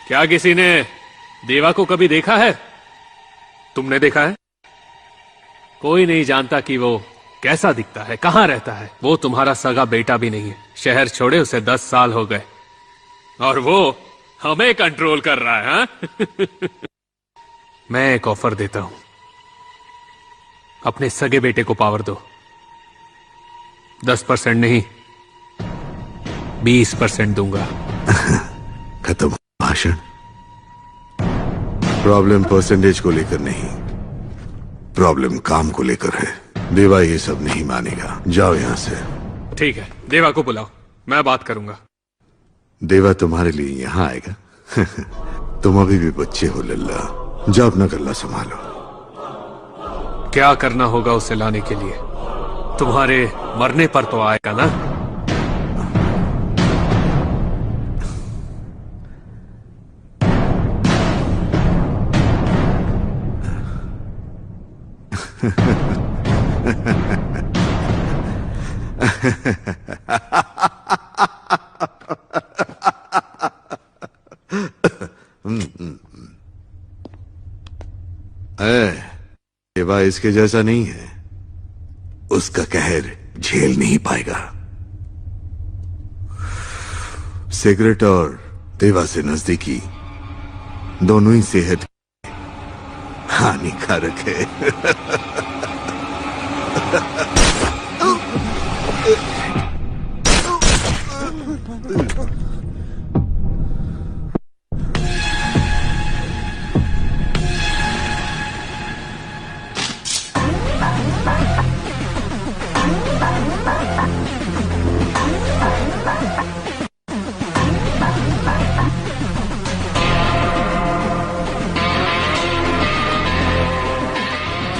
क्या किसी ने देवा को कभी देखा है? तुमने देखा है? कोई नहीं जानता कि वो कैसा दिखता है, कहां रहता है। वो तुम्हारा सगा बेटा भी नहीं है। शहर छोड़े उसे 10 साल हो गए और वो हमें कंट्रोल कर रहा है। हाँ? मैं एक ऑफर देता हूं, अपने सगे बेटे को पावर दो। 10% नहीं, 20% दूंगा। खत्म भाषण। प्रॉब्लम परसेंटेज को लेकर नहीं, प्रॉब्लम काम को लेकर है। देवा ये सब नहीं मानेगा। जाओ यहां से। ठीक है, देवा को बुलाओ, मैं बात करूंगा। देवा तुम्हारे लिए यहां आएगा। तुम अभी भी बच्चे हो लल्ला। जाओ अपना गल्ला संभालो। क्या करना होगा उसे लाने के लिए? तुम्हारे मरने पर तो आएगा ना? देवा इसके जैसा नहीं है। उसका कहर झेल नहीं पाएगा। सिगरेट और देवा से नजदीकी दोनों ही सेहत हानिकारक है।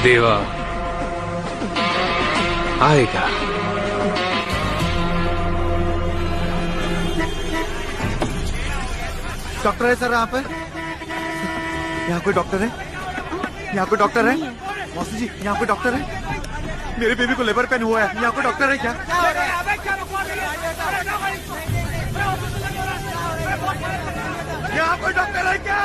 देवा आएगा। डॉक्टर है सर यहाँ पे? यहाँ कोई डॉक्टर है? यहाँ कोई डॉक्टर है? मौसी जी, यहाँ कोई डॉक्टर है? मेरे बेबी को लेबर पेन हुआ है। यहाँ कोई डॉक्टर है क्या? यहाँ कोई डॉक्टर है क्या?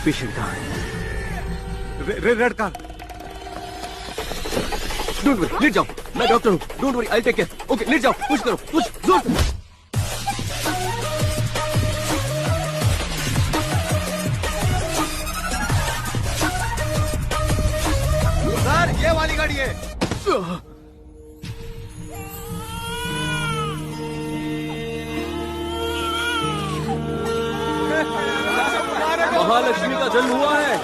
पेशेंट कहाँ है? Red car. डोंट वरी, लेट जाओ। मैं डॉक्टर हूँ। Don't worry, I take care. Okay, लेट जाओ। पुश करो, पुश जोर से। सर, ये वाली गाड़ी है। महालक्ष्मी का जन्म हुआ है।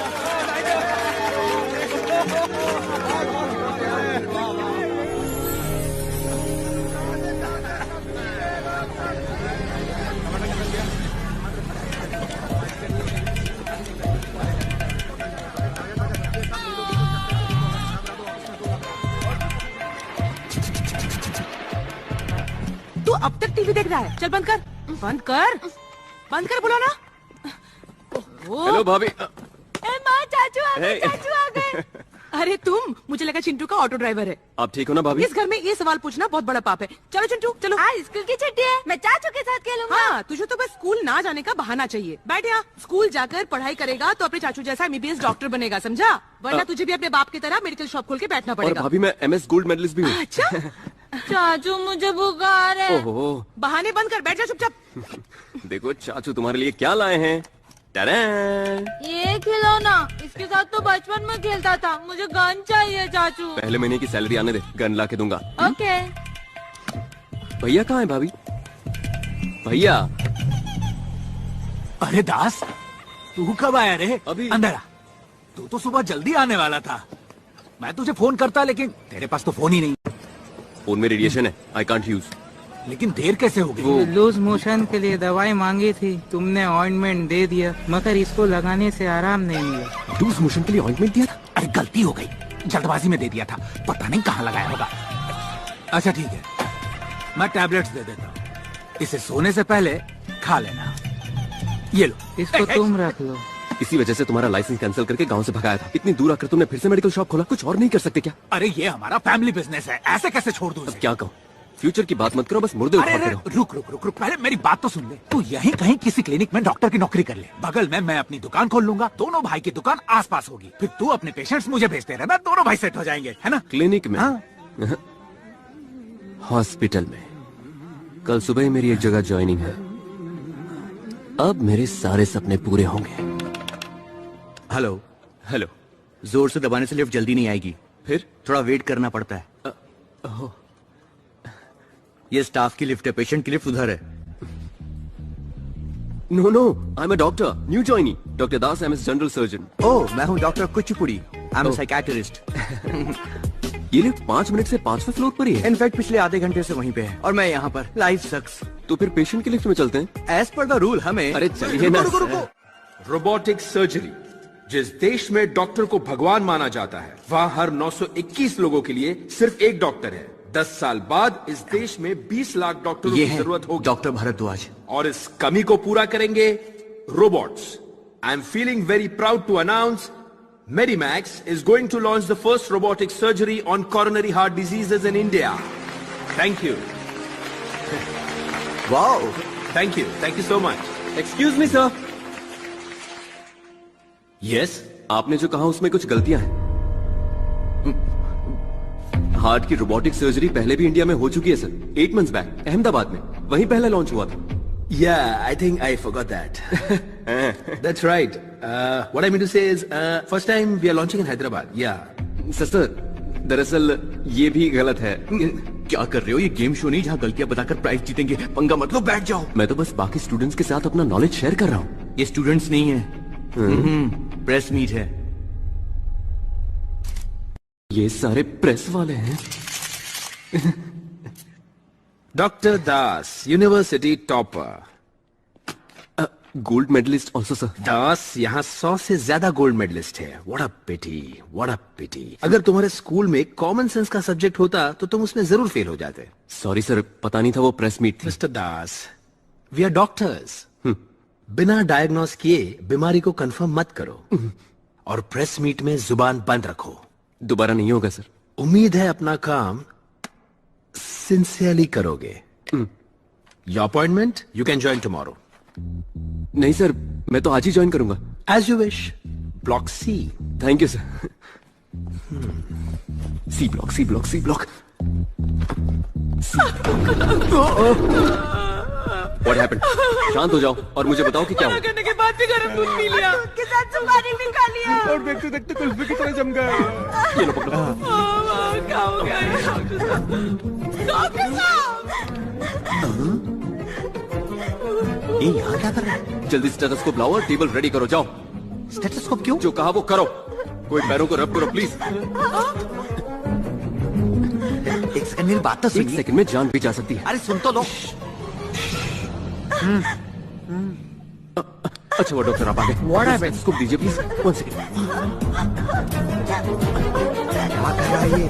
तू अब तक टीवी देख रहा है? चल बंद कर, बंद कर, बंद कर, बोलो ना। हेलो भाभी। माँ, चाचू आ गए, चाचू आ गए। अरे तुम, मुझे लगा चिंटू का ऑटो ड्राइवर है। आप ठीक हो ना भाभी? इस घर में ये सवाल पूछना बहुत बड़ा पाप है। चलो चिंटू, चलो। आज स्कूल की छुट्टी है, मैं चाचू के साथ खेलूंगा। हाँ, तुझे तो बस स्कूल ना जाने का बहाना चाहिए। बैठ यहाँ। स्कूल जाकर पढ़ाई करेगा तो अपने चाचू जैसा MBBS डॉक्टर बनेगा, समझा? वरना तुझे भी अपने बाप की तरह मेडिकल शॉप खोल के बैठना और पड़ेगा। भाभी, मैं MS गोल्ड मेडलिस्ट भी हूँ। अच्छा। चाचू, मुझे बुखार है। ओहो। बहाने बंद कर, बैठ जा चुपचाप। देखो चाचू तुम्हारे लिए क्या लाए हैं। टैडन! ये खिलौना, इसके साथ तो बचपन में खेलता था। मुझे गन चाहिए चाचू। पहले महीने की सैलरी आने दे, गन ला के दूंगा। ओके। भैया कहाँ है भाभी? भैया। अरे दास, तू कब आया रे? अभी। अंदर आ। तू तो सुबह जल्दी आने वाला था। मैं तुझे फोन करता, लेकिन तेरे पास तो फोन ही नहीं। फोन में रेडिएशन है, आई कांट यूज। लेकिन देर कैसे हो गई? लूज मोशन के लिए दवाई मांगी थी, तुमने ऑइंटमेंट दे दिया, मगर इसको लगाने से आराम नहीं मिला। लूज मोशन के लिए ऑइंटमेंट दिया था? अरे गलती हो गई, जल्दबाजी में दे दिया था, पता नहीं कहाँ लगाया होगा। अच्छा ठीक है, मैं टैबलेट्स दे देता हूँ, इसे सोने से पहले खा लेना। ये लो। इसको तुम रख लो। इसी वजह से तुम्हारा लाइसेंस कैंसिल करके गांव से भगाया था। इतनी दूर आकर तुमने फिर से मेडिकल शॉप खोला, कुछ और नहीं कर सकते क्या? अरे ये हमारा फैमिली बिजनेस है, ऐसे कैसे छोड़ दूं इसे? क्या कहूँ, फ्यूचर की बात मत करो, बस मुर्दे अरे उठाते अरे रहो। रुक रुक रुक रुक, पहले मेरी बात तो सुन ले। तू यहीं कहीं किसी क्लिनिक में डॉक्टर की नौकरी कर ले, बगल में मैं अपनी दुकान खोल लूंगा, दोनों भाई की दुकान आसपास होगी, फिर तू अपने पेशेंट्स मुझे भेजते रहना, दोनों भाई सेट हो जाएंगे, है ना? क्लिनिक में? हाँ। हॉस्पिटल में। कल सुबह ही मेरी एक जगह ज्वाइनिंग है, अब मेरे सारे सपने पूरे होंगे। हेलो। हेलो। जोर से दबाने से लिफ्ट जल्दी नहीं आएगी, फिर थोड़ा वेट करना पड़ता है। ये स्टाफ की लिफ्ट है, पेशेंट की लिफ्ट उधर है। No no, I am a doctor, new joinee, doctor Das, I am general surgeon. Oh, मैं हूँ doctor Kuchipudi, I am psychiatrist. ये लिफ्ट 5 मिनट से 5वें फ्लोर पर ही है। इनफैक्ट पिछले आधे घंटे से वहीं पे है और मैं यहाँ पर। लाइफ सक्स। तो फिर पेशेंट की लिफ्ट में चलते हैं। एज पर द रूल हमें। अरे चलिए ना। रुको, रुको, रोबोटिक सर्जरी, जिस देश में डॉक्टर को भगवान माना जाता है, वहां हर 921 लोगों के लिए सिर्फ एक डॉक्टर है। 10 साल बाद इस देश में 20 लाख डॉक्टरों ये की है जरूरत होगी। डॉक्टर भारद्वाज। और इस कमी को पूरा करेंगे robots. I am feeling very proud to announce Medimax is going to launch the first robotic surgery on coronary heart diseases in India. Thank you. Wow, Thank you so much. Excuse me sir. Yes? आपने जो कहा उसमें कुछ गलतियां हैं। Heart की robotic surgery पहले भी इंडिया में हो चुकी है सर, 8 months बैक अहमदाबाद में, वहीं पहला लॉन्च हुआ था। Yeah, I think I forgot that. That's right. What I mean to say is, first time we are launching in Hyderabad. Yeah. Sir, दरअसल ये भी गलत है। क्या कर रहे हो? ये गेम शो नहीं जहाँ गलतियां बताकर प्राइज जीतेंगे। पंगा मत लो, बैठ जाओ। मैं तो बस बाकी स्टूडेंट्स के साथ अपना नॉलेज शेयर कर रहा हूँ। ये स्टूडेंट्स नहीं है, प्रेस मीट है। ये सारे प्रेस वाले हैं। Dr. Das, University topper. Gold medallist also sir. Das यहाँ 100 से ज्यादा गोल्ड मेडलिस्ट है। What a pity, what a pity. अगर तुम्हारे स्कूल में कॉमन सेंस का सब्जेक्ट होता तो तुम उसमें जरूर फेल हो जाते। सॉरी सर, पता नहीं था वो प्रेस मीट थी। Mister Das, we are doctors. बिना डायग्नोस किए बीमारी को कंफर्म मत करो और प्रेस मीट में जुबान बंद रखो। दोबारा नहीं होगा सर। उम्मीद है अपना काम सिंसियरली करोगे। Your appointment you can join tomorrow. नहीं सर, मैं तो आज ही ज्वाइन करूंगा। As you wish. Block C. Thank you sir. C block, C block, C block. What happened? शांत हो जाओ और मुझे बताओ कि क्या हुआ। करने के बाद भी गर्म दूध पी लिया, के साथ सुपारी भी खा लिया। और देखते देखते कुल्फी की तरह जम गए। ये लो पकड़ो। क्या हो गया डॉक्टर साहब? ये यहाँ क्या कर रहा है? जल्दी स्टेथोस्कोप लाओ और टेबल रेडी करो, जाओ। स्टेथोस्कोप क्यों? जो कहा वो करो। कोई पैरों को रब करो प्लीज। एक सेकंड मेरी बात तो 1 सुनिए। सेकंड में जान भी जा सकती है। अरे सुन तो लो। अच्छा वो डॉक्टर आप आ गए। What happened? स्टेथोस्कोप दीजिए प्लीज। 1 सेकंड। क्या कर रहा है ये?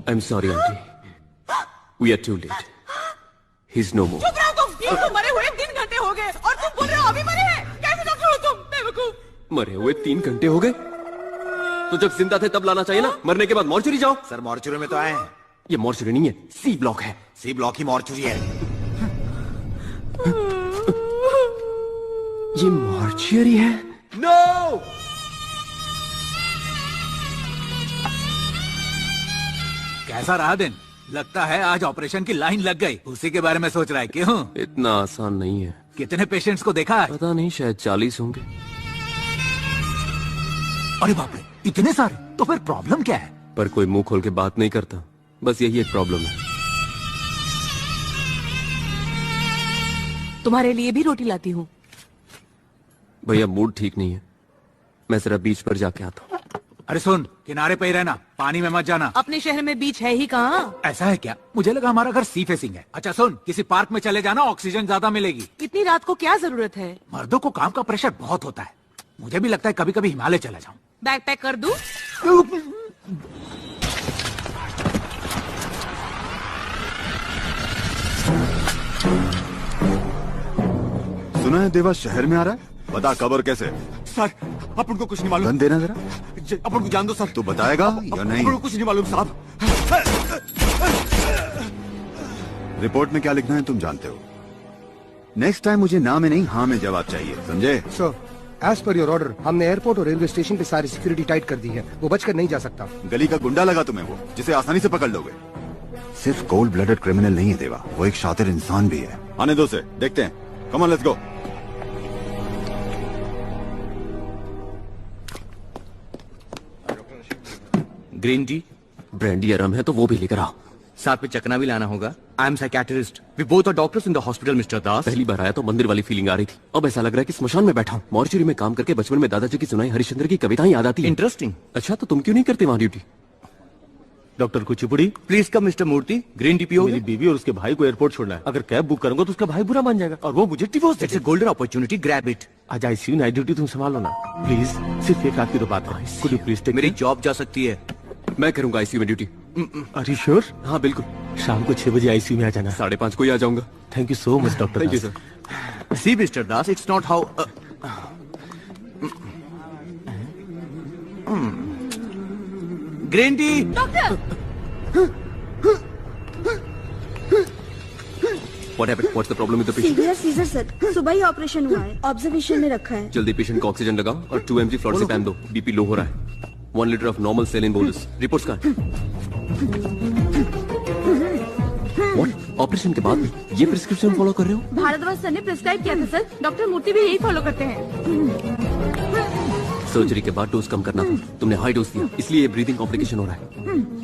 I'm sorry, auntie. We are too late. He's no more. चुप रहो तुम। दिन को मरे हुए 3 घंटे हो गए और तुम बोल रहे हो अभी मरे हैं। कैसे डॉक्टर हो तुम? बेवकूफ। मरे हुए 3 घंटे हो गए तो जब जिंदा थे तब लाना चाहिए ना। मरने के बाद मॉर्चुरी जाओ। सर मॉर्चुरी में तो आए हैं। ये मॉर्चुरी नहीं है, सी ब्लॉक है। सी ब्लॉक ही मॉर्चुरी है। ये मॉर्चुरी है। नो। कैसा रहा दिन? लगता है आज ऑपरेशन की लाइन लग गई। उसी के बारे में सोच रहा है। क्यों? इतना आसान नहीं है। कितने पेशेंट्स को देखा है? पता नहीं, शायद 40 होंगे। अरे बाप रे, इतने सारे? तो फिर प्रॉब्लम क्या है? पर कोई मुंह खोल के बात नहीं करता, बस यही एक प्रॉब्लम है। तुम्हारे लिए भी रोटी लाती हूँ। भैया मूड ठीक नहीं है, मैं जरा बीच पर जाके आता हूँ। अरे सुन, किनारे पे ही रहना, पानी में मत जाना। अपने शहर में बीच है ही कहाँ? ऐसा है क्या? मुझे लगा हमारा घर सी फेसिंग है। अच्छा सुन, किसी पार्क में चले जाना, ऑक्सीजन ज्यादा मिलेगी। इतनी रात को क्या जरूरत है? मर्दों को काम का प्रेशर बहुत होता है। मुझे भी लगता है कभी कभी हिमालय चला जाऊं। बैग पैक कर दूं? सुना है देवा शहर में आ रहा है, बता कब और कैसे? सर अपन को कुछ नहीं मालूम। गन देना जरा। अपन को जान दो सर। तू बताएगा या नहीं? अपन को कुछ नहीं मालूम साहब। रिपोर्ट में क्या लिखना है तुम जानते हो। नेक्स्ट टाइम मुझे ना में नहीं हाँ में जवाब चाहिए, समझे? Sir, as per your order हमने एयरपोर्ट और रेलवे स्टेशन पे सारी सिक्योरिटी टाइट कर दी है। वो बचकर नहीं जा सकता। गली का गुंडा लगा तुम्हें वो, जिसे आसानी से पकड़ लोगे। सिर्फ कोल्ड ब्लडेड क्रिमिनल नहीं है देवा, वो एक शातिर इंसान भी है। आने दो से, देखते हैं। Come on, let's go. Green tea, brandy या रम है तो वो भी लेकर आओ। साथ में चकना भी लाना होगा। I am psychiatrist, we both are doctors in the hospital mister Das. पहली बार आया तो मंदिर वाली फीलिंग आ रही थी, अब ऐसा लग रहा है कि स्मशान में बैठा हूँ। मॉर्चरी में काम करके बचपन में दादाजी की सुनाई हरिश्चंद्र की कविताएं याद आती हैं। इंटरेस्टिंग। अच्छा, तो तुम क्यों नहीं करते वहाँ duty? Doctor Kuchipudi, please come mister Murthy. Green tea पियोगे? मेरी बीवी और उसके भाई को एयरपोर्ट छोड़ना है। अगर कैब बुक करूंगा तो उसका भाई बुरा मान जाएगा और वो मुझे डिवोर्स देगा। It's a golden opportunity, grab it. आज आईसीयू नाइट ड्यूटी तुम संभालो ना प्लीज। सिर्फ एक आखिरी बात है, कुड यू प्लीज टेक? मेरी जॉब जा सकती है। मैं करूंगा आईसीयू में ड्यूटी। Are you sure? हाँ बिल्कुल। शाम को 6 बजे आईसीयू में आ जाना। 5:30 को ही आ जाऊंगा। Thank you so much doctor. Thank you sir. See mister Das, it's not how green tea. Doctor, What happened? What's the problem with the patient? Severe seizure sir, सुबह ही ऑपरेशन हुआ है, ऑब्जर्वेशन में रखा है। जल्दी पेशेंट को ऑक्सीजन लगाओ और 2 mg फ्लोरोसेपैम दो। बीपी लो हो रहा है। 1 litre of normal saline bolus. Reports कहाँ हैं? What? ऑपरेशन के बाद भी ये प्रिस्क्रिप्शन फॉलो कर रहे हो? भारद्वाज सर ने प्रिस्क्राइब किया था सर, डॉक्टर मूर्ति भी यही फॉलो करते हैं। सर्जरी के बाद डोज कम करना था, तुमने हाई डोज दिया, इसलिए ये ब्रीदिंग कॉम्प्लिकेशन हो रहा है।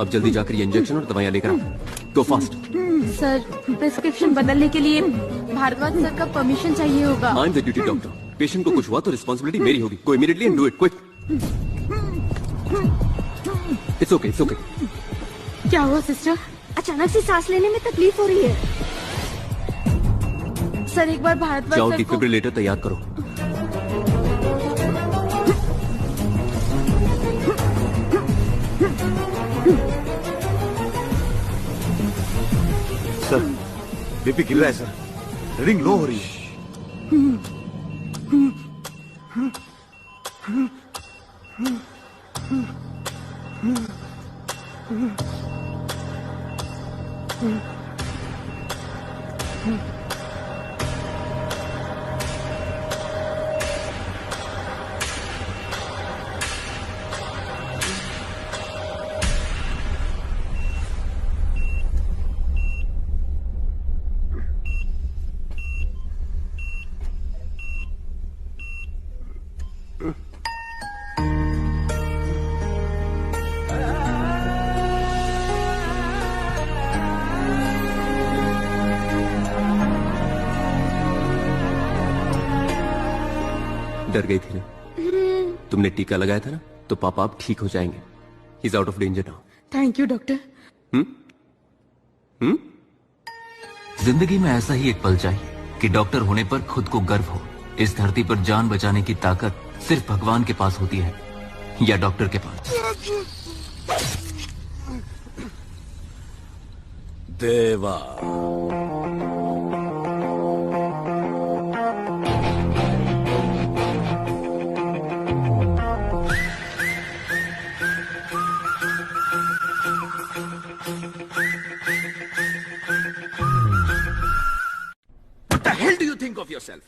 अब जल्दी जाकर ये इंजेक्शन और दवाइयाँ लेकर आओ। गो फास्ट। सर, प्रिस्क्रिप्शन बदलने के लिए भारद्वाज सर का परमिशन चाहिए होगा। I am the duty doctor. Patient को कुछ हुआ तो रिस्पॉन्सिबिलिटी मेरी होगी। Go immediately and do it quick. It's okay, it's okay. क्या हुआ सिस्टर? अचानक से सांस लेने में तकलीफ हो रही है। सर, एक बार भारद्वाज जाओ सर को डिफिब्रिलेटर तैयार करो। सर, बीपी गिर रहा है सर, रीडिंग लो हो रही है। डर गई थी ना? तुमने टीका लगाया था ना, तो पापा आप ठीक हो जाएंगे। He is out of danger now. Thank you doctor. जिंदगी में ऐसा ही एक पल चाहिए कि डॉक्टर होने पर खुद को गर्व हो। इस धरती पर जान बचाने की ताकत सिर्फ भगवान के पास होती है या डॉक्टर के पास। देवा, What the hell do you think of yourself?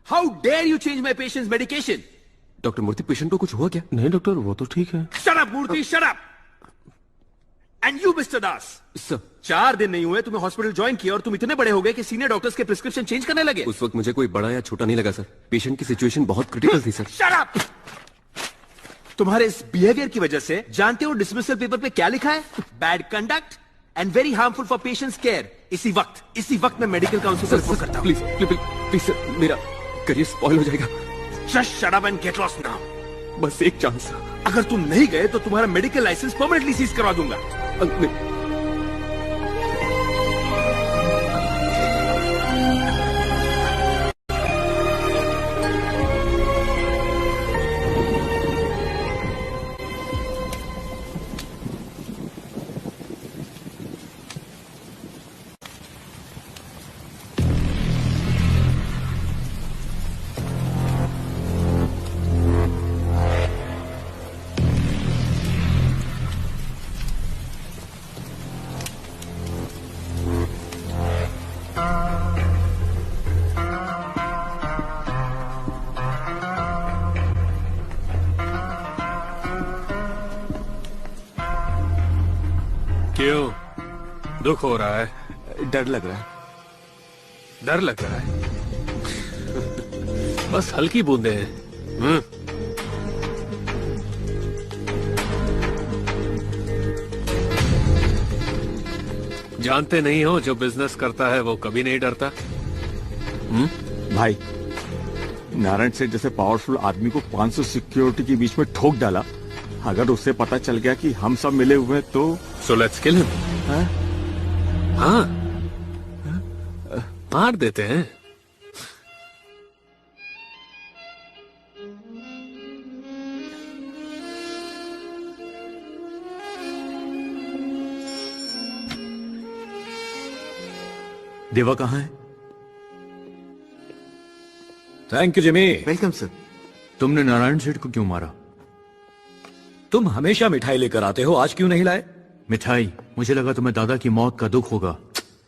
How dare you change my patient's medication? Doctor Murthy, patient को कुछ हुआ क्या? नहीं डॉक्टर, वो तो ठीक है। Shut up, Murthy, shut up! And you, Mr. Das. Sir, 4 दिन नहीं हुए तुम्हें हॉस्पिटल ज्वाइन किया और तुम इतने बड़े हो गए कि सीनियर डॉक्टर्स के प्रिस्क्रिप्शन चेंज करने लगे। उस वक्त मुझे कोई बड़ा या छोटा नहीं लगा सर। पेशेंट की सिचुएशन बहुत क्रिटिकल थी सर। Shut up! तुम्हारे इस बिहेवियर की वजह से जानते हो डिसमिसल पेपर पे क्या लिखा है? Bad conduct and very harmful for patients care. इसी वक्त मैं मेडिकल काउंसिल को रिपोर्ट करता हूं। प्लीज प्लीज प्लीज सर, मेरा करियर स्पॉइल हो जाएगा। Just shut up and get lost now. बस एक चांस। अगर तुम नहीं गए तो तुम्हारा मेडिकल लाइसेंस परमानेंटली सीज करवा दूंगा। क्यों? दुख हो रहा है? डर लग रहा है। डर लग रहा है? बस हल्की बूंदे हैं। जानते नहीं हो, जो बिजनेस करता है वो कभी नहीं डरता। भाई, नारायण सेठ जैसे पावरफुल आदमी को 500 सिक्योरिटी के बीच में ठोक डाला। अगर उससे पता चल गया कि हम सब मिले हुए हैं तो So let's kill him. हाँ, मार देते हैं। देवा कहाँ है? Thank you Jimmy. Welcome sir. तुमने नारायण सेठ को क्यों मारा? तुम हमेशा मिठाई लेकर आते हो, आज क्यों नहीं लाए? मिठाई? मुझे लगा तुम्हें दादा की मौत का दुख होगा।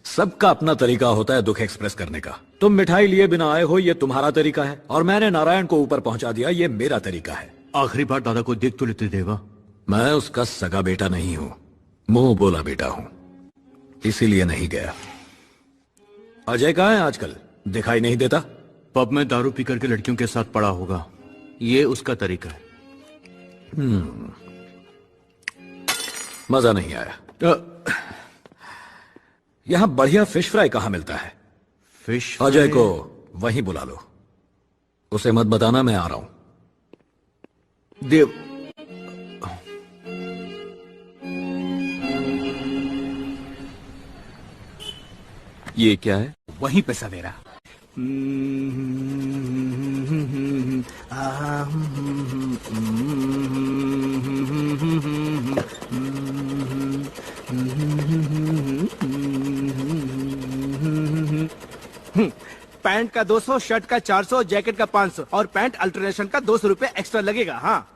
सबका अपना तरीका होता है दुख एक्सप्रेस करने का। तुम मिठाई लिए बिना आए हो, ये तुम्हारा तरीका है, और मैंने नारायण को ऊपर पहुंचा दिया, ये मेरा तरीका है। आखिरी बार दादा को देख तो लेते देवा। मैं उसका सगा बेटा नहीं हूं, मुंह बोला बेटा हूं, इसीलिए नहीं गया। अजय कहाँ है आजकल? दिखाई नहीं देता। पब में दारू पी करके लड़कियों के साथ पड़ा होगा, ये उसका तरीका है। मजा नहीं आया। यहां बढ़िया फिश फ्राई कहां मिलता है? फिश? अजय को वहीं बुला लो, उसे मत बताना मैं आ रहा हूं। देव, ये क्या है? वहीं पे सवेरा। पैंट का 200, शर्ट का 400, जैकेट का 500 और पैंट अल्टरनेशन का 200 रुपए एक्स्ट्रा लगेगा। हाँ।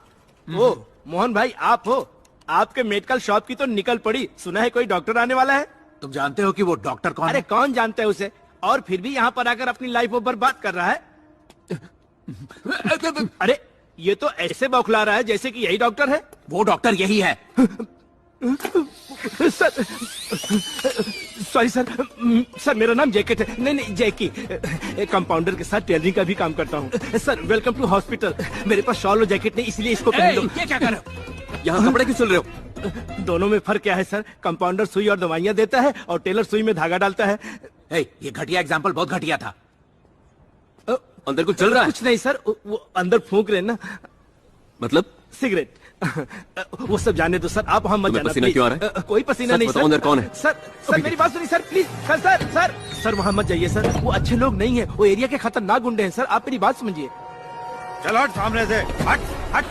ओ मोहन भाई, आप हो? आपके मेडिकल शॉप की तो निकल पड़ी। सुना है कोई डॉक्टर आने वाला है? तुम जानते हो कि वो डॉक्टर कौन है? अरे कौन जानता है उसे, और फिर भी यहाँ पर आकर अपनी लाइफ बर्बाद कर रहा है। अरे ये तो ऐसे बौखला रहा है जैसे कि यही डॉक्टर है। वो डॉक्टर यही है। सर, सॉरी सर, सर मेरा नाम जैकेट है। नहीं नहीं, जैकी। कंपाउंडर के साथ टेलरिंग का भी काम करता हूँ। Sir welcome to hospital. मेरे पास शॉल और जैकेट नहीं, इसलिए इसको पहन लो। ये क्या कर रहे हो? यहाँ कपड़े क्यों सिल रहे हो? दोनों में फर्क क्या है सर? कंपाउंडर सुई और दवाइयाँ देता है और टेलर सुई में धागा डालता है। ये घटिया एग्जाम्पल बहुत घटिया था। अंदर कुछ चल रहा है? कुछ नहीं सर, वो अंदर फूंक रहे ना। मतलब? सिगरेट। वो सब जाने दो सर, आप हम मत जाना। पसीना क्यों आ रहा है? कोई पसीना नहीं सर। अंदर कौन है? सर सर मेरी बात सुनिए sir, please. Sir sir sir sir वहाँ मत जाइए सर, वो अच्छे लोग नहीं है, वो एरिया के खतरनाक गुंडे हैं सर, आप मेरी बात समझिए। चलो हट सामने से, हट हट।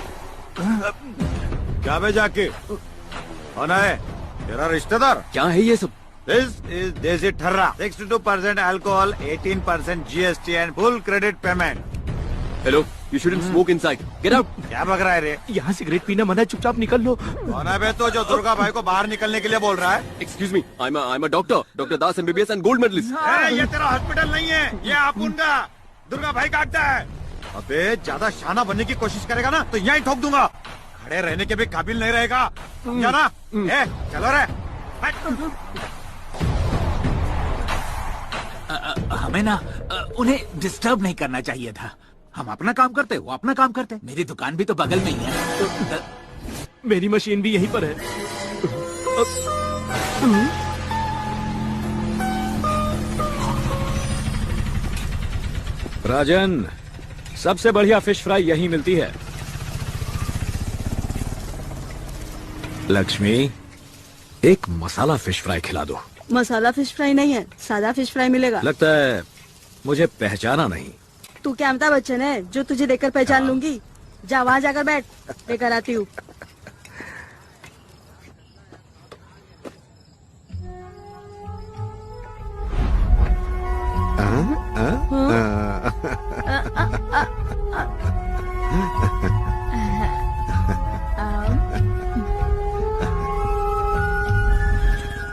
क्या बे जाके कौन है? तेरा रिश्तेदार? क्या है ये सब? This is देसी ठर्रा। 62% alcohol, 18% GST and full credit payment. Hello, you shouldn't smoke inside. Get out. क्या बग रहा है रे? यहाँ सिगरेट पीना मना है, चुपचाप निकल लो। कौन है बे तो जो दुर्गा भाई को बाहर निकलने के लिए बोल रहा है? Excuse me, I'm a doctor, Dr. Das MBBS and gold medalist. ये तेरा हॉस्पिटल नहीं है, ये आपुन का दुर्गा भाई का अड्डा है। अबे ज्यादा शाना बनने की कोशिश करेगा ना तो यहीं ठोक दूंगा। खड़े रहने के भी काबिल नहीं रहेगा, समझा ना? चलो रे। हमें ना उन्हें डिस्टर्ब नहीं करना चाहिए था। हम अपना काम करते, वो अपना काम करते। मेरी दुकान भी तो बगल में ही है। मेरी मशीन भी यहीं पर है। राजन, सबसे बढ़िया फिश फ्राई यहीं मिलती है। लक्ष्मी, एक मसाला फिश फ्राई खिला दो। मसाला फिश फ्राई नहीं है, सादा फिश फ्राई मिलेगा। लगता है मुझे पहचाना नहीं। तू क्या अमिताभ बच्चन है जो तुझे देखकर पहचान लूंगी? जा वहाँ जाकर बैठ, लेकर आती हूँ।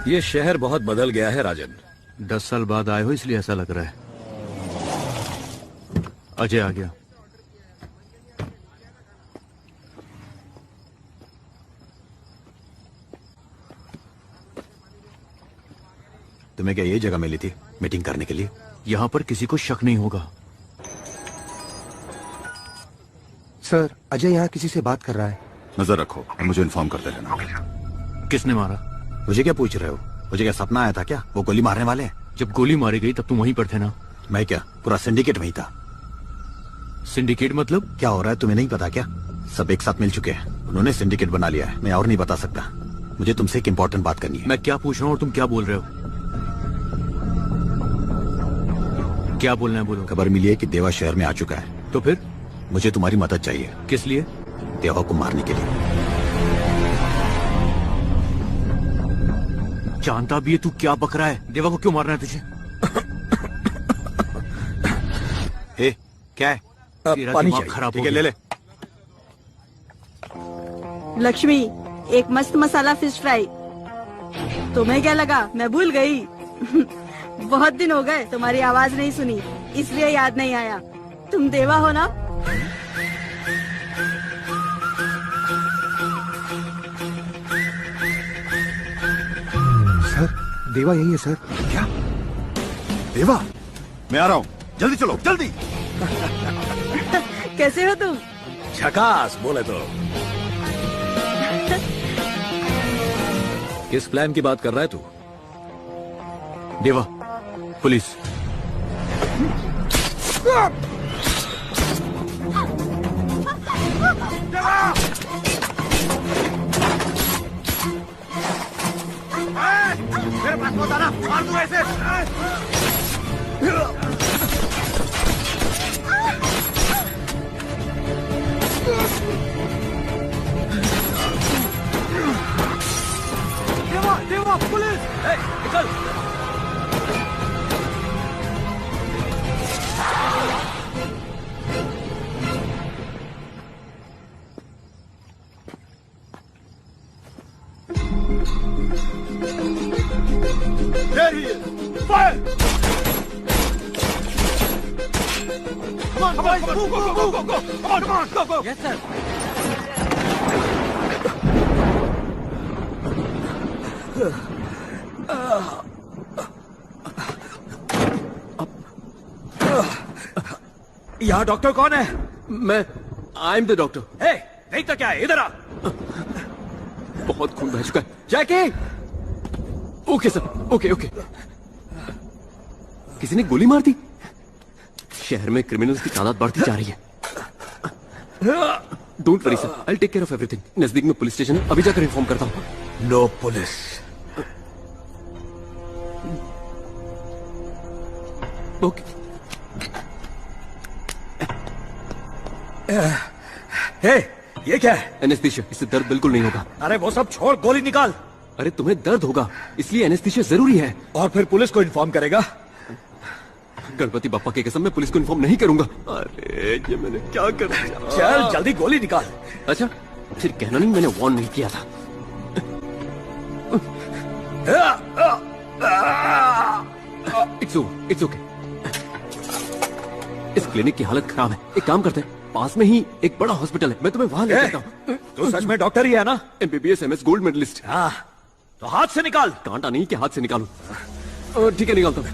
ये शहर बहुत बदल गया है राजन। 10 साल बाद आए हो इसलिए ऐसा लग रहा है। अजय आ गया। तुम्हें क्या ये जगह मिली थी मीटिंग करने के लिए? यहाँ पर किसी को शक नहीं होगा। सर, अजय यहाँ किसी से बात कर रहा है। नजर रखो और मुझे इन्फॉर्म करते रहना। किसने मारा? मुझे क्या पूछ रहे हो? मुझे क्या सपना आया था क्या? वो गोली मारने वाले हैं। जब गोली मारी गई तब तुम वहीं पर थे ना? मैं क्या, पूरा सिंडिकेट वहीं था। सिंडिकेट मतलब? क्या हो रहा है तुम्हें नहीं पता क्या? सब एक साथ मिल चुके हैं, उन्होंने सिंडिकेट बना लिया है। मैं और नहीं बता सकता, मुझे तुमसे एक इम्पोर्टेंट बात करनी है। मैं क्या पूछ रहा हूँ और तुम क्या बोल रहे हो? क्या बोलना है बोलो। खबर मिली है कि देवा शहर में आ चुका है। तो फिर? मुझे तुम्हारी मदद चाहिए। किस लिए? देवा को मारने के लिए। जानता भी है तू क्या बक रहा है? देवा को क्यों मारना है तुझे? हे, क्या है? पानी चाहिए। खराब ठीक है, ले ले। लक्ष्मी, एक मस्त मसाला फिश फ्राई। तुम्हें क्या लगा मैं भूल गई? बहुत दिन हो गए तुम्हारी आवाज नहीं सुनी, इसलिए याद नहीं आया। तुम देवा हो ना? सर, देवा यही है सर। क्या? देवा, मैं आ रहा हूँ, जल्दी चलो, जल्दी। कैसे हो तुम? झकास बोले तो। किस प्लान की बात कर रहा है तू? देवा, पुलिस। मेरे पास होता ना, मार दूं ऐसे। देवा, देवा, पुलिस! निकल! There he is! Fire! Come on, go, go, go, go, go, go! Come on, come on, go, go! Yes, sir. यहाँ डॉक्टर कौन है? मैं आई एम द डॉक्टर। हे, नहीं तो क्या है, इधर आ। बहुत खून बह चुका है। Jackie! Okay sir, okay okay. किसी ने गोली मार दी? शहर में क्रिमिनल्स की तादाद बढ़ती जा रही है। Don't worry sir, I take care of everything. नजदीक में पुलिस स्टेशन है, अभी जाकर इन्फॉर्म करता हूँ। No police. ओके। हे, ये क्या है? एनेस्थीसिया, इससे दर्द बिल्कुल नहीं होगा। अरे वो सब छोड़, गोली निकाल। अरे तुम्हें दर्द होगा, इसलिए एनेस्थीसिया जरूरी है। और फिर पुलिस को इन्फॉर्म करेगा? गणपति बप्पा की कसम, मैं पुलिस को इन्फॉर्म नहीं करूंगा। अरे ये मैंने क्या कर दिया? चल जल्दी गोली निकाल। अच्छा, फिर कहना नहीं मैंने वार्न नहीं किया था। It's okay. इस क्लिनिक की हालत खराब है। एक काम करते हैं, पास में ही एक बड़ा हॉस्पिटल है, मैं तुम्हें वहां ले जाता हूँ। तू सच में डॉक्टर ही है ना? MBBS MS gold medalist. हाँ, तो हाथ से निकाल। कांटा नहीं कि हाथ से निकालू। ठीक है, निकालता हूँ।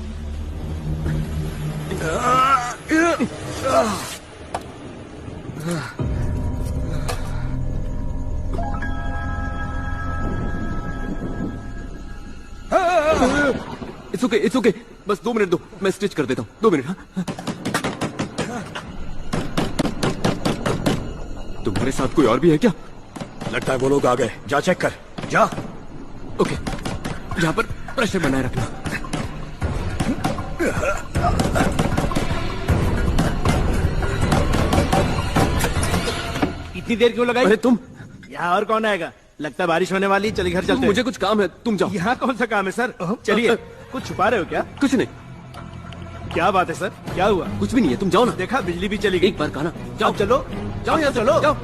इट्स ओके, बस 2 मिनट दो, मैं स्टिच कर देता हूँ। 2 मिनट। हाँ? तुम्हारे साथ कोई और भी है क्या? लगता है वो लोग आ गए। जा चेक कर, जा। ओके, यहाँ पर प्रेशर बनाए रखना। इतनी देर क्यों लगाई? अरे तुम यहाँ और कौन आएगा? लगता है बारिश होने वाली, चलिए घर चलते हैं। मुझे कुछ काम है, तुम जाओ। यहाँ कौन सा काम है सर? चलिए। कुछ छुपा रहे हो क्या? कुछ नहीं। क्या बात है सर, क्या हुआ? कुछ भी नहीं है, तुम जाओ ना। देखा, बिजली भी चली गई। एक बार कहा ना, जाओ। चलो जाओ, यहाँ चलो जाओ।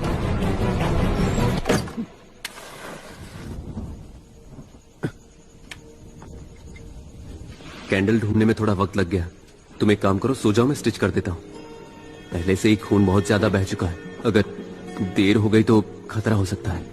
कैंडल ढूंढने में थोड़ा वक्त लग गया। तुम एक काम करो, सो जाओ, मैं स्टिच कर देता हूँ। पहले से ही खून बहुत ज्यादा बह चुका है, अगर देर हो गई तो खतरा हो सकता है।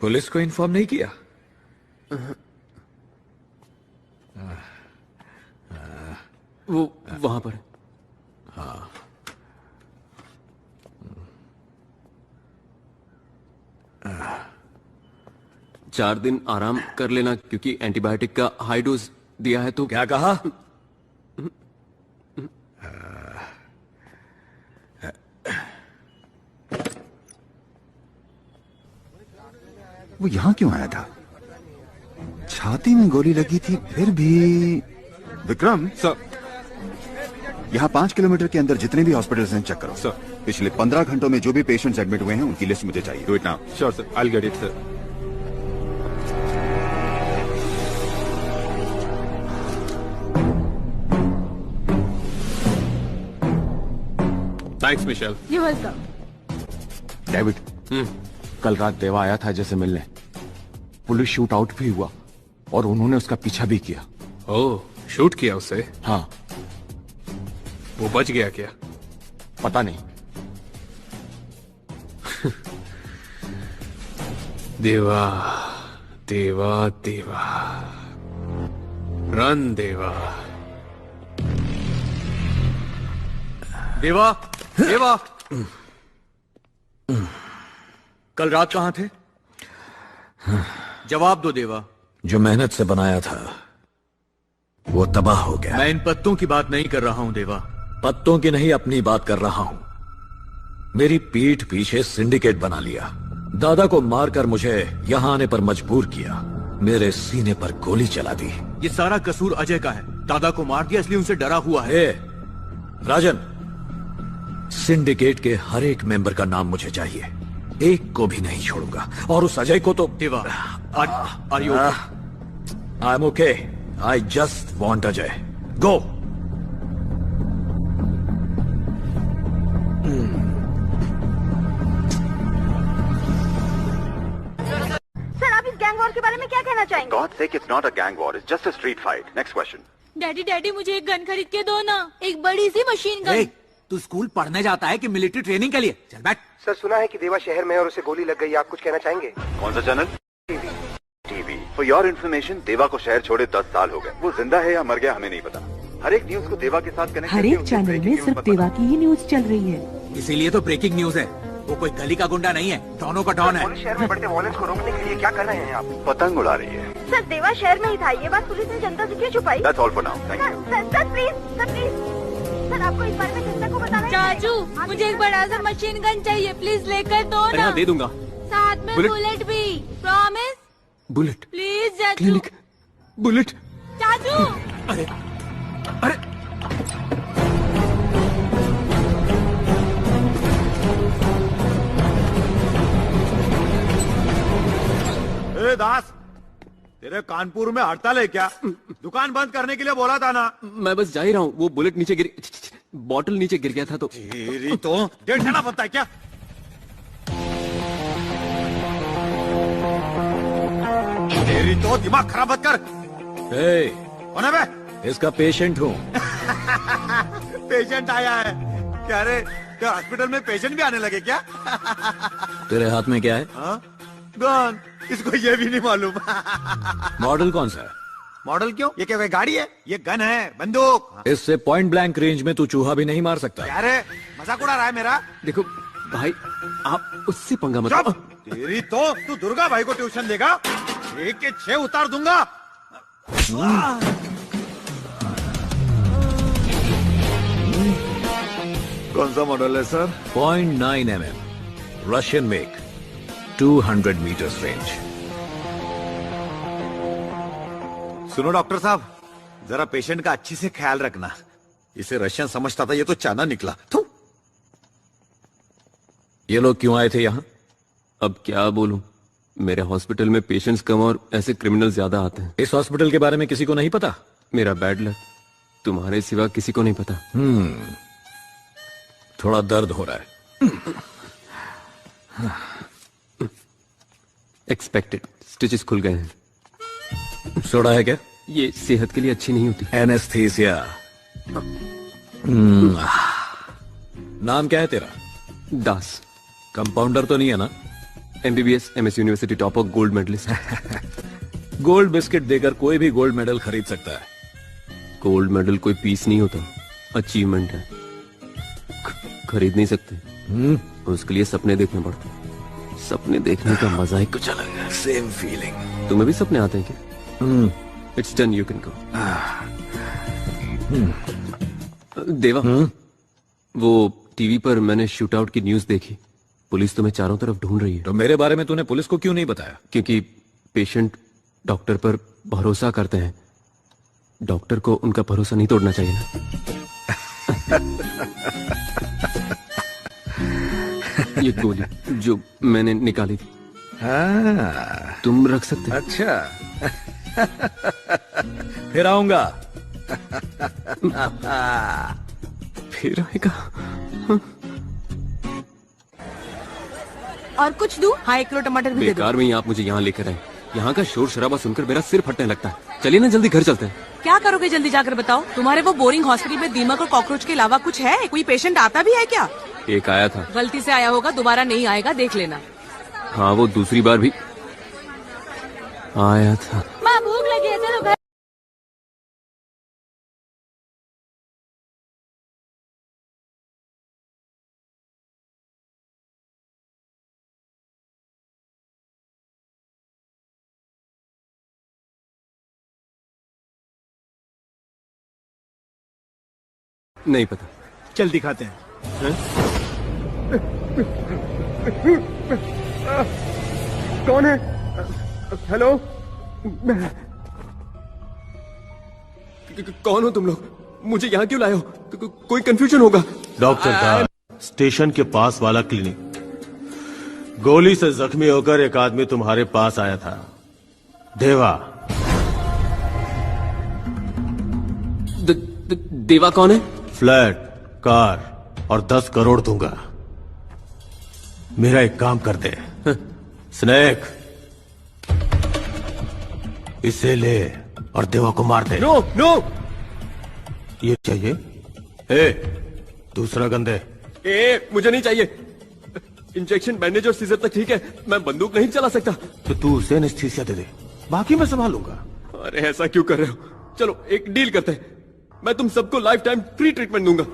पुलिस को इन्फॉर्म नहीं किया? वो वहां पर है। हाँ। 4 दिन आराम कर लेना, क्योंकि एंटीबायोटिक का हाई डोज दिया है। तो क्या कहा? वो यहाँ क्यों आया था? छाती में गोली लगी थी, फिर भी। विक्रम सर, यहाँ 5 किलोमीटर के अंदर जितने भी हॉस्पिटल्स हैं चेक करो सर। पिछले 15 घंटों में जो भी पेशेंट्स एडमिट हुए हैं उनकी लिस्ट मुझे चाहिए। Do it now. Sure sir, I will get it sir. Thanks Michelle. You welcome. David, कल रात देवा आया था जैसे मिलने। पुलिस शूट आउट भी हुआ और उन्होंने उसका पीछा भी किया। ओह, शूट किया उसे? हाँ। वो बच गया क्या? पता नहीं। देवा देवा देवा, रन देवा। देवा, देवा, कल रात कहां थे? जवाब दो देवा। जो मेहनत से बनाया था वो तबाह हो गया। मैं इन पत्तों की बात नहीं कर रहा हूं देवा। पत्तों की नहीं, अपनी बात कर रहा हूं। मेरी पीठ पीछे सिंडिकेट बना लिया। दादा को मारकर मुझे यहां आने पर मजबूर किया। मेरे सीने पर गोली चला दी। ये सारा कसूर अजय का है। दादा को मार दिया इसलिए उनसे डरा हुआ है। राजन, सिंडिकेट के हर एक मेंबर का नाम मुझे चाहिए। एक को भी नहीं छोड़ूंगा। और उस अजय को तो Deva, are you? I am okay. I just want Ajay. Go. Sir, आप इस गैंग वॉर के बारे में क्या कहना चाहेंगे? God sake, it's not a gang war. It's just a street fight. Next question. Daddy daddy, मुझे एक गन खरीद के दो ना, एक बड़ी सी मशीन गन। तू स्कूल पढ़ने जाता है कि मिलिट्री ट्रेनिंग के लिए? चल बैठ। सर, सुना है कि देवा शहर में और उसे गोली लग गई। आप कुछ कहना चाहेंगे? कौन सा channel? TV. For your information, देवा को शहर छोड़े 10 साल हो गए। वो जिंदा है या मर गया हमें नहीं पता। हर एक न्यूज को देवा के साथ कनेक्ट हर एक चैनल में सिर्फ देवा की ही न्यूज चल रही है। इसीलिए तो ब्रेकिंग न्यूज है। वो कोई गली का गुंडा नहीं है, डॉनों का डॉन है। पुलिस शहर में बढ़ते वायलेंस को रोकने के लिए क्या कर रहे हैं आप? पतंग उड़ा रही है। सर, देवा शहर में ही था। ये बात पुलिस ने जनता से क्यों छुपाई? That's all for now. Thank you. Sir please, sir please, sir आपको इस बारे में जनता को बताना है। चाचू, मुझे एक बड़ा सा मशीन गन चाहिए, प्लीज लेकर दो ना। दे दूंगा। साथ में बुलेट भी, प्रॉमिस। बुलेट? प्लीज चाचू। Clinic bullet. चाचू। अरे अरे, ए दास, तेरे कानपुर में हड़ताल है क्या? दुकान बंद करने के लिए बोला था ना। मैं बस जा ही रहा हूँ। वो बुलेट नीचे गिर, बॉटल नीचे गिर गया था तो। तेरी तो डेढ़ जाना बनता है क्या? तेरी तो दिमाग खराब मत कर। कौन है बे? इसका पेशेंट हूँ। पेशेंट आया है क्या? रे, क्या हॉस्पिटल में पेशेंट भी आने लगे क्या? तेरे हाथ में क्या है? गन। इसको ये भी नहीं मालूम। मॉडल कौन सा है? मॉडल क्यों? ये क्या कोई गाड़ी है? ये गन है, बंदूक। इससे पॉइंट ब्लैंक रेंज में तू चूहा भी नहीं मार सकता। यार, मजाक उड़ा रहा है मेरा? देखो भाई, आप उससे पंगा मत। तेरी तो, तू दुर्गा भाई को ट्यूशन देगा? 1 के 6 उतार दूंगा। कौन सा मॉडल है sir? 0.9 mm, Russian make, 200 metres range. सुनो डॉक्टर साहब, जरा पेशेंट का अच्छी से ख्याल रखना। इसे रशियन समझता था, ये तो चाइना निकला। ये लोग क्यों आए थे यहाँ? अब क्या बोलूं, मेरे हॉस्पिटल में पेशेंट्स कम और ऐसे क्रिमिनल ज्यादा आते हैं। इस हॉस्पिटल के बारे में किसी को नहीं पता? मेरा बैड लक, तुम्हारे सिवा किसी को नहीं पता। थोड़ा दर्द हो रहा है। एक्सपेक्टेड, स्टिचेस खुल गए हैं। सोडा है क्या? ये सेहत के लिए अच्छी नहीं होती। एनेस्थीसिया। नाम क्या है तेरा? दास। कंपाउंडर तो नहीं है ना? MBBS MS university topper, gold medalist. Gold biscuit देकर कोई भी गोल्ड मेडल खरीद सकता है। गोल्ड मेडल कोई पीस नहीं होता, अचीवमेंट है। खरीद नहीं सकते, उसके लिए सपने देखने पड़ते। सपने देखने का मजा ही कुछ अलग है। Same feeling. तुम्हें भी सपने आते हैं क्या? It's done, you can go. देवा, वो टीवी पर मैंने शूट आउट की न्यूज देखी। पुलिस तुम्हें चारों तरफ ढूंढ रही है। तो मेरे बारे में तूने पुलिस को क्यों नहीं बताया? क्योंकि पेशेंट डॉक्टर पर भरोसा करते हैं। डॉक्टर को उनका भरोसा नहीं तोड़ना चाहिए ना। ये गोली जो मैंने निकाली थी, तुम रख सकते? अच्छा। फिर आऊंगा। फिर आएगा। और कुछ दूं? हाँ, 1 किलो टमाटर भी दे दो। बेकार में ही आप मुझे यहाँ लेकर आए। यहाँ का शोर शराबा सुनकर मेरा सिर फटने लगता है। चलिए ना, जल्दी घर चलते हैं। क्या करोगे जल्दी जाकर बताओ? तुम्हारे वो बोरिंग हॉस्पिटल में दीमक और कॉकरोच के अलावा कुछ है? कोई पेशेंट आता भी है क्या? एक आया था। गलती से आया होगा, दोबारा नहीं आएगा, देख लेना। हाँ, वो दूसरी बार भी आया था। माँ भूख लगी है, चलो घर। नहीं पता। चल दिखाते हैं। कौन है? हेलो? कौन हो तुम लोग? मुझे यहाँ क्यों लाए हो? कोई कंफ्यूजन होगा। डॉक्टर दास, स्टेशन के पास वाला क्लिनिक। गोली से जख्मी होकर एक आदमी तुम्हारे पास आया था, देवा। देवा कौन है? फ्लैट, कार और 10 करोड़ दूंगा। मेरा एक काम कर दे। स्नेक, इसे ले और देवा को मार दे। नो नो, ये चाहिए? दूसरा गन दे। मुझे नहीं चाहिए। इंजेक्शन, बैंडेज और सीजर तक ठीक है, मैं बंदूक नहीं चला सकता। तो तू उसे एनेस्थीसिया दे दे, बाकी मैं संभालूंगा। अरे ऐसा क्यों कर रहे हो? चलो एक डील करते हैं, मैं तुम सबको लाइफ टाइम फ्री ट्रीटमेंट दूंगा।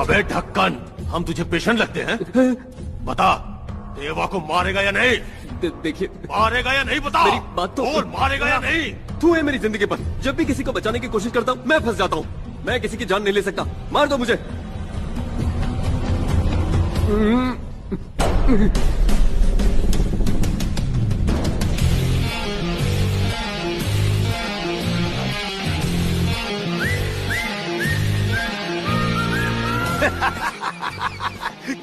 अबे ढक्कन, हम तुझे पेशेंट लगते हैं? बता, देवा को मारेगा या नहीं? देखिए, मारेगा या नहीं बता? मेरी बात तो बोल, मारेगा या नहीं? तू है मेरी जिंदगी पर। जब भी किसी को बचाने की कोशिश करता हूँ मैं फंस जाता हूँ। मैं किसी की जान नहीं ले सकता, मार दो मुझे।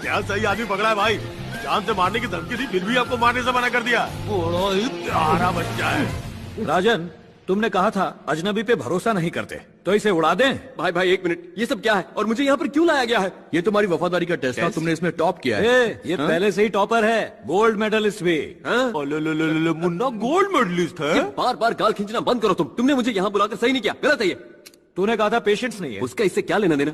क्या सही आदमी पकड़ा है भाई। जान से मारने की धमकी थी, फिर भी आपको मारने से मना कर दिया। बड़ा ही प्यारा बच्चा है। राजन, तुमने कहा था अजनबी पे भरोसा नहीं करते, तो इसे उड़ा दें। भाई भाई एक मिनट, ये सब क्या है और मुझे यहाँ पर क्यों लाया गया है? ये तुम्हारी वफादारी का टेस्ट था, तुमने इसमें टॉप किया है। ये पहले से ही टॉपर है, गोल्ड मेडलिस्ट भी। मुन्ना गोल्ड मेडलिस्ट है। बार बार गाल खींचना बंद करो तुम। तुमने मुझे यहाँ बुलाकर सही नहीं किया, गलत है ये। तूने कहा था पेशेंट्स नहीं है। उसका इससे क्या लेना देना?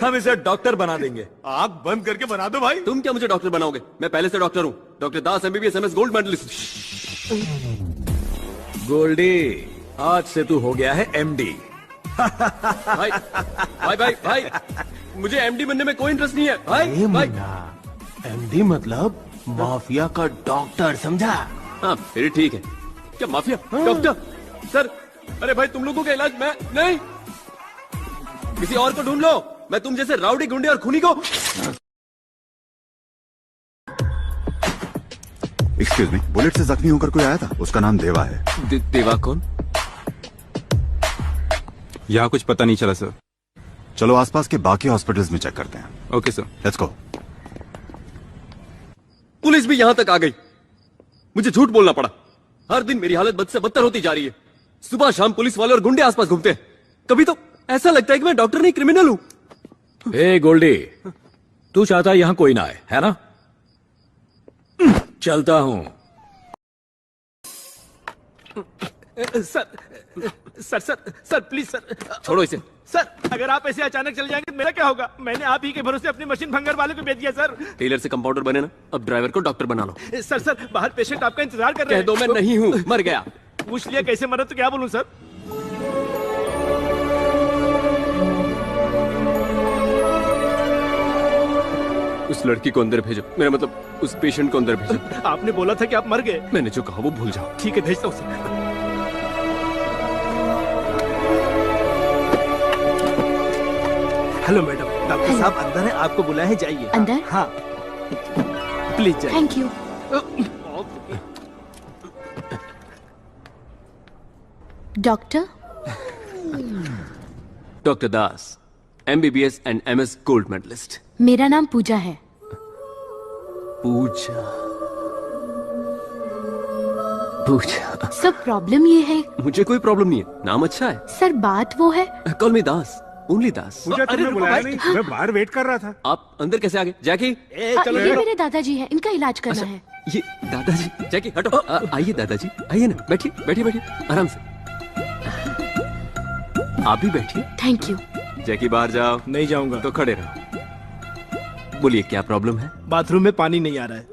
हम इसे डॉक्टर बना देंगे। आंख बंद करके बना दो भाई। तुम क्या मुझे डॉक्टर बनाओगे? मैं पहले से डॉक्टर हूँ, doctor Das, MBBS MS gold medalist. Goldie, आज से तू हो गया है MD। भाई भाई भाई भाई, मुझे MD बनने में कोई इंटरेस्ट नहीं है भाई। भाई MD मतलब माफिया का डॉक्टर, समझा? हाँ फिर ठीक है। क्या माफिया? डॉक्टर सर, अरे भाई तुम लोगों का इलाज मैं नहीं, किसी और को ढूंढ लो। मैं तुम जैसे राउडी, गुंडे और खूनी को। एक्सक्यूज मी, बुलेट से जख्मी होकर कोई आया था? उसका नाम देवा है। देवा कौन? यहाँ कुछ पता नहीं चला सर। चलो आसपास के बाकी हॉस्पिटल्स में चेक करते हैं। Okay sir, let's go. Police भी यहाँ तक आ गई, मुझे झूठ बोलना पड़ा। हर दिन मेरी हालत बद से बदतर होती जा रही है। सुबह शाम पुलिस वाले और गुंडे आसपास घूमते हैं। कभी तो ऐसा लगता है कि मैं डॉक्टर नहीं क्रिमिनल हूँ। ए गोल्डी, तू चाहता है यहाँ कोई ना आए, है ना? चलता हूँ। सर प्लीज सर, छोड़ो इसे। सर अगर आप ऐसे अचानक चले जाएंगे तो मेरा क्या होगा? मैंने आप ही के भरोसे अपनी मशीन भंगर वाले को बेच दिया सर। टेलर से कंपाउंडर बने ना, अब ड्राइवर को डॉक्टर बना लो। सर बाहर पेशेंट आपका इंतजार कर रहे कह हैं। दो मैं नहीं हूँ, मर गया। पूछ लिया कैसे मरा तो क्या बोलूं सर? उस लड़की को अंदर भेजो, मेरा मतलब उस पेशेंट को अंदर भेजो। आपने बोला था कि आप मर गए। मैंने जो कहा वो भूल जाओ। ठीक है, भेजता हूँ सर। हेलो मैडम, डॉक्टर साहब अंदर है, आपको बुलाया है, जाइए। अंदर? हाँ प्लीज जाइए। Thank you. Doctor? Doctor Das, MBBS and MS gold medalist. मेरा नाम पूजा है। पूजा? पूजा? सब प्रॉब्लम ये है। मुझे कोई प्रॉब्लम नहीं है, नाम अच्छा है। सर बात वो है। कॉल मी दास, ओनली दास। पूजा तुमने बुलाया नहीं? मैं बाहर वेट कर रहा था। आप अंदर कैसे आ गए? जैकी ये मेरे दादाजी हैं, इनका इलाज करना है। ये दादाजी? जैकी हटो। आइए दादाजी, आइए ना, बैठिए बैठिए बैठिए आराम से। आप भी बैठिए। Thank you. जैकी बाहर जाओ। नहीं जाऊंगा। तो खड़े रहो। बोलिए क्या प्रॉब्लम है? बाथरूम में पानी नहीं आ रहा है।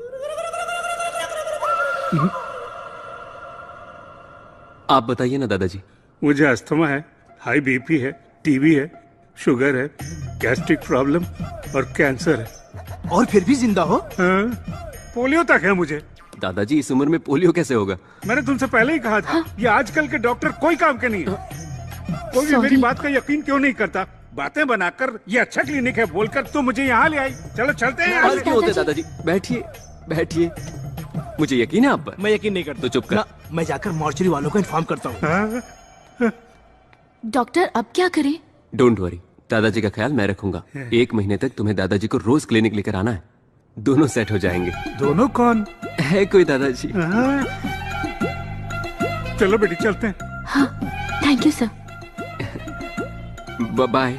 आप बताइए ना दादाजी। मुझे अस्थमा है, हाई बीपी है, टीबी है, शुगर है, गैस्ट्रिक प्रॉब्लम और कैंसर है। और फिर भी जिंदा हो? हाँ, पोलियो तक है मुझे। दादाजी इस उम्र में पोलियो कैसे होगा? मैंने तुमसे पहले ही कहा था, ये आजकल के डॉक्टर कोई काम के नहीं है। कोई भी मेरी बात का यकीन क्यों नहीं करता? बातें बनाकर ये अच्छा क्लिनिक है बोलकर तो मुझे यहाँ ले आई। चलो चलते हैं यहाँ से। क्यों होते दादाजी? बैठिए बैठिए, मुझे यकीन है आप पर। मैं यकीन नहीं करता। तो चुप कर। मैं जाकर मॉर्चरी वालों को इन्फॉर्म करता हूँ। डॉक्टर अब क्या करें? डोंट वरी, दादाजी का ख्याल मैं रखूंगा। 1 महीने तक तुम्हें दादाजी को रोज क्लिनिक लेकर आना है, दोनों सेट हो जाएंगे। दोनों कौन है? कोई दादाजी। चलो बेटी चलते हैं। हाँ thank you sir. Bye.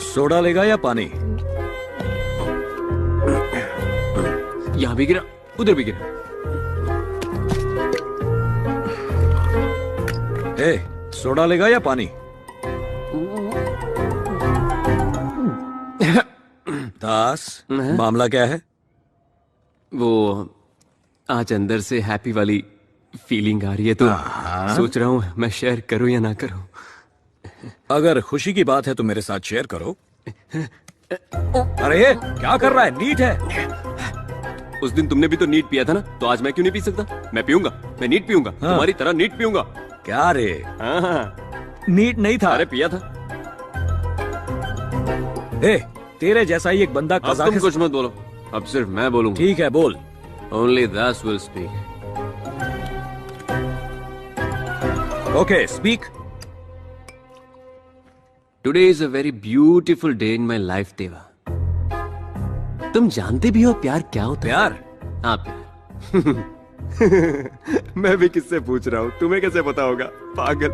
Soda लेगा या पानी? यहां भी गिरा, उधर भी गिरा। ए, सोडा लेगा या पानी? दास, मामला क्या है? वो आज अंदर से हैप्पी वाली फीलिंग आ रही है, तो सोच रहा हूं मैं शेयर करूं या ना करूं। अगर खुशी की बात है तो मेरे साथ शेयर करो। अरे क्या कर रहा है? नीट है। उस दिन तुमने भी तो नीट पिया था ना, तो आज मैं क्यों नहीं पी सकता? मैं पीऊंगा, मैं नीट पीऊंगा। तुम्हारी तरह नीट पीऊंगा। क्या रे? नीट नहीं था। अरे पिया था। ए, तेरे जैसा ही एक बंदा अब तुम कुछ मत बोलो, अब सिर्फ मैं बोलूंगा। ठीक है बोल। Only Das will speak. Okay speak. Today is a very beautiful day in my life देवा। तुम जानते भी हो प्यार क्या होता है? प्यार? हाँ प्यार। मैं भी किससे पूछ रहा हूं, तुम्हें कैसे पता होगा? पागल।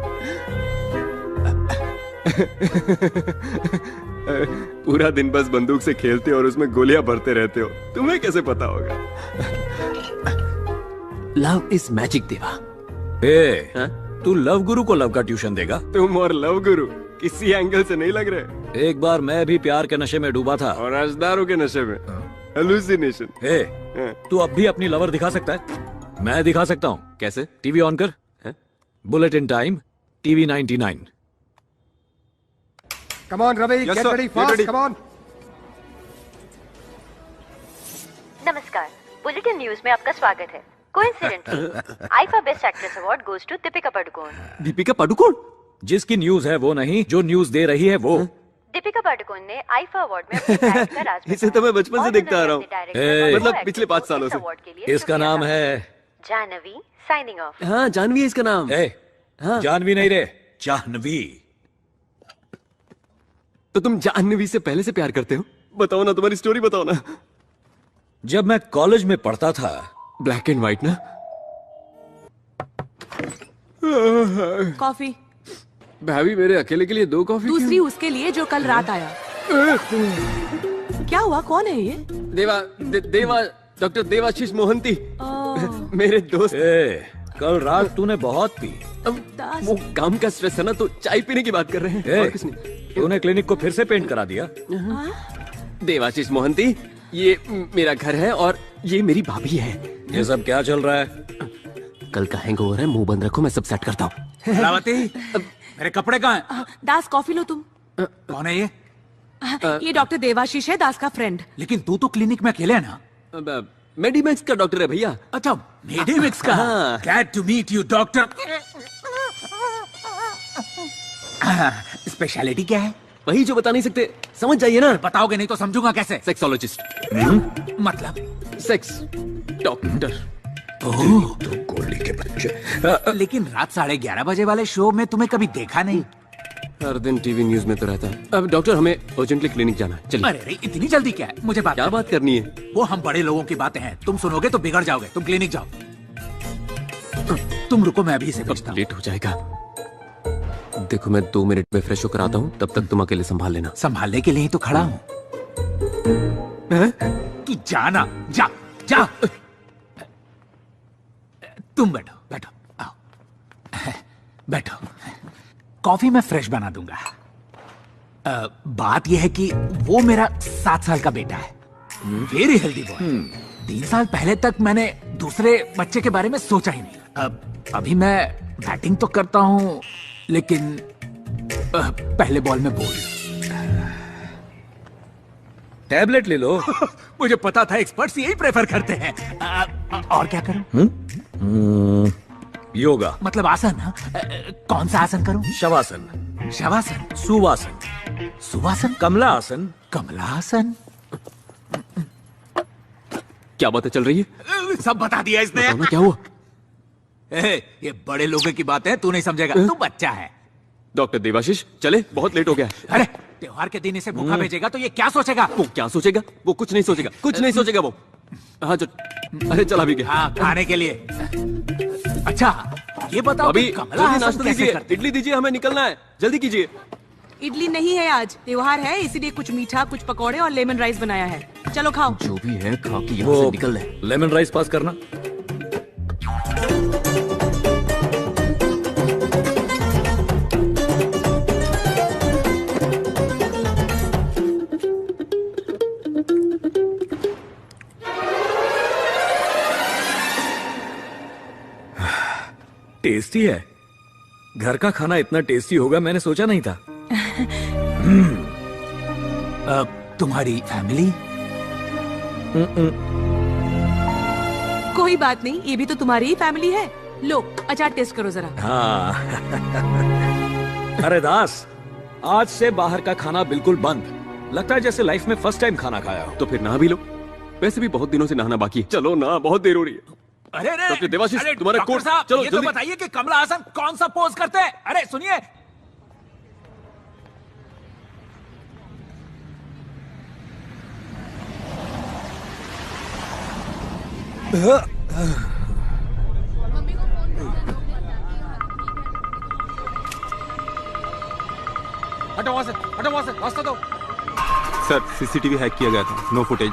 पूरा दिन बस बंदूक से खेलते हो और उसमें गोलियां भरते रहते हो, तुम्हें कैसे पता होगा? लव इज मैजिक देवा। तू लव गुरु को लव का ट्यूशन देगा? तुम और लव गुरु किसी एंगल से नहीं लग रहे। एक बार मैं भी प्यार के नशे में डूबा था। और राजदारों के नशे में। हेलुसिनेशन। तू अब भी अपनी लवर दिखा सकता है? मैं दिखा सकता हूँ। कैसे? टीवी ऑन कर। Bulletin time, TV 99। Come on, Ravi, get ready fast, come on. नमस्कार, बुलेटिन न्यूज में आपका स्वागत है। Coincidentally, IIFA best actress award goes to Deepika Padukone. Deepika Padukone? जिसकी न्यूज है वो नहीं, जो न्यूज दे रही है वो। दीपिका पादुकोण ने आईफा अवार्ड में अपनी टैलेंट का राज बताया। इसे तो मैं बचपन से देखता आ रहा हूँ, मतलब पिछले 5 सालों से। इसका नाम है जानवी साइनिंग ऑफ। हाँ जानवी है इसका नाम। हाँ। जानवी नहीं रे, जाह्नवी। तो तुम जाह्नवी से पहले से प्यार करते हो? बताओ ना, तुम्हारी स्टोरी बताओ ना। जब मैं कॉलेज में पढ़ता था। ब्लैक एंड व्हाइट ना? कॉफी। भाभी मेरे अकेले के लिए 2 कॉफी? दूसरी उसके लिए जो कल रात आया। क्या हुआ, कौन है ये? देवा डॉक्टर देवाशीष मोहंती, मेरे दोस्त। कल रात तूने बहुत पी। वो काम का स्ट्रेस है ना, तो चाय पीने की बात कर रहे हैं। और कुछ नहीं। तूने क्लिनिक को फिर से पेंट करा दिया? देवाशीष मोहंती, ये मेरा घर है और ये मेरी भाभी है। ये सब क्या चल रहा है? कल का हैंगओवर है, मुंह बंद रखो, मैं सब सेट करता हूँ। कलावती, मेरे कपड़े कहाँ हैं? दास कॉफी लो तुम। कौन है ये? ये डॉक्टर देवाशीष है, दास का फ्रेंड। लेकिन तू तो क्लिनिक में अकेले है ना? मेडिमिक्स का डॉक्टर है भैया। अच्छा, मेडिमिक्स का। Glad to meet you doctor. Speciality क्या है? वही जो बता नहीं सकते, समझ जाइए ना। बताओगे नहीं तो समझूंगा कैसे? सेक्सोलॉजिस्ट। मतलब सेक्स डॉक्टर। तो गोली के बच्चे। लेकिन रात 11:30 बजे वाले शो में तुम्हें कभी देखा नहीं। हर दिन टीवी न्यूज में तो रहता है। अब डॉक्टर, हमें अर्जेंटली क्लिनिक जाना है, चलिए। अरे इतनी जल्दी क्या है? मुझे क्या बात करनी है? वो हम बड़े लोगों की बातें हैं, तुम सुनोगे तो बिगड़ जाओगे। तुम क्लिनिक जाओ। तुम रुको, मैं अभी से पूछता। लेट हो जाएगा। देखो, मैं 2 मिनट में फ्रेश होकर आता हूँ, तब तक तुम अकेले संभाल लेना। संभालने के लिए ही तो खड़ा हूँ। तू जाना, जा जा। तुम बैठो बैठो, आओ बैठो। कॉफी मैं फ्रेश बना दूंगा। बात यह है कि वो मेरा 7 साल का बेटा है, वेरी हेल्दी बॉय। 3 साल पहले तक मैंने दूसरे बच्चे के बारे में सोचा ही नहीं। अभी मैं बैटिंग तो करता हूँ, लेकिन पहले बॉल में बोल। टैबलेट ले लो। मुझे पता था एक्सपर्ट्स यही प्रेफर करते हैं। और क्या करूं? योगा। मतलब आसन? कौन सा आसन करूं? शवासन। शवासन? सुवासन। सुवासन? कमला आसन। कमला आसन? क्या बातें चल रही है? सब बता दिया इसने। बताओ ना, क्या हुआ? ये बड़े लोगों की बात है, तू नहीं समझेगा। तू बच्चा है। डॉक्टर देवाशीष, चले, बहुत लेट हो गया। अरे त्योहार के दिन इसे भूखा भेजेगा तो ये क्या सोचेगा? वो क्या सोचेगा? वो कुछ नहीं सोचेगा, कुछ नहीं सोचेगा वो। हाँ अरे चला भी गया। हाँ, खाने के लिए। अच्छा ये बताओ, अभी कमला जल्दी नाश्ता दीजिए, इडली दीजिए, हमें निकलना है, जल्दी कीजिए। इडली नहीं है आज, त्योहार है, इसीलिए कुछ मीठा, कुछ पकौड़े और लेमन राइस बनाया है। चलो खाओ। जो भी है खा के यहाँ से निकल ले। लेमन राइस पास करना। टेस्टी है। घर का खाना इतना टेस्टी होगा मैंने सोचा नहीं था। तुम्हारी फैमिली? कोई बात नहीं, ये भी तो तुम्हारी ही फैमिली है। लो अचार टेस्ट करो जरा। हाँ। अरे दास, आज से बाहर का खाना बिल्कुल बंद। लगता है जैसे लाइफ में फर्स्ट टाइम खाना खाया हो। तो फिर नहा भी लो, वैसे भी बहुत दिनों से नहाना बाकी है। चलो ना, बहुत देर हो रही है। अरे डॉक्टर देवाशीष, तुम्हारा कोर्स। चलो ये तो बताइए कि कमला हासन कौन सा पोज करते हैं? अरे सुनिए। हटो वहां से, हटो वहां से, रास्ता दो। सर, सीसीटीवी हैक किया गया था, no footage.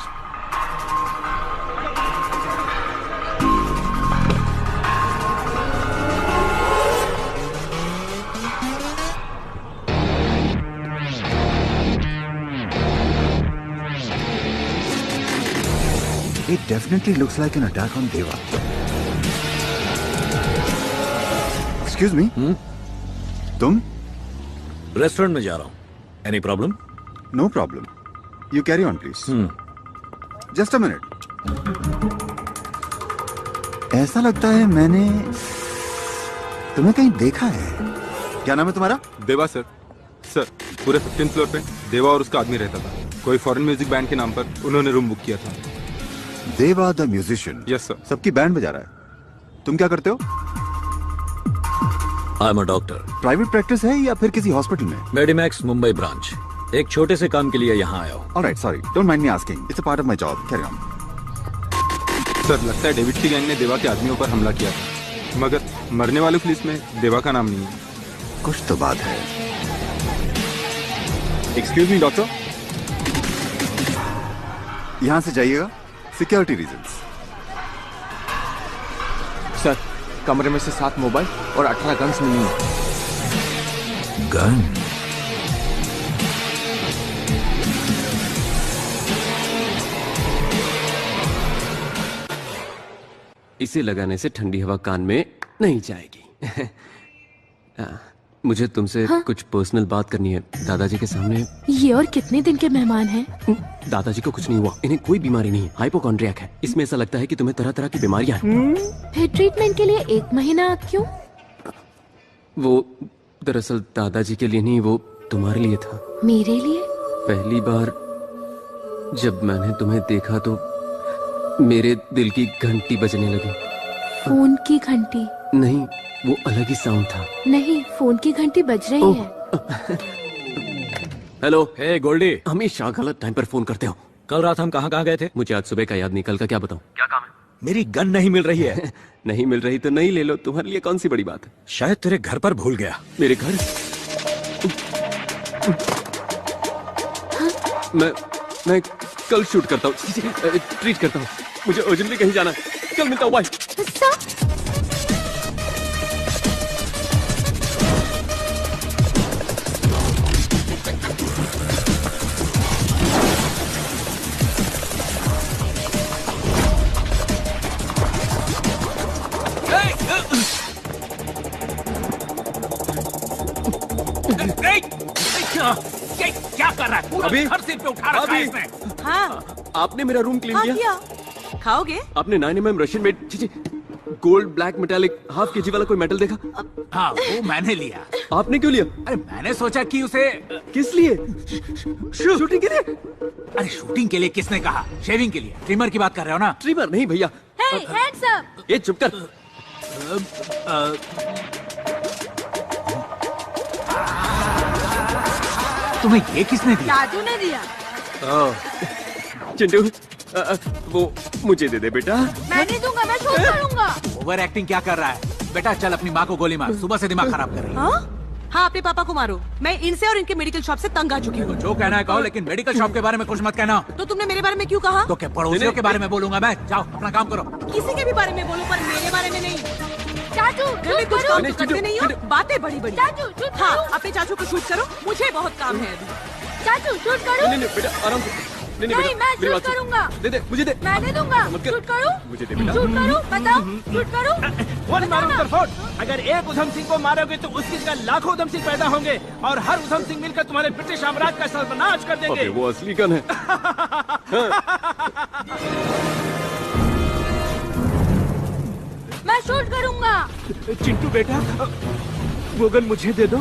It definitely looks like an attack on Deva. Excuse me? तुम? रेस्टोरेंट में जा रहा हूँ। Any problem? No problem. You carry on, please. Just a minute. ऐसा लगता है मैंने तुम्हें कहीं देखा है। क्या नाम है तुम्हारा? देवा सर। सर, पूरे 15th फ्लोर पे देवा और उसका आदमी रहता था। कोई फॉरेन म्यूजिक बैंड के नाम पर उन्होंने रूम बुक किया था। देवा द म्यूजिशियन? Yes sir. सबकी बैंड बजा रहा है। तुम क्या करते हो? आई am a doctor. Private practice है या फिर किसी हॉस्पिटल में? मेडिमैक्स मुंबई ब्रांच। एक छोटे से काम के लिए यहाँ आया हूँ। Alright, sorry, don't mind me asking, it's a part of my job, carry on. Sir, लगता है डेविड की गैंग ने देवा के आदमियों पर हमला किया था, मगर मरने वालों की लिस्ट में देवा का नाम नहीं है। कुछ तो बात है। एक्सक्यूज मी डॉक्टर, यहाँ से जाइएगा, सिक्योरिटी रीजंस। सर, कमरे में से 7 मोबाइल और 18 गन्स मिली हैं। गन? इसे लगाने से ठंडी हवा कान में नहीं जाएगी। मुझे तुमसे कुछ पर्सनल बात करनी है दादाजी के सामने। ये और कितने दिन के मेहमान हैं? दादाजी को कुछ नहीं हुआ, इन्हें कोई बीमारी नहीं है, हाइपोकॉन्ड्रियाक है। इसमें ऐसा लगता है कि तुम्हें तरह तरह की बीमारियां हैं। फिर ट्रीटमेंट के लिए 1 महीना क्यों? वो दरअसल दादाजी के लिए नहीं, वो तुम्हारे लिए था। मेरे लिए? पहली बार जब मैंने तुम्हें देखा तो मेरे दिल की घंटी बजने लगी। फोन की घंटी? नहीं, वो अलग ही साउंड था। नहीं, फोन की घंटी बज रही है। हेलो। हे गोल्डी, हमेशा गलत टाइम पर फोन करते हो। कल रात हम कहाँ गए थे? मुझे आज सुबह का याद नहीं, कल का क्या बताऊं? क्या काम है? मेरी गन नहीं मिल रही है। नहीं मिल रही तो नहीं ले लो, तुम्हारे लिए कौन सी बड़ी बात है। शायद तेरे घर पर भूल गया। मेरे घर? मैं कल शूट करता हूँ, ट्रीट करता हूँ, मुझे अर्जेंटली कहीं जाना है। कल मिलता हूँ, बाय। क्या कर रहा है? पूरा घर सिर पे उठा रखा है इसने। हाँ, आपने मेरा रूम क्लीन किया? खाओगे? आपने 9mm Russian made gold black metallic half KG वाला कोई मेटल देखा? हाँ, वो मैंने लिया। आपने क्यों लिया? अरे मैंने सोचा कि उसे किस लिए? शूटिंग के लिए? अरे शूटिंग के लिए किसने कहा? शेविंग के लिए। ट्रिमर की बात कर रहे हो ना? ट्रिमर नहीं भैया। Hey, hands up! ये चुप कर। तुम्हें ये किसने दिया? दादू ने दिया। चिंटू, वो मुझे दे दे बेटा। मैं नहीं दूंगा, मैं शूट करूंगा। ओवर एक्टिंग क्या कर रहा है? बेटा चल अपनी माँ को गोली मार, सुबह से दिमाग खराब कर रही है। हाँ, अपने पापा को मारो। मैं इनसे और इनके मेडिकल शॉप से तंग आ चुकी हूँ। जो कहना है कहो, लेकिन मेडिकल शॉप के बारे में कुछ मत कहना। तो तुमने मेरे बारे में क्यों कहा? तो क्या पड़ोसियों के बारे में बोलूंगा मैं? जाओ अपना काम करो। किसी के भी बारे में बोलो, पर मेरे बारे में नहीं। चाचू, कुछ काम तो करते नहीं हो, बातें बड़ी बड़ी। चाचू, हाँ, अपने चाचू को शूट करो, मुझे बहुत काम है अभी। चाचू, शूट करो। नहीं बेटा, आराम से। नहीं, मैं शूट करूंगा। दे दे, मुझे दे। मैं नहीं दूंगा। शूट करूं? मुझे दे बेटा। शूट करूं? बताओ, शूट करूं? वन मारूं फौज। अगर एक उधम सिंह को मारोगे तो उसकी जगह लाखों उधम सिंह पैदा होंगे और हर उधम सिंह मिलकर तुम्हारे ब्रिटिश साम्राज्य का सर्वनाश कर देंगे। वो असली गन है। मैं शूट करूंगा। चिंटू बेटा, वो गन मुझे दे दो।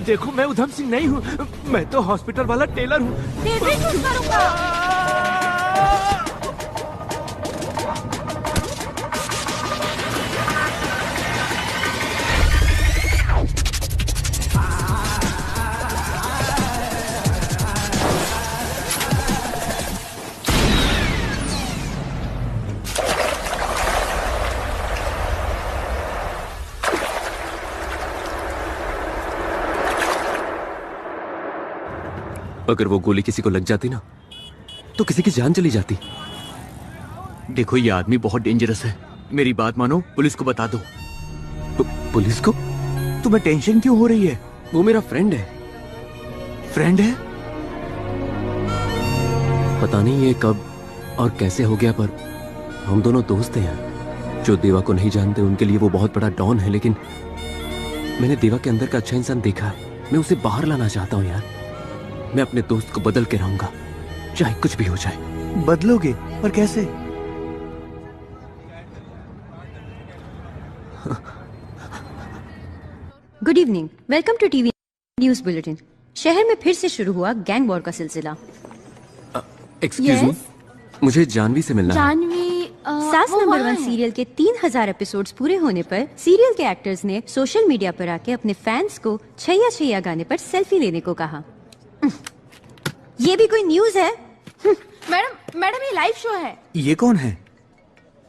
देखो मैं उधम सिंह नहीं हूँ, मैं तो हॉस्पिटल वाला टेलर हूँ। फिर भी शूट करूंगा। अगर वो गोली किसी को लग जाती ना, तो किसी की जान चली जाती। देखो ये आदमी बहुत डेंजरस है, मेरी बात मानो, पुलिस को बता दो। पुलिस को? तुम्हें टेंशन क्यों हो रही है? वो मेरा फ्रेंड है। फ्रेंड है? पता नहीं ये कब और कैसे हो गया, पर हम दोनों दोस्त हैं। जो देवा को नहीं जानते उनके लिए वो बहुत बड़ा डॉन है, लेकिन मैंने देवा के अंदर का अच्छा इंसान देखा है। मैं उसे बाहर लाना चाहता हूँ यार। मैं अपने दोस्त को बदल के रहूंगा, चाहे कुछ भी हो जाए। बदलोगे? पर कैसे? Good evening, welcome to TV news bulletin. शहर में फिर से शुरू हुआ गैंग वॉर का सिलसिला। एक्सक्यूज मी, मुझे जानवी से मिलना है। जानवी सास नंबर 1 सीरियल के 3000 एपिसोड्स पूरे होने पर सीरियल के एक्टर्स ने सोशल मीडिया पर आके अपने फैंस को छैया छैया गाने पर सेल्फी लेने को कहा। ये भी कोई न्यूज है? मैडम ये लाइव शो है। ये कौन है?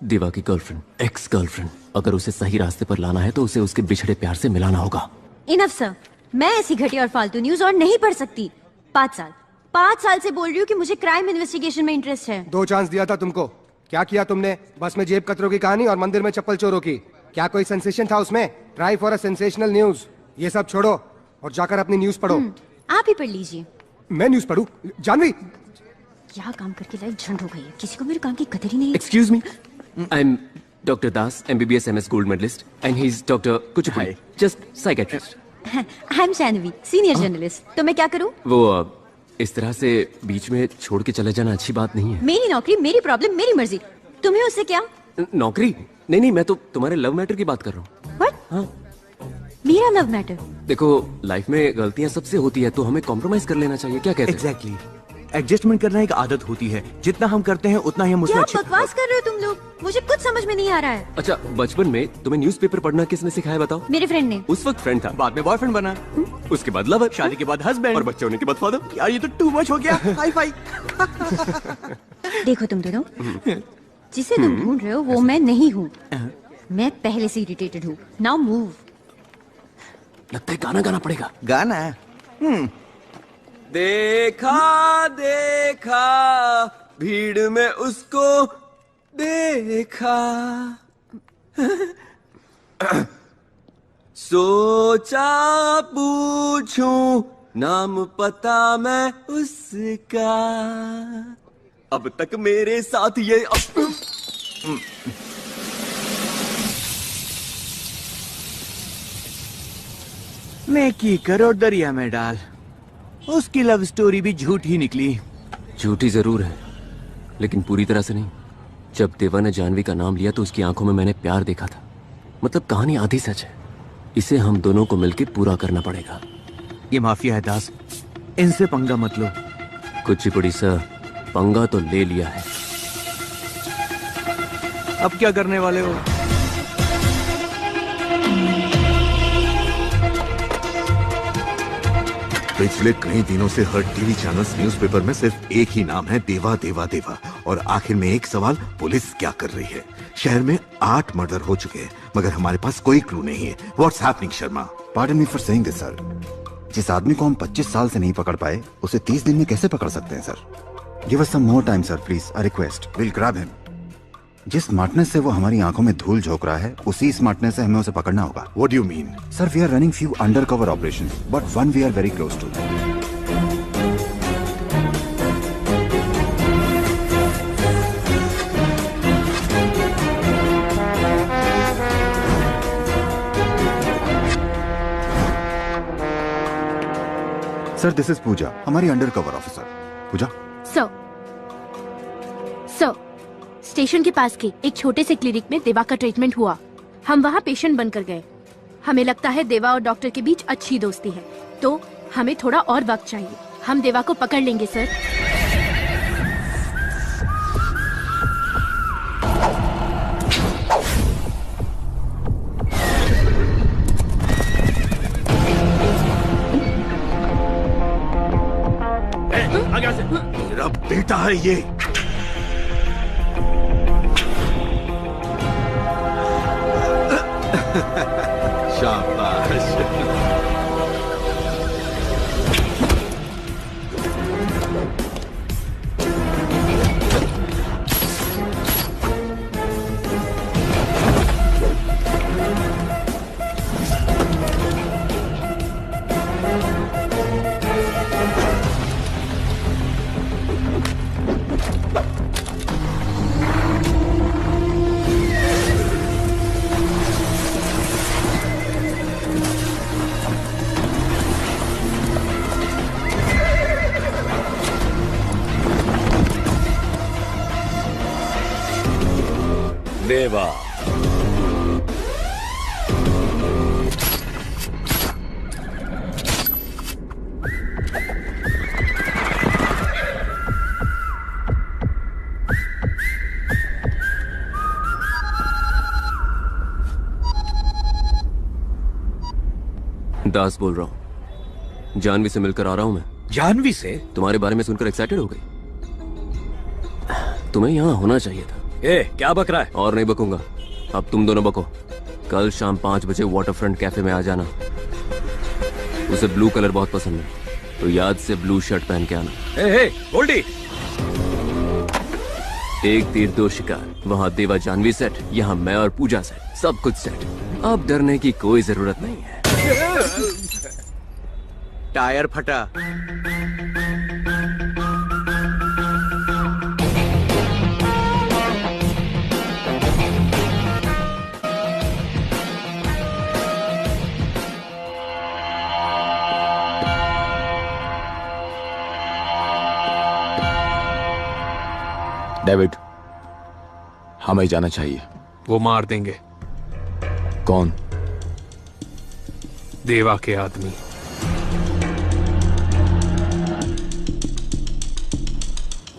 देवा की गर्लफ्रेंड, एक्स गर्लफ्रेंड। अगर उसे सही रास्ते पर लाना है तो उसे उसके बिछड़े प्यार से मिलाना होगा। इनफ सर, मैं ऐसी घटिया और फालतू न्यूज और नहीं पढ़ सकती। 5 साल से बोल रही हूँ कि मुझे क्राइम इन्वेस्टिगेशन में इंटरेस्ट है। 2 चांस दिया था तुमको, क्या किया तुमने? बस में जेब कतरों की कहानी और मंदिर में चप्पल चोरों की। क्या कोई सेंसेशन था उसमें? Try for a sensational news. ये सब छोड़ो और जाकर अपनी न्यूज पढ़ो। आप ही पढ़ लीजिए। मैं न्यूज पढ़ूं? जानवी, क्या काम करके लाइफ झंड हो गई है, किसी को मेरे काम की कदर ही नहीं है। Excuse me, I am doctor Das, MBBS MS gold medalist, and he is doctor Kuchipudi, just psychiatrist. I am Janvi, senior journalist. तो मैं क्या करूं? वो इस तरह से बीच में छोड़ के चले जाना अच्छी बात नहीं है। मेरी नौकरी, मेरी प्रॉब्लम, मेरी मर्जी। तुम्हें उससे क्या? नौकरी नहीं, मैं तो तुम्हारे लव मैटर की बात कर रहा हूँ। What? हाँ, मेरा लव मैटर? देखो लाइफ में गलतियाँ सबसे होती है, तो हमें कॉम्प्रोमाइज कर लेना चाहिए। क्या कहते हैं? एग्जैक्टली, एडजस्टमेंट करना एक आदत होती है। जितना हम करते हैं उतना ही हम उसमें क्या बकवास कर रहे हो तुम लोग? मुझे कुछ समझ में नहीं आ रहा है। अच्छा, बचपन में तुम्हें न्यूज़पेपर पढ़ना किसने सिखाया बताओ? मेरे फ्रेंड ने। उस वक्त फ्रेंड था, बाद में बॉयफ्रेंड बना, उसके बाद लवर, शादी के बाद हस्बैंड और बच्चे होने के बाद फादर। यार ये तो टू मच हो गया। Hi fi. देखो तुम दोनों, जिसे तुम ढूंढ रहे हो वो मैं नहीं हूँ। मैं पहले से इरिटेटेड हूँ। Now move. लगता है गाना गाना पड़ेगा। गाना? देखा देखा भीड़ में उसको देखा, सोचा पूछूं नाम पता मैं उसका, अब तक मेरे साथ ये नेकी करो दरिया में डाल। उसकी लव स्टोरी भी झूठी निकली। झूठी जरूर है, लेकिन पूरी तरह से नहीं। जब देवा ने जानवी का नाम लिया तो उसकी आंखों में मैंने प्यार देखा था। मतलब कहानी आधी सच है। इसे हम दोनों को मिलकर पूरा करना पड़ेगा। ये माफिया है दास, इनसे पंगा मत लो। कुचिपुड़ी सर, पंगा तो ले लिया है, अब क्या करने वाले हो? पिछले कई दिनों से हर टीवी चैनल्स, न्यूज़पेपर में सिर्फ एक ही नाम है, देवा देवा देवा। और आखिर में एक सवाल, पुलिस क्या कर रही है? शहर में 8 मर्डर हो चुके हैं, मगर हमारे पास कोई क्लू नहीं है। What's happening Sharma? Pardon me for saying this sir. जिस आदमी को हम 25 साल से नहीं पकड़ पाए, उसे 30 दिन में कैसे पकड़ सकते हैं sir? Give us some more time sir please, I request. Will grab him. जिस स्मार्टनेस से वो हमारी आंखों में धूल झोंक रहा है, उसी स्मार्टनेस से हमें उसे पकड़ना होगा। What do you mean? Sir, we are running few undercover operations, but one we are very close to. Sir, this is Pooja, हमारी undercover officer. Pooja sir, station के पास के एक छोटे से क्लिनिक में देवा का ट्रीटमेंट हुआ। हम वहाँ पेशेंट बनकर गए। हमें लगता है देवा और डॉक्टर के बीच अच्छी दोस्ती है, तो हमें थोड़ा और वक्त चाहिए। हम देवा को पकड़ लेंगे सर। मेरा बेटा है ये। शाबाश। देवा, दास बोल रहा हूँ। जानवी से मिलकर आ रहा हूँ मैं। जानवी से? तुम्हारे बारे में सुनकर एक्साइटेड हो गई। तुम्हें यहाँ होना चाहिए था। क्या बक रहा है? और नहीं बकूंगा, अब तुम दोनों बको। कल शाम 5 बजे वाटरफ्रंट कैफे में आ जाना। उसे ब्लू कलर बहुत पसंद है, तो याद से ब्लू शर्ट पहन के आना। गोल्डी! एक तीर दो शिकार। वहाँ देवा जानवी सेट, यहाँ मैं और पूजा सेट, सब कुछ सेट। अब डरने की कोई जरूरत नहीं है। टायर फटा। डेविड, हमें जाना चाहिए। वो मार देंगे। कौन? देवा के आदमी।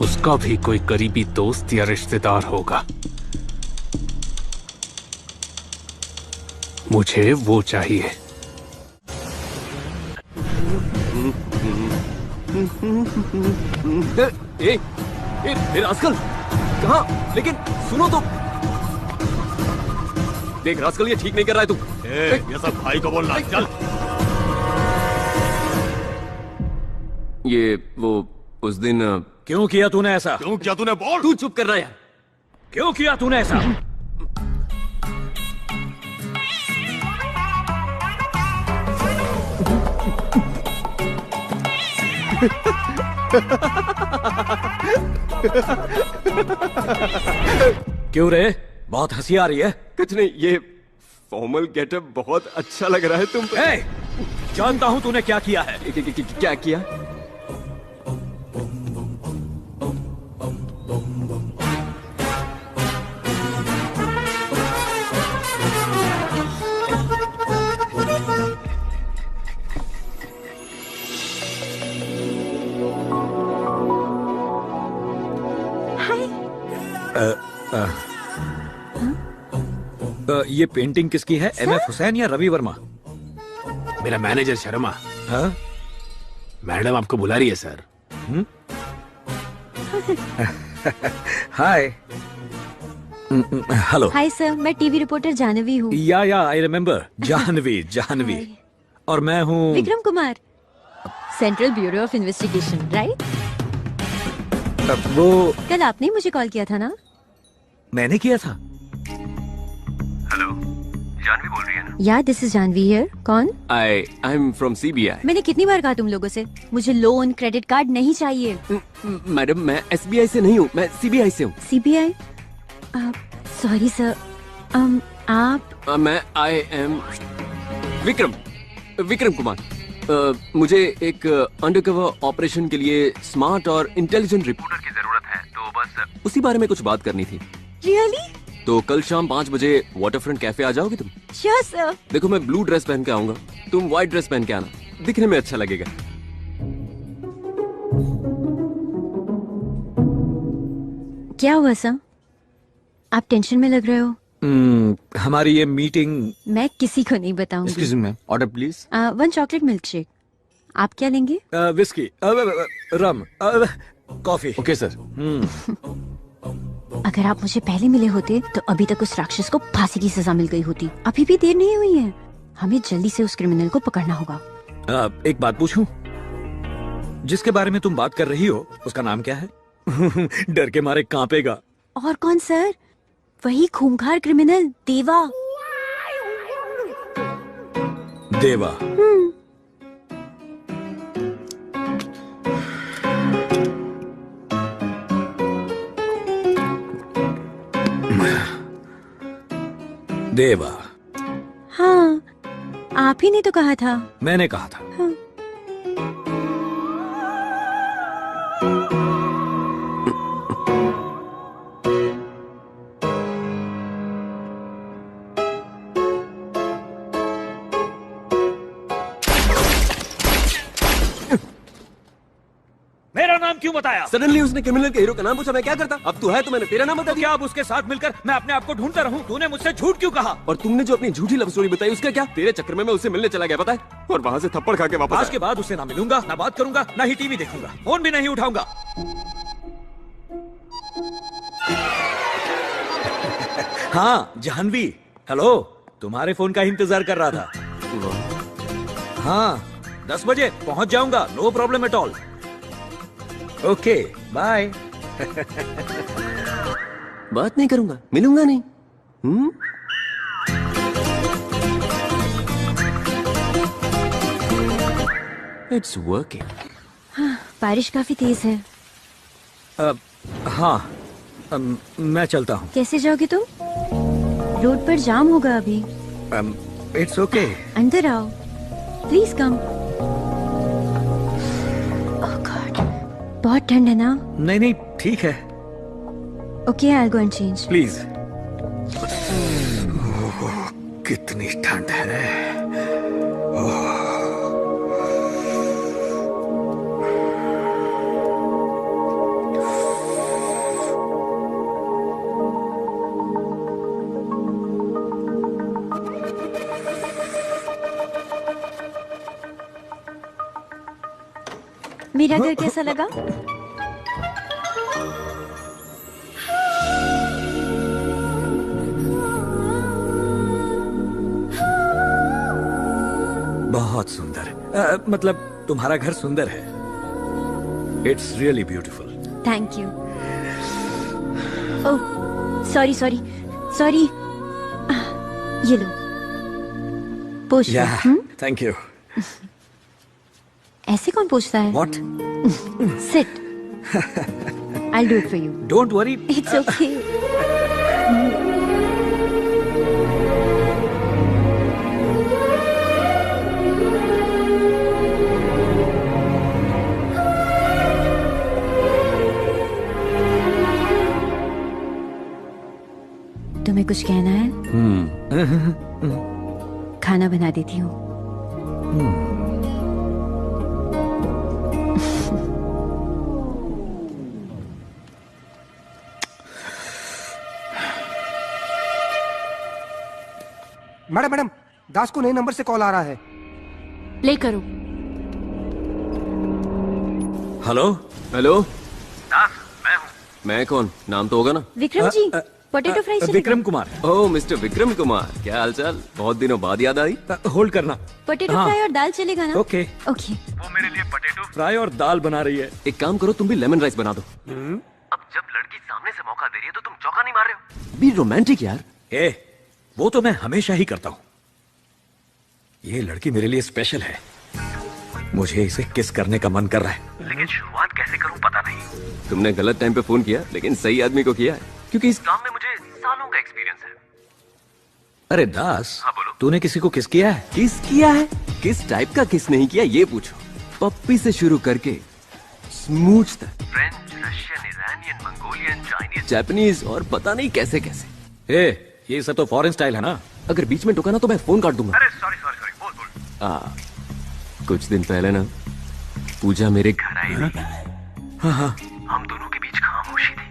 उसका भी कोई करीबी दोस्त या रिश्तेदार होगा। मुझे वो चाहिए। रास्कल कहाँ? लेकिन सुनो तो। देख रास्कल, ये ठीक नहीं कर रहा है तू। ये सब भाई को बोलना। चल। ये वो उस दिन क्यों किया तूने ऐसा? क्यों किया तूने? बोल। तू चुप कर रहा है यार। क्यों किया तूने ऐसा? क्यों रे? बहुत हंसी आ रही है। कुछ नहीं, ये फॉर्मल गेटअप बहुत अच्छा लग रहा है तुम पे। जानता हूं तूने क्या किया है। क्या किया? ये पेंटिंग किसकी है? MF हुसैन या रवि वर्मा? मेरा मैनेजर शर्मा। हाँ? मैडम आपको बुला रही है सर। हाय। हेलो। हाय सर, मैं टीवी रिपोर्टर जानवी हूँ। या आई रिमेम्बर। जानवी। और मैं हूँ Vikram Kumar, central bureau of investigation, right? वो कल आपने मुझे कॉल किया था ना? मैंने किया था। हेलो, जानवी बोल रही है ना? या दिस इज जानवी हियर। कौन? I am from CBI। मैंने कितनी बार कहा तुम लोगों से, मुझे लोन क्रेडिट कार्ड नहीं चाहिए। मैडम, मैं SBI से नहीं हूँ, मैं CBI से हूँ। CBI? Sorry sir. आप? मैं आई एम विक्रम कुमार। मुझे एक अंडरकवर ऑपरेशन के लिए स्मार्ट और इंटेलिजेंट रिपोर्टर की जरूरत है, तो बस उसी बारे में कुछ बात करनी थी। रियली? तो कल शाम 5 बजे वाटरफ्रंट कैफे आ जाओगी तुम? Sure sir. देखो, मैं ब्लू ड्रेस पहन के आऊंगा, तुम व्हाइट ड्रेस पहन के आना, दिखने में अच्छा लगेगा। क्या हुआ सर? आप टेंशन में लग रहे हो। हमारी ये मीटिंग मैं किसी को नहीं बताऊंगी। Excuse me, order please. 1 chocolate milk shake. आप क्या लेंगे? विस्की, रम, कॉफी। Okay sir. अगर आप मुझे पहले मिले होते तो अभी तक उस राक्षस को फांसी की सजा मिल गई होती। अभी भी देर नहीं हुई है, हमें जल्दी से उस क्रिमिनल को पकड़ना होगा। एक बात पूछूं? जिसके बारे में तुम बात कर रही हो उसका नाम क्या है? डर के मारे कांपेगा। और कौन सर? वही खूंखार क्रिमिनल देवा। देवा? देवा? हाँ, आप ही ने तो कहा था। मैंने कहा था। हाँ। मेरा नाम क्यों बताया? सडनली उसने क्रिमिनल के हीरो का नाम पूछा, मैं क्या करता? अब तू है तो मैंने तेरा नाम बता दिया। क्या अब उसके साथ मिलकर मैं अपने आप को ढूंढता रहूं? तूने मुझसे झूठ क्यों कहा? और तुमने जो अपनी झूठी लव स्टोरी बताई उसका क्या? तेरे चक्कर में मैं उससे मिलने चला गया, पता है? और वहाँ से थप्पड़ खा के वापस आज के बाद उससे ना मिलूंगा, ना बात करूंगा, ना ही टीवी देखूंगा, फोन भी नहीं उठाऊंगा। हाँ जाह्नवी, हेलो, तुम्हारे फोन का इंतजार कर रहा था। हाँ 10 बजे पहुंच जाऊंगा, no problem at all. Okay bye. बात नहीं करूंगा, मिलूंगा नहीं। It's working. बारिश काफी तेज है। हाँ मैं चलता हूँ। कैसे जाओगे तुम? रोड पर जाम होगा अभी। It's okay. अंदर आओ, प्लीज कम। ओह गॉड, बहुत ठंड है ना? नहीं नहीं ठीक है। Okay I will go and change. Please. कितनी ठंड है। मेरा घर कैसा लगा? बहुत सुंदर। मतलब तुम्हारा घर सुंदर है। It's really beautiful. Thank you. Oh sorry sorry sorry. ये लो, पोछ लो। Thank you. ऐसे कौन पूछता है? What? Sit. I'll do it for you. Don't worry. It's okay. तुम्हें कुछ कहना है? खाना बना देती हूँ। मैडम मैडम, दास को नए नंबर से कॉल आ रहा है। प्ले करो। Hello hello. दास मैं हूँ। मैं कौन? नाम तो होगा ना? विक्रम जी, पोटैटो फ्राई चलेगा? विक्रम कुमार। ओह मिस्टर विक्रम कुमार, क्या हालचाल? बहुत दिनों बाद याद आई। होल्ड करना। पोटैटो फ्राई और दाल चलेगा ना? Okay okay. वो मेरे लिए पोटैटो फ्राई और दाल बना रही है। एक काम करो, तुम भी लेमन राइस बना दो। अब जब लड़की सामने से मौका दे रही है तो तुम चौका नहीं मार रहे हो? बी रोमांटिक यार। वो तो मैं हमेशा ही करता हूँ। ये लड़की मेरे लिए स्पेशल है। मुझे इसे किस करने का मन कर रहा है, लेकिन शुरुआत कैसे करूं पता नहीं। तुमने गलत टाइम पे फोन किया, लेकिन सही आदमी को किया है, क्योंकि इस काम में मुझे सालों का एक्सपीरियंस है। अरे दास, हाँ बोलो। तूने किसी को किस किया है? किस किया है? किस टाइप का किस नहीं किया ये पूछो। पप्पी से शुरू करके स्मूच तक, French, Russian, Iranian, Mongolian, Chinese, Japanese और पता नहीं कैसे कैसे। ये सब तो फॉरेन स्टाइल है ना। अगर बीच में टोका ना तो मैं फोन काट दूंगा। अरे सॉरी सॉरी सॉरी, बोल बोल। कुछ दिन पहले ना पूजा मेरे घर आई थी। हाँ। हम दोनों के बीच खामोशी थी।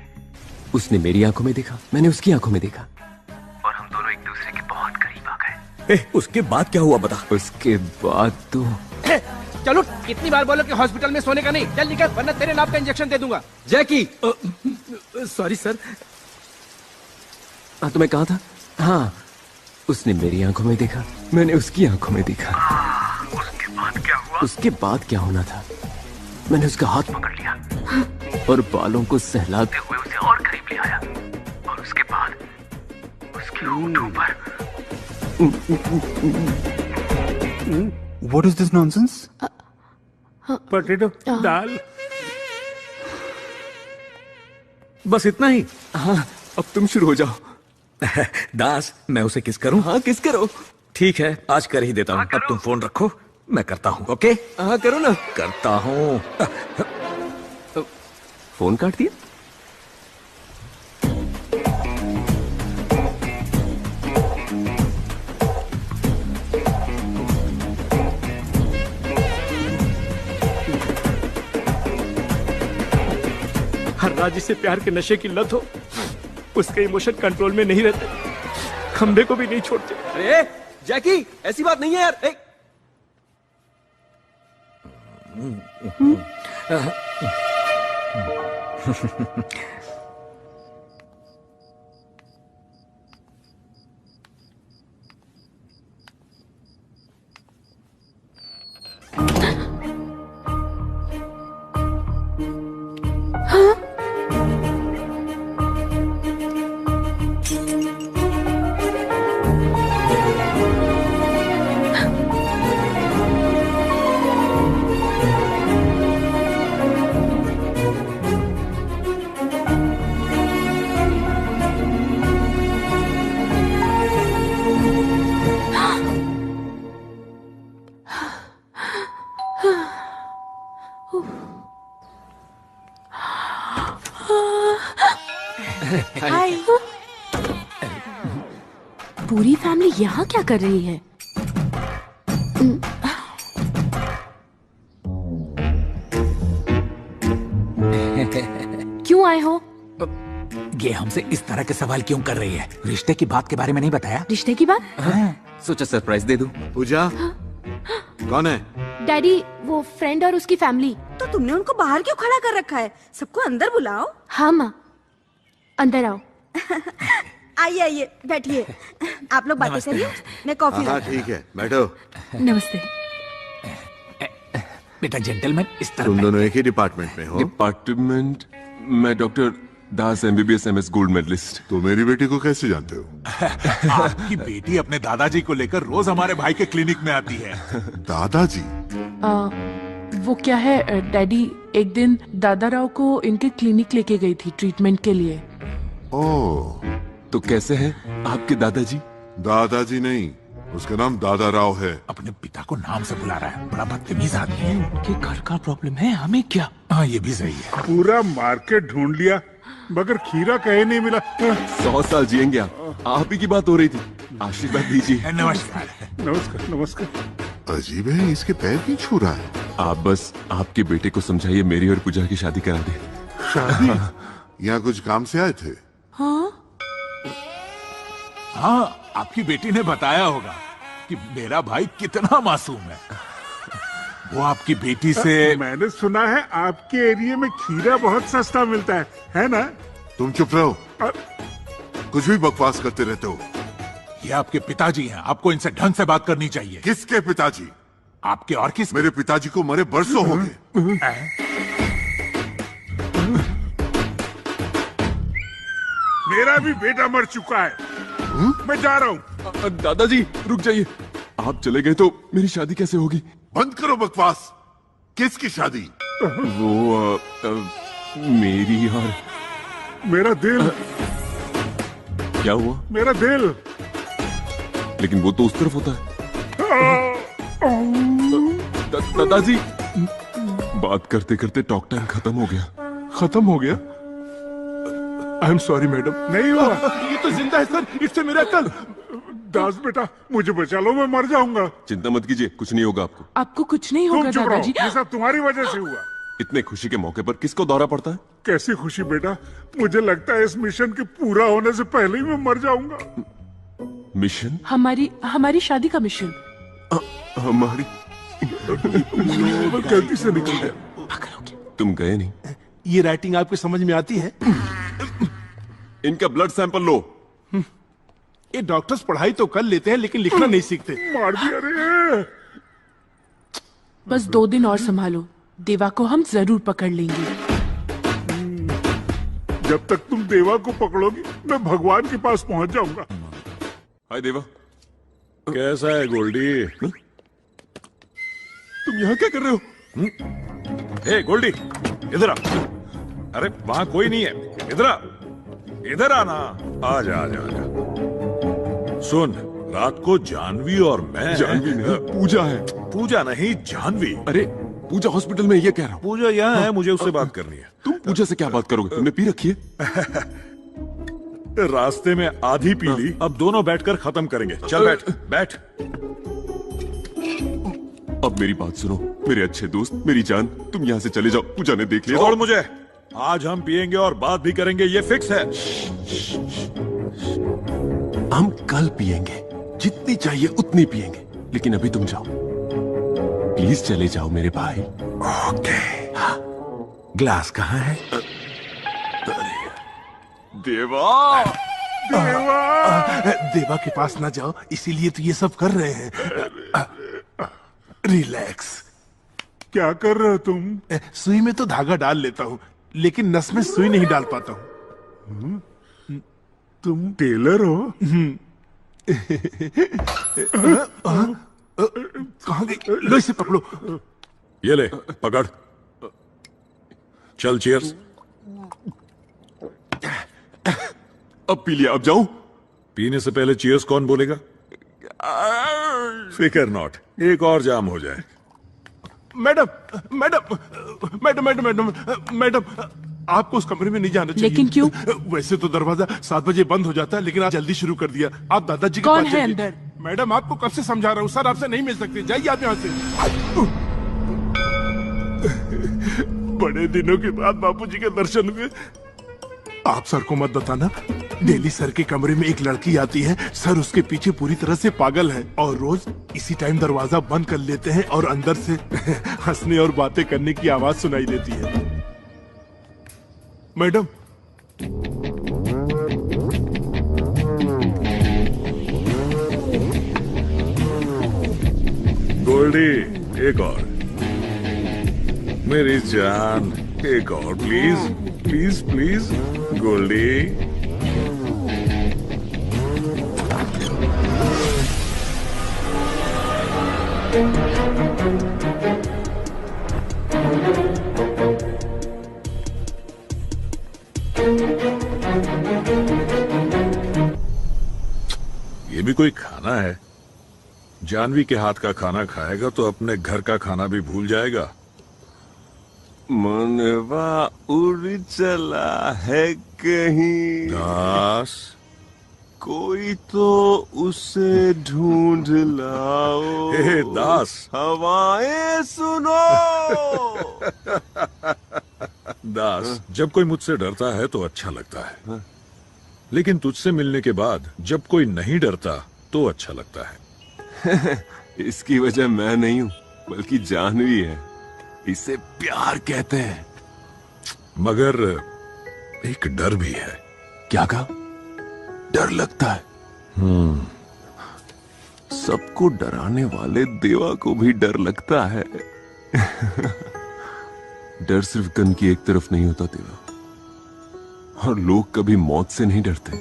उसने मेरी आंखों में देखा, मैंने उसकी आंखों में देखा, और हम दोनों एक दूसरे के बहुत करीब आ गए। उसके बाद क्या हुआ बता? उसके बाद तो चलो, कितनी बार बोलो कि हॉस्पिटल में सोने का नहीं। चल निकल, वरना तेरे नाम का इंजेक्शन दे दूंगा। जैकी। Sorry sir. तो मैं कहा था। हाँ, उसने मेरी आंखों में देखा, मैंने उसकी आंखों में देखा। उसके बाद क्या हुआ? उसके बाद क्या होना था, मैंने उसका हाथ पकड़ लिया और बालों को सहलाते हुए उसे और करीब ले आया, और उसके बाद उसके होठों पर। What is this nonsense? Potato dal. बस इतना ही? हाँ, अब तुम शुरू हो जाओ। दास, मैं उसे किस करूं? हाँ, किस करो। ठीक है, आज कर ही देता हूँ। अब तुम फोन रखो, मैं करता हूँ। ओके? हाँ करो ना। करता हूँ। फोन काट दिया। हर रात जिसे प्यार के नशे की लत हो, उसके इमोशन कंट्रोल में नहीं रहते, खंबे को भी नहीं छोड़ते। अरे जैकी, ऐसी बात नहीं है यार। हाय। पूरी फैमिली यहाँ क्या कर रही है? क्यों आए हो? ये हमसे इस तरह के सवाल क्यों कर रही है? रिश्ते की बात के बारे में नहीं बताया? रिश्ते की बात? सोचा सरप्राइज दे दूं। पूजा कौन है? डैडी, वो फ्रेंड और उसकी फैमिली। तो तुमने उनको बाहर क्यों खड़ा कर रखा है? सबको अंदर बुलाओ। हाँ माँ, अंदर आओ। आइए आइए, बैठिए। आप लोग बातें करिए, मैं कॉफी। हाँ ठीक है, बैठो। नमस्ते। बेटा जेंटलमैन, इस तरह तुम दोनों एक ही डिपार्टमेंट में हो? डिपार्टमेंट? मैं doctor Das MBBS MS gold medallist. तो मेरी बेटी को कैसे जानते हो? आपकी बेटी अपने दादाजी को लेकर रोज हमारे भाई के क्लिनिक में आती है। दादाजी? वो क्या है डैडी, एक दिन दादा राव को इनके क्लिनिक लेके गई थी ट्रीटमेंट के लिए। ओह, तो कैसे हैं आपके दादाजी? दादाजी नहीं, उसका नाम दादा राव है। अपने पिता को नाम से बुला रहा है, बड़ा बदतमीज आदमी है। उनके घर का प्रॉब्लम है, हमें क्या? हाँ ये भी सही है। पूरा मार्केट ढूंढ लिया मगर खीरा कहीं नहीं मिला। 100 साल जिएंगे आप ही की बात हो रही थी, आशीर्वाद दीजिए। नमस्कार। नमस्कार नमस्कार। अजीब है, इसके पैर क्यों छू रहा है? आप बस आपके बेटे को समझाइए मेरी और पूजा की शादी करा दे। शादी? यहाँ कुछ काम से आए थे? हाँ, आपकी बेटी ने बताया होगा कि मेरा भाई कितना मासूम है। वो आपकी बेटी से मैंने सुना है आपके एरिया में खीरा बहुत सस्ता मिलता है ना? तुम चुप रहो, कुछ भी बकवास करते रहते हो। ये आपके पिताजी हैं, आपको इनसे ढंग से बात करनी चाहिए। किसके पिताजी? आपके और किस? मेरे पिताजी को मरे बरसों हो गए। मेरा भी बेटा मर चुका है। मैं जा रहा हूँ। दादाजी रुक जाइए, आप चले गए तो मेरी शादी कैसे होगी? बंद करो बकवास। किसकी शादी? वो मेरी और मेरा दिल। क्या हुआ? मेरा दिल। लेकिन वो तो उस तरफ होता है। दादाजी, बात करते करते टॉक टाइम खत्म हो गया। खत्म हो गया? आई एम सॉरी मैडम। नहीं हुआ। ये तो जिंदा है सर, इससे मेरा कल। दास बेटा, मुझे बचा लो, मैं मर जाऊंगा। चिंता मत कीजिए, कुछ नहीं होगा आपको। आपको कुछ नहीं होगा दादाजी। ये सब तुम्हारी वजह से हुआ। इतने खुशी के मौके पर किसको दौरा पड़ता है? कैसी खुशी बेटा, मुझे लगता है इस मिशन के पूरा होने से पहले ही मैं मर जाऊंगा। मिशन? हमारी शादी का मिशन। हमारी? गलती से निकल गया। तुम गए नहीं? ये राइटिंग आपकी समझ में आती है? इनका ब्लड सैंपल लो। ये डॉक्टर्स पढ़ाई तो कर लेते हैं लेकिन लिखना नहीं सीखते। मार दिया रे। बस 2 दिन और संभालो, देवा को हम जरूर पकड़ लेंगे। जब तक तुम देवा को पकड़ोगी मैं भगवान के पास पहुंच जाऊंगा। हाय देवा। कैसा है गोल्डी? तुम यहाँ क्या कर रहे हो? ए गोल्डी, इधर आ। अरे वहां कोई नहीं है, इधर आ। इधर आना। आजा आजा आजा। सुन, रात को जानवी और मैं। जानवी नहीं, पूजा है। पूजा नहीं, जानवी। अरे पूजा हॉस्पिटल में, ये कह रहा हूँ। पूजा यहाँ है, मुझे उससे बात करनी है। तुम पूजा से क्या बात करोगे? तुमने पी रखी है? रास्ते में आधी पी ली, अब दोनों बैठकर खत्म करेंगे। चल बैठ बैठ। अब मेरी बात सुनो, मेरे अच्छे दोस्त, मेरी जान, तुम यहाँ से चले जाओ। पूजा ने देख लिया। छोड़ मुझे। आज हम पिएंगे और बात भी करेंगे, ये फिक्स है। हम कल पिएंगे, जितनी चाहिए उतनी पिएंगे, लेकिन अभी तुम जाओ, प्लीज चले जाओ मेरे भाई। ओके। हाँ। ग्लास कहाँ है? देवा, देवा के पास ना जाओ, इसीलिए तो ये सब कर रहे हैं। रिलैक्स। क्या कर रहे हो तुम? सुई में तो धागा डाल लेता हूँ, लेकिन नस में सुई नहीं डाल पाता हूँ। तुम टेलर हो? कहाँ गई? लो इसे पकड़ो। ये ले, पकड़। चल, चीयर्स। अब पी लिया, अब जाऊं? पीने से पहले चीयर्स कौन बोलेगा? फिकर नॉट, एक और जाम हो जाए। Madam madam madam madam madam madam, आपको उस कमरे में नहीं जाना चाहिए। लेकिन क्यों? वैसे तो दरवाजा 7 बजे बंद हो जाता है, लेकिन आज जल्दी शुरू कर दिया। आप दादाजी के कौन पास है जाइए। अंदर? मैडम आपको कब से समझा रहा हूँ, सर आपसे नहीं मिल सकते, जाइए आप यहाँ से। बड़े दिनों के बाद बापूजी के दर्शन हुए। आप सर को मत बताना, डेली सर के कमरे में एक लड़की आती है, सर उसके पीछे पूरी तरह से पागल है और रोज इसी टाइम दरवाजा बंद कर लेते हैं और अंदर से हंसने और बातें करने की आवाज सुनाई देती है। मैडम, गोल्डी, एक और। मेरी जान, एक और प्लीज प्लीज प्लीज। गोल्डी, ये भी कोई खाना है? जानवी के हाथ का खाना खाएगा तो अपने घर का खाना भी भूल जाएगा। मनवा उड़ चला है कहीं, दास, कोई तो उसे ढूंढ लाओ। हे दास, हवाएं सुनो। दास, जब कोई मुझसे डरता है तो अच्छा लगता है, लेकिन तुझसे मिलने के बाद जब कोई नहीं डरता तो अच्छा लगता है। इसकी वजह मैं नहीं हूँ, बल्कि जानवी है। इसे प्यार कहते हैं। मगर एक डर भी है। क्या कहा? डर लगता है? सबको डराने वाले देवा को भी डर लगता है। डर सिर्फ गन की एक तरफ नहीं होता देवा, और लोग कभी मौत से नहीं डरते।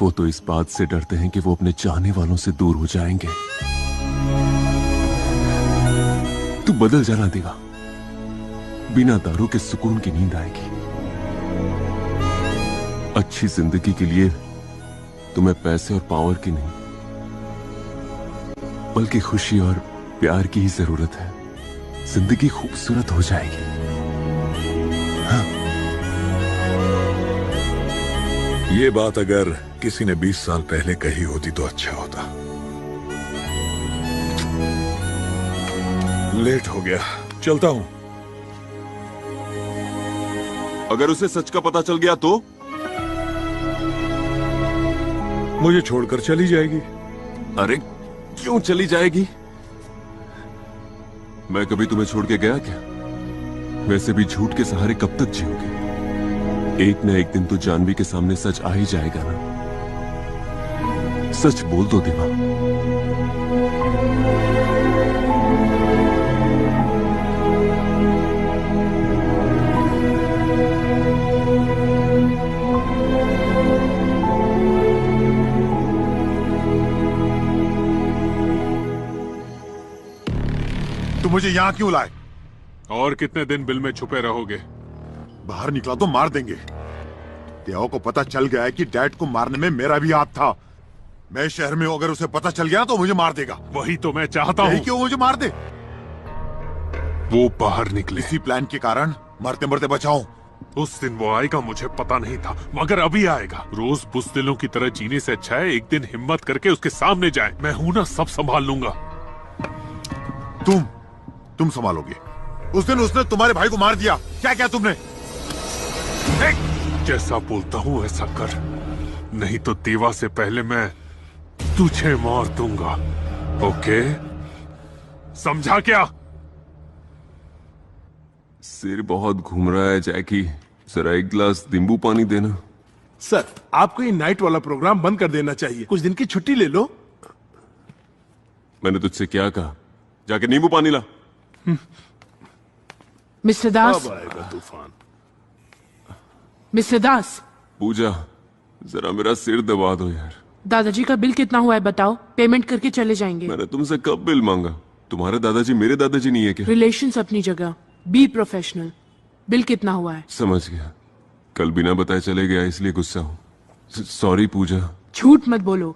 वो तो इस बात से डरते हैं कि वो अपने चाहने वालों से दूर हो जाएंगे। तू बदल जाना देवा, बिना दारू के सुकून की नींद आएगी। अच्छी जिंदगी के लिए तुम्हें पैसे और पावर की नहीं, बल्कि खुशी और प्यार की ही जरूरत है। जिंदगी खूबसूरत हो जाएगी। हाँ। ये बात अगर किसी ने 20 साल पहले कही होती तो अच्छा होता। लेट हो गया, चलता हूं। अगर उसे सच का पता चल गया तो? मुझे छोड़कर चली जाएगी। अरे क्यों चली जाएगी? मैं कभी तुम्हें छोड़ के गया क्या? वैसे भी झूठ के सहारे कब तक जियोगे? एक न एक दिन तो जानवी के सामने सच आ ही जाएगा ना। सच बोल दो देवा। तुम मुझे यहाँ क्यों लाए? और कितने दिन बिल में छुपे रहोगे? बाहर निकला तो मार देंगे। देवा को पता चल गया है कि डैड को मारने में मेरा भी हाथ था। मैं शहर में हूं, अगर उसे पता चल गया तो मुझे मार देगा। वही तो मैं चाहता हूँ। क्यों मुझे मार दे? वो बाहर निकले। इसी प्लान के कारण मरते मरते बचाऊं। उस दिन वो आएगा मुझे पता नहीं था, मगर अभी आएगा। रोज बुज़दिलों की तरह जीने से अच्छा है एक दिन हिम्मत करके उसके सामने जाए। मैं हूं ना, सब संभाल लूंगा। तुम संभालोगे? उस दिन उसने तुम्हारे भाई को मार दिया, क्या किया तुमने? जैसा बोलता हूँ ऐसा कर, नहीं तो देवा से पहले मैं तुझे मार दूंगा। ओके, समझा क्या? सिर बहुत घूम रहा है जैकी, जरा एक गिलास नींबू पानी देना। सर, आपको ये नाइट वाला प्रोग्राम बंद कर देना चाहिए, कुछ दिन की छुट्टी ले लो। मैंने तुझसे क्या कहा? जाके नींबू पानी ला। मिस्टर दास, अब आएगा तूफान। मिस्टर दास। पूजा, जरा मेरा सिर दबा दो यार। दादाजी का बिल कितना हुआ है बताओ, पेमेंट करके चले जाएंगे। मैंने तुमसे कब बिल मांगा? तुम्हारे दादाजी मेरे दादाजी नहीं है क्या? रिलेशंस अपनी जगह, बी प्रोफेशनल। बिल कितना हुआ है? समझ गया, कल बिना बताए चले गया इसलिए गुस्सा हूँ। सॉरी पूजा। झूठ मत बोलो,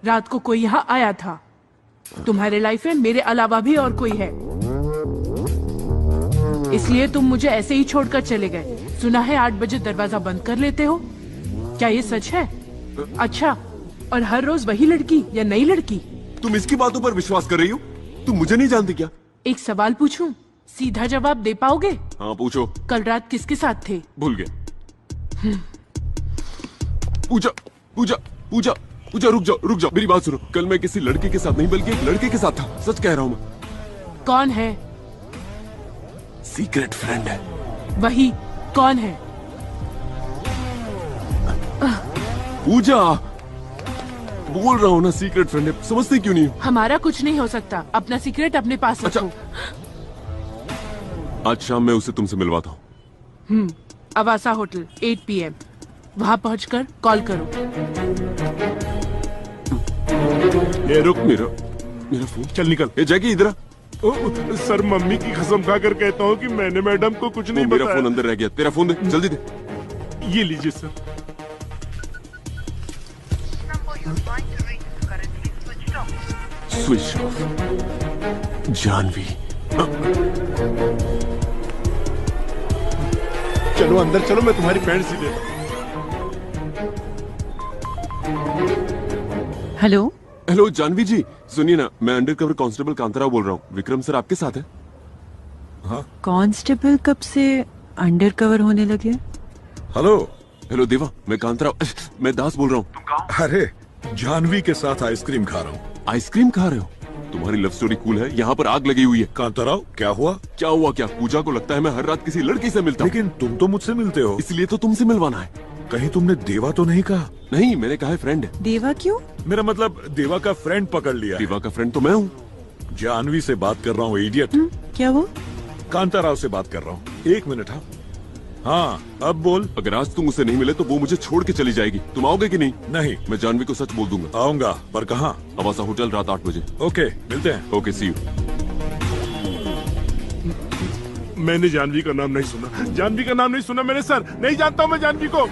रात को कोई यहाँ आया था। तुम्हारे लाइफ में मेरे अलावा भी और कोई है, इसलिए तुम मुझे ऐसे ही छोड़कर चले गए। सुना है 8 बजे दरवाजा बंद कर लेते हो, क्या ये सच है? अच्छा, और हर रोज वही लड़की या नई लड़की? तुम इसकी बातों पर विश्वास कर रही हो? तुम मुझे नहीं जानती क्या? एक सवाल पूछूं, सीधा जवाब दे पाओगे? हाँ पूछो। कल रात किसके साथ थे? भूल गया। पूजा पूजा पूजा पूजा, रुक जाओ, मेरी बात सुनो। कल मैं किसी लड़के के साथ नहीं बल्कि एक लड़के के साथ था, सच कह रहा हूँ मैं। कौन है? सीक्रेट फ्रेंड है। वही, कौन है? पूजा, बोल रहा हूँ ना सीक्रेट फ्रेंड है, समझते क्यों नहीं हो? हमारा कुछ नहीं हो सकता, अपना सीक्रेट अपने पास रखो। आज शाम मैं उसे तुमसे मिलवाता हूँ। अवासा होटल 8 PM, वहाँ पहुँचकर कॉल करो। ये रुक, मेरा फोन। चल निकल। ए जैकी इधर आ। सर, मम्मी की कसम खाकर कहता हूँ कि मैंने मैडम को कुछ नहीं बताया। मेरा फोन अंदर रह गया, तेरा फोन दे, जल्दी दे। ये लीजिए सर। Switch off. जानवी, चलो अंदर चलो, मैं तुम्हारी पैंट सी देता। हेलो हेलो जानवी जी, सुनिए ना, मैं अंडरकवर कांस्टेबल कांताराव बोल रहा हूँ। विक्रम सर आपके साथ है? हाँ। कांस्टेबल कब से अंडरकवर होने लगे? हेलो देवा, मैं कांताराव, मैं दास बोल रहा हूँ। अरे, जानवी के साथ आइसक्रीम खा रहा हूँ। आइसक्रीम खा रहे हो? तुम्हारी लव स्टोरी कूल है, यहाँ पर आग लगी हुई है। कांताराव, क्या हुआ? क्या पूजा को लगता है मैं हर रात किसी लड़की से मिलता हूँ। लेकिन तुम तो मुझसे मिलते हो। इसलिए तो तुमसे मिलवाना है। कहीं तुमने देवा तो नहीं कहा? नहीं, मैंने कहा है फ्रेंड है। देवा क्यों? मेरा मतलब देवा का फ्रेंड पकड़ लिया। देवा का फ्रेंड तो मैं हूँ। जानवी से बात कर रहा हूँ, इडियट। क्या वो? कांताराव से बात कर रहा हूँ। 1 मिनट। हाँ, अब बोल। अगर आज तुम उसे नहीं मिले तो वो मुझे छोड़ के चली जाएगी। तुम आओगे कि नहीं? नहीं। मैं जानवी को सच बोल दूंगा। आऊंगा, पर कहाँ? अवासा होटल, रात 8 बजे। ओके, मिलते हैं। Okay, see you. मैंने जानवी का नाम नहीं सुना, जानवी का नाम नहीं सुना मैंने सर, नहीं जानता हूँ मैं जानवी को।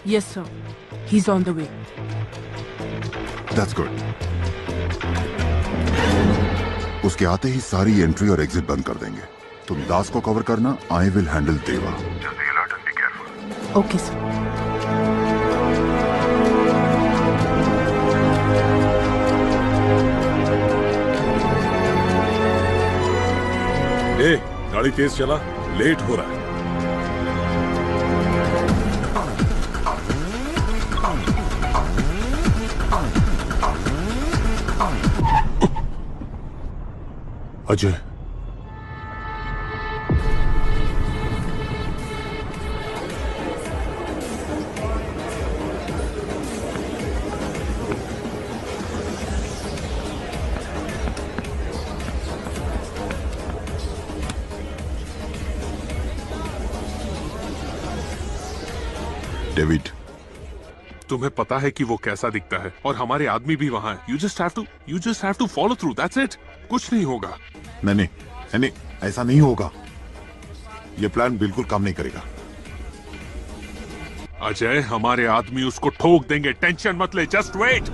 Yes sir, he's on the way. That's good. उसके आते ही सारी एंट्री और एग्जिट बंद कर देंगे। तुम दास को कवर करना, आई विल हैंडल देवा। Okay sir. ए, गाड़ी तेज चला, लेट हो रहा है। अजय, डेविड, तुम्हें पता है कि वो कैसा दिखता है और हमारे आदमी भी वहाँ है। You just have to follow through, that's it. कुछ नहीं होगा। नहीं, ऐसा नहीं होगा। ये प्लान बिल्कुल काम नहीं करेगा। अजय, हमारे आदमी उसको ठोक देंगे, टेंशन मत ले, जस्ट वेट।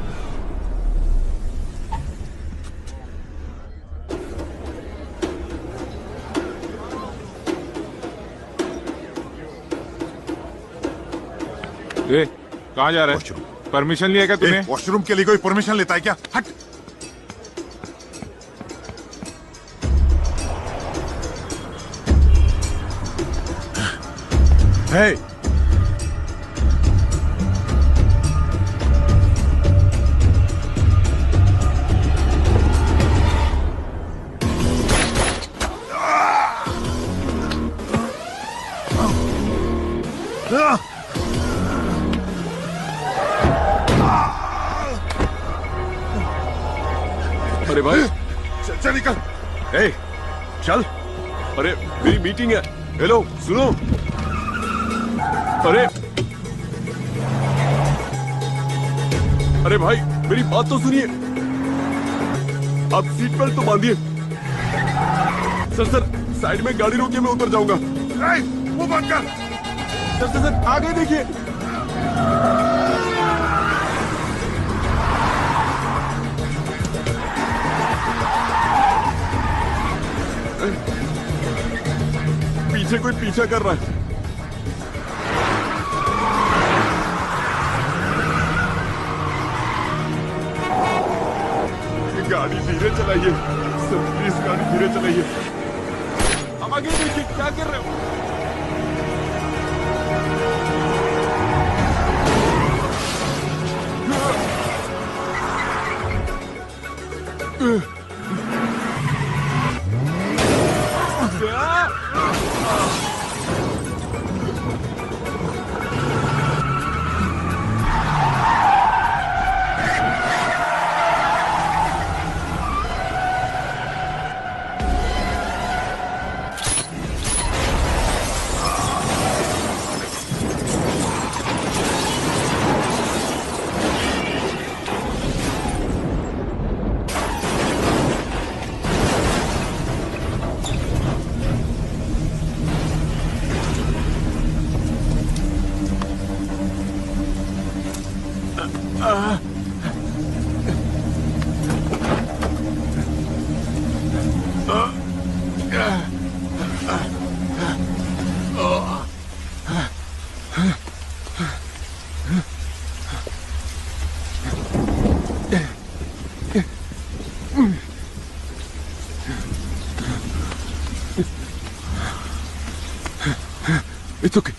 कहाँ जा रहा है? परमिशन लिया क्या तूने? वॉशरूम के लिए कोई परमिशन लेता है क्या? हट। Hey! अरे भाई, चल निकल। ए, चल। अरे मेरी मीटिंग है। हेलो, सुनो। अरे भाई, मेरी बात तो सुनिए। आप सीट बेल्ट तो बांधिए। सर, साइड में गाड़ी रोकिए, मैं उतर जाऊंगा। वो बंद कर। सर, आगे देखिए। पीछे कोई पीछा कर रहा है। गाड़ी धीरे चलाइए सर, प्लीज गाड़ी धीरे चलाइए। अब आगे देखिए, क्या कर रहे हो? It's okay.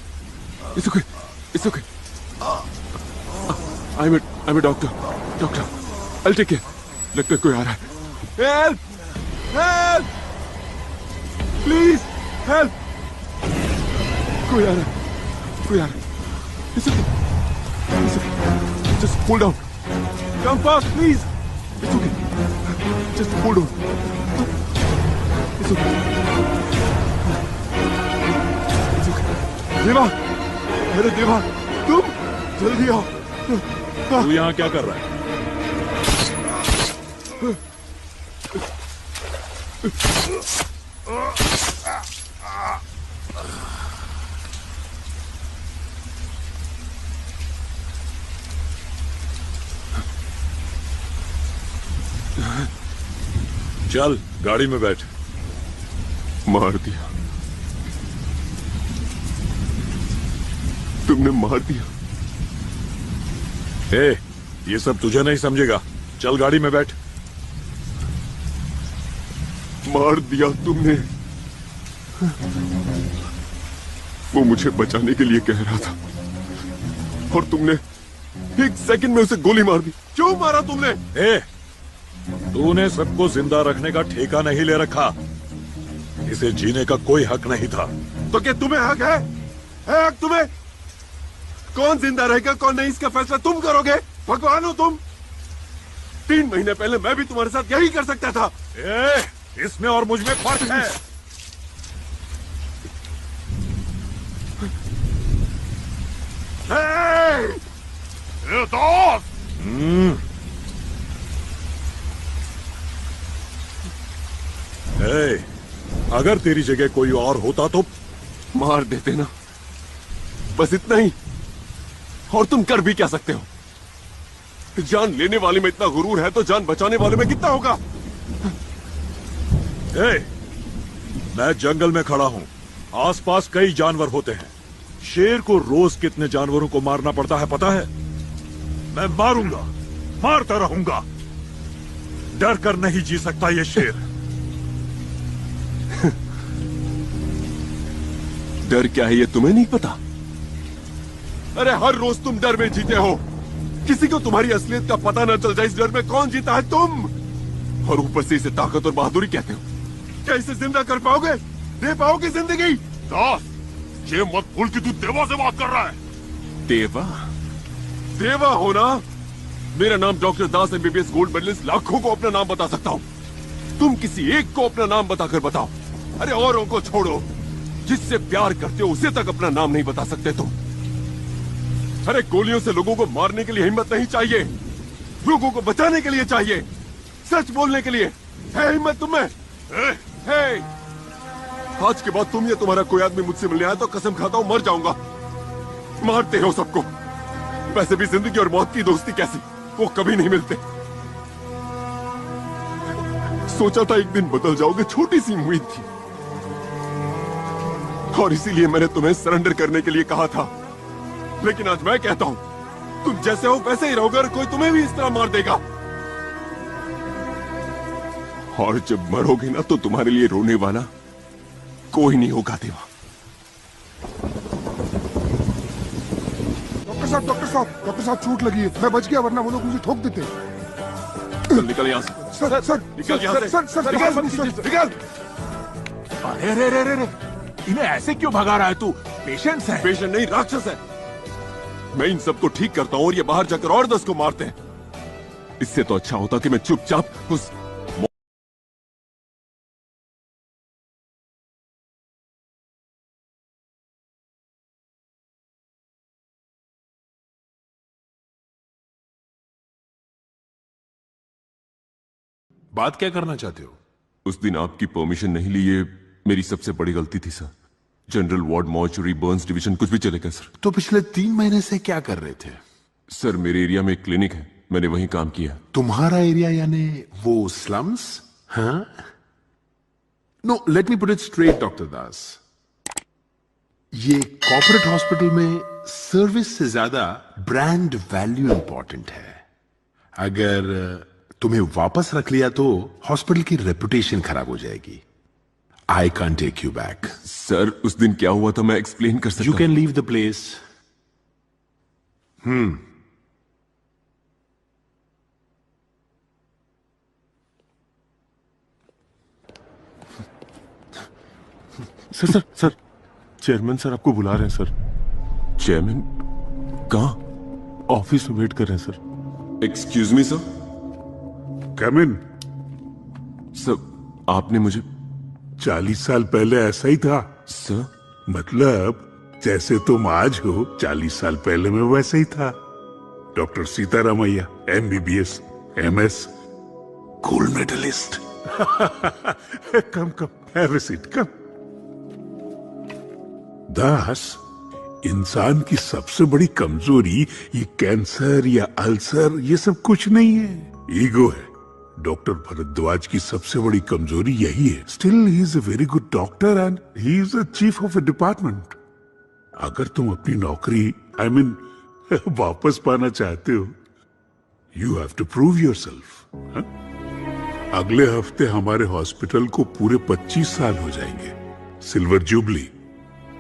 It's okay. It's okay. I'm a doctor. Doctor, I'll take care. लगता है कोई आ रहा है. Help! Help! Please, help! कोई आ रहा है. कोई आ रहा है. It's okay. It's okay. Just hold on. Come fast, please. It's okay. Just hold on. It's okay. देवा, मेरे देवा, तुम जल्दी आओ। तू यहाँ क्या कर रहा है? चल, गाड़ी में बैठ। मार दिया, तुमने मार दिया। ए, ये सब तुझे नहीं समझेगा। चल गाड़ी में बैठ। मार दिया तुमने। वो मुझे बचाने के लिए कह रहा था और तुमने एक सेकंड में उसे गोली मार दी। क्यों मारा तुमने? ए, तूने सबको जिंदा रखने का ठेका नहीं ले रखा। इसे जीने का कोई हक नहीं था। तो क्या तुम्हें हक है? हक तुम्हें? कौन जिंदा रहेगा कौन नहीं, इसका फैसला तुम करोगे? भगवान हो तुम। 3 महीने पहले मैं भी तुम्हारे साथ यही कर सकता था। इसमें और मुझ में फर्क है। हो दोस्त? अगर तेरी जगह कोई और होता तो मार देते ना, बस इतना ही। और तुम कर भी क्या सकते हो? जान लेने वाले में इतना गुरूर है तो जान बचाने वाले में कितना होगा? मैं जंगल में खड़ा हूं, आसपास कई जानवर होते हैं। शेर को रोज कितने जानवरों को मारना पड़ता है पता है? मैं मारूंगा, मारता रहूंगा। डर कर नहीं जी सकता ये शेर। डर क्या है ये तुम्हें नहीं पता? अरे हर रोज तुम डर में जीते हो। किसी को तुम्हारी असलियत का पता न चल जाए इस डर में कौन जीता है? तुम। और ऊपर से इसे ताकत और बहादुरी कहते हो। क्या इसे जिंदा कर पाओगे? दे पाओगे जिंदगी? दास, ये मत भूल कि तू देवा से बात कर रहा है। देवा? देवा होना? मेरा नाम doctor Das MBBS gold medallist. लाखों को अपना नाम बता सकता हूँ। तुम किसी एक को अपना नाम बताकर बताओ। अरे औरों को छोड़ो, जिससे प्यार करते हो उसे तक अपना नाम नहीं बता सकते तुम। अरे गोलियों से लोगों को मारने के लिए हिम्मत नहीं चाहिए, लोगों को बचाने के लिए चाहिए, सच बोलने के लिए। है हिम्मत तुम्हें? है? आज के बाद तुम या तुम्हारा कोई आदमी मुझसे मिलने आया तो कसम खाता हूं मर जाऊंगा। मारते हो सबको। वैसे भी जिंदगी और मौत की दोस्ती कैसी, वो कभी नहीं मिलते। सोचा था एक दिन बदल जाओगे, छोटी सी उम्मीद थी। और इसीलिए मैंने तुम्हें सरेंडर करने के लिए कहा था। लेकिन आज मैं कहता हूं, तुम जैसे हो वैसे ही रहोगे और कोई तुम्हें भी इस तरह मार देगा। और जब मरोगे ना तो तुम्हारे लिए रोने वाला कोई नहीं होगा देवा। डॉक्टर साहब चोट लगी है। मैं बच गया, वरना वो लोग मुझे ठोक देते। चल निकल यहाँ से। सर निकल यहाँ से। निकल। अरे इन्हें ऐसे क्यों भगा रहा है तू? पेशेंट्स है। पेशेंट नहीं, राक्षस है। मैं इन सबको ठीक करता हूँ और ये बाहर जाकर और 10 को मारते हैं। इससे तो अच्छा होता कि मैं चुपचाप उस बात क्या करना चाहते हो? उस दिन आपकी परमिशन नहीं ली, ये मेरी सबसे बड़ी गलती थी sir. General ward, mortuary, Burns division कुछ भी चलेगा सर। तो पिछले 3 महीने से क्या कर रहे थे? सर मेरे एरिया में एक क्लिनिक है, मैंने वहीं काम किया। तुम्हारा एरिया यानी वो स्लम्स? हाँ? No, let me put it straight doctor Das. ये कॉर्पोरेट हॉस्पिटल में सर्विस से ज्यादा ब्रांड वैल्यू इंपॉर्टेंट है। अगर तुम्हें वापस रख लिया तो हॉस्पिटल की रेपुटेशन खराब हो जाएगी। I can't take you back. Sir उस दिन क्या हुआ था मैं एक्सप्लेन कर सकता हूं। You can leave the place. Sir chairman sir आपको बुला रहे हैं सर। चेयरमैन कहाँ? ऑफिस में वेट कर रहे हैं sir. Excuse me sir. Come in. Sir आपने मुझे 40 साल पहले ऐसा ही था सर। मतलब जैसे तुम आज हो 40 साल पहले मैं वैसे ही था। Doctor Sitaramaiah, MBBS, MS, gold medallist. Come have a seat, come. Das, इंसान की सबसे बड़ी कमजोरी ये कैंसर या अल्सर ये सब कुछ नहीं है, ईगो है। डॉक्टर भरद्वाज की सबसे बड़ी कमजोरी यही है। Still he is a very good doctor and he is the chief of a department. अगर तुम अपनी नौकरी वापस पाना चाहते हो, you have to prove yourself. अगले हफ्ते हमारे हॉस्पिटल को पूरे 25 साल हो जाएंगे, सिल्वर जुबली।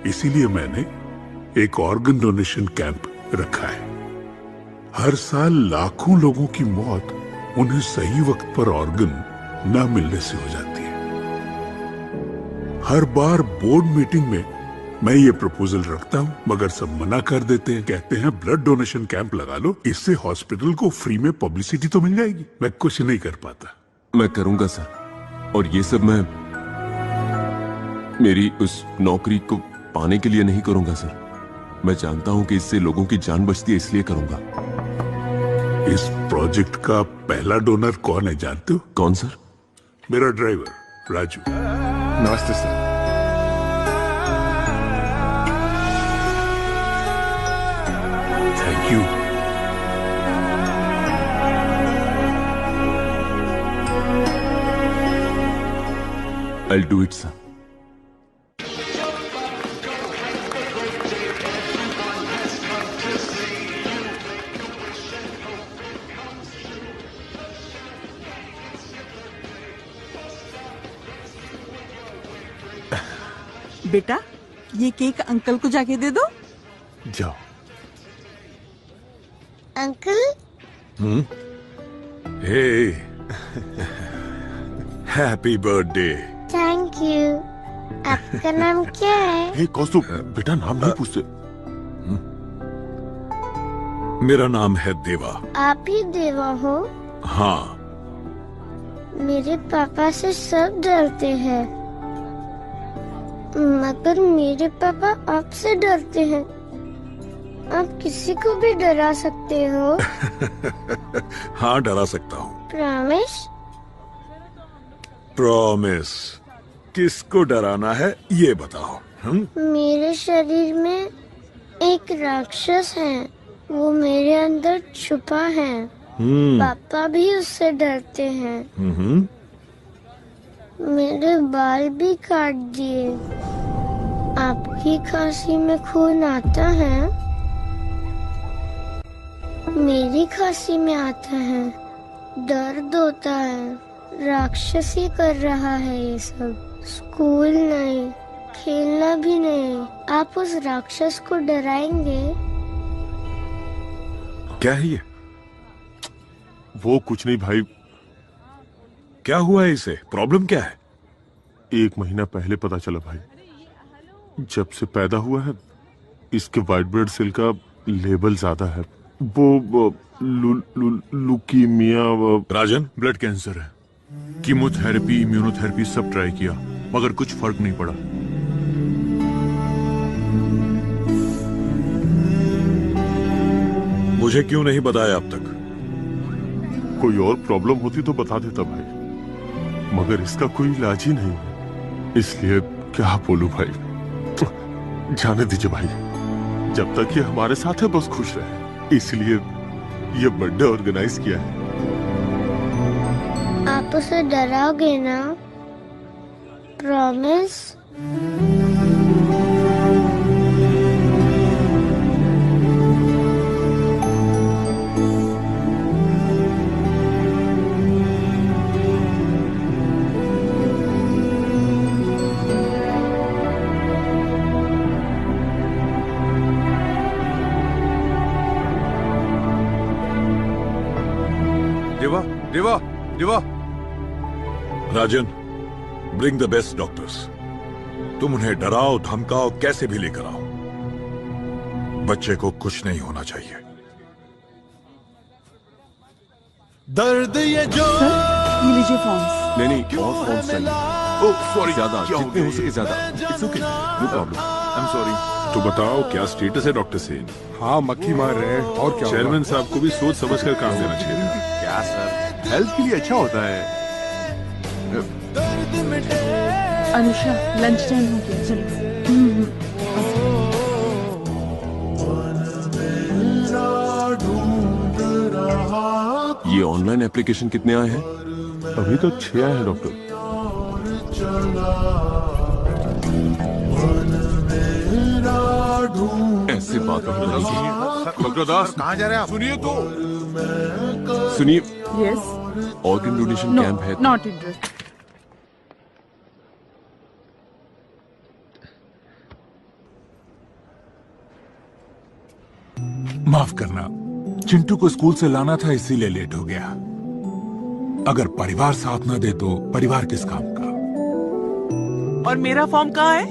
इसीलिए मैंने एक ऑर्गन डोनेशन कैंप रखा है। हर साल लाखों लोगों की मौत उन्हें सही वक्त पर ऑर्गन न मिलने से हो जाती है। हर बार बोर्ड मीटिंग में मैं ये प्रपोजल रखता हूँ, मगर सब मना कर देते हैं। कहते हैं ब्लड डोनेशन कैंप लगा लो, इससे हॉस्पिटल को फ्री में पब्लिसिटी तो मिल जाएगी। मैं कुछ नहीं कर पाता। मैं करूंगा सर, और ये सब मैं मेरी उस नौकरी को पाने के लिए नहीं करूंगा सर। मैं जानता हूं कि इससे लोगों की जान बचती है, इसलिए करूंगा। इस प्रोजेक्ट का पहला डोनर कौन है जानते हो? कौन सर? मेरा ड्राइवर राजू। नमस्ते sir. Thank you. I'll do it, sir. बेटा, ये केक अंकल को जाके दे दो। जाओ। Uncle. Hey, happy birthday. Thank you. आपका नाम क्या है? हे कौस्तुभ, बेटा नाम नहीं पूछते। मेरा नाम है देवा। आप ही देवा हो? हाँ। मेरे पापा से सब डरते हैं, मगर मेरे पापा आपसे डरते हैं। आप किसी को भी डरा सकते हो? हाँ, डरा सकता हूँ। प्रॉमिस? प्रॉमिस। किसको डराना है ये बताओ। मेरे शरीर में एक राक्षस है, वो मेरे अंदर छुपा है। पापा भी उससे डरते हैं। मेरे बाल भी काट दिए। आपकी खांसी में खून आता है, मेरी खांसी में आता है। दर्द होता है। राक्षस ही कर रहा है ये सब। स्कूल नहीं, खेलना भी नहीं। आप उस राक्षस को डराएंगे? क्या है ये? वो कुछ नहीं भाई। क्या हुआ है इसे? प्रॉब्लम क्या है? 1 महीना पहले पता चला भाई। जब से पैदा हुआ है इसके व्हाइट ब्लड सेल का लेवल ज्यादा है। वो लुकीमिया। राजन, ब्लड कैंसर है। कीमोथेरेपी, इम्यूनोथेरेपी सब ट्राई किया, मगर कुछ फर्क नहीं पड़ा। मुझे क्यों नहीं बताया अब तक? कोई और प्रॉब्लम होती तो बता देता भाई, मगर इसका कोई इलाज ही नहीं है। इसलिए क्या बोलूं भाई। जाने दीजिए भाई, जब तक ये हमारे साथ है बस खुश रहे, इसलिए ये बर्थडे ऑर्गेनाइज किया है। आप उसे डराओगे ना? प्रॉमिस? देवा, देवा। राजन, ब्रिंग द बेस्ट डॉक्टर्स। तुम उन्हें डराओ, धमकाओ, कैसे भी लेकर आओ। बच्चे को कुछ नहीं होना चाहिए। दर्द ये जो। ये लीजिए फॉर्म्स। नहीं, और फॉर्म्स चाहिए। ओह सॉरी, ज्यादा, जितने हो सके ज्यादा। It's okay, no problem. I am sorry. तो बताओ क्या स्टेटस है डॉक्टर सेन? हाँ, मक्खी मार रहे हैं। और क्या? चेयरमैन साहब को भी सोच समझ कर काम देना चाहिए। क्या सर, हेल्थ के लिए अच्छा होता है। अनुषा, लंच टाइम हो गया, चलो। ये ऑनलाइन एप्लीकेशन कितने आए हैं? अभी तक 6 आए हैं डॉक्टर। ऐसे बात नहीं बनेगी। डॉक्टर दास, कहाँ जा रहे हैं आप? सुनिए तो। सुनिए, यस, ऑर्गन डोनेशन कैंप है। Not interest. माफ करना, चिंटू को स्कूल से लाना था इसीलिए लेट हो गया। अगर परिवार साथ ना दे तो परिवार किस काम का? और मेरा फॉर्म कहाँ है?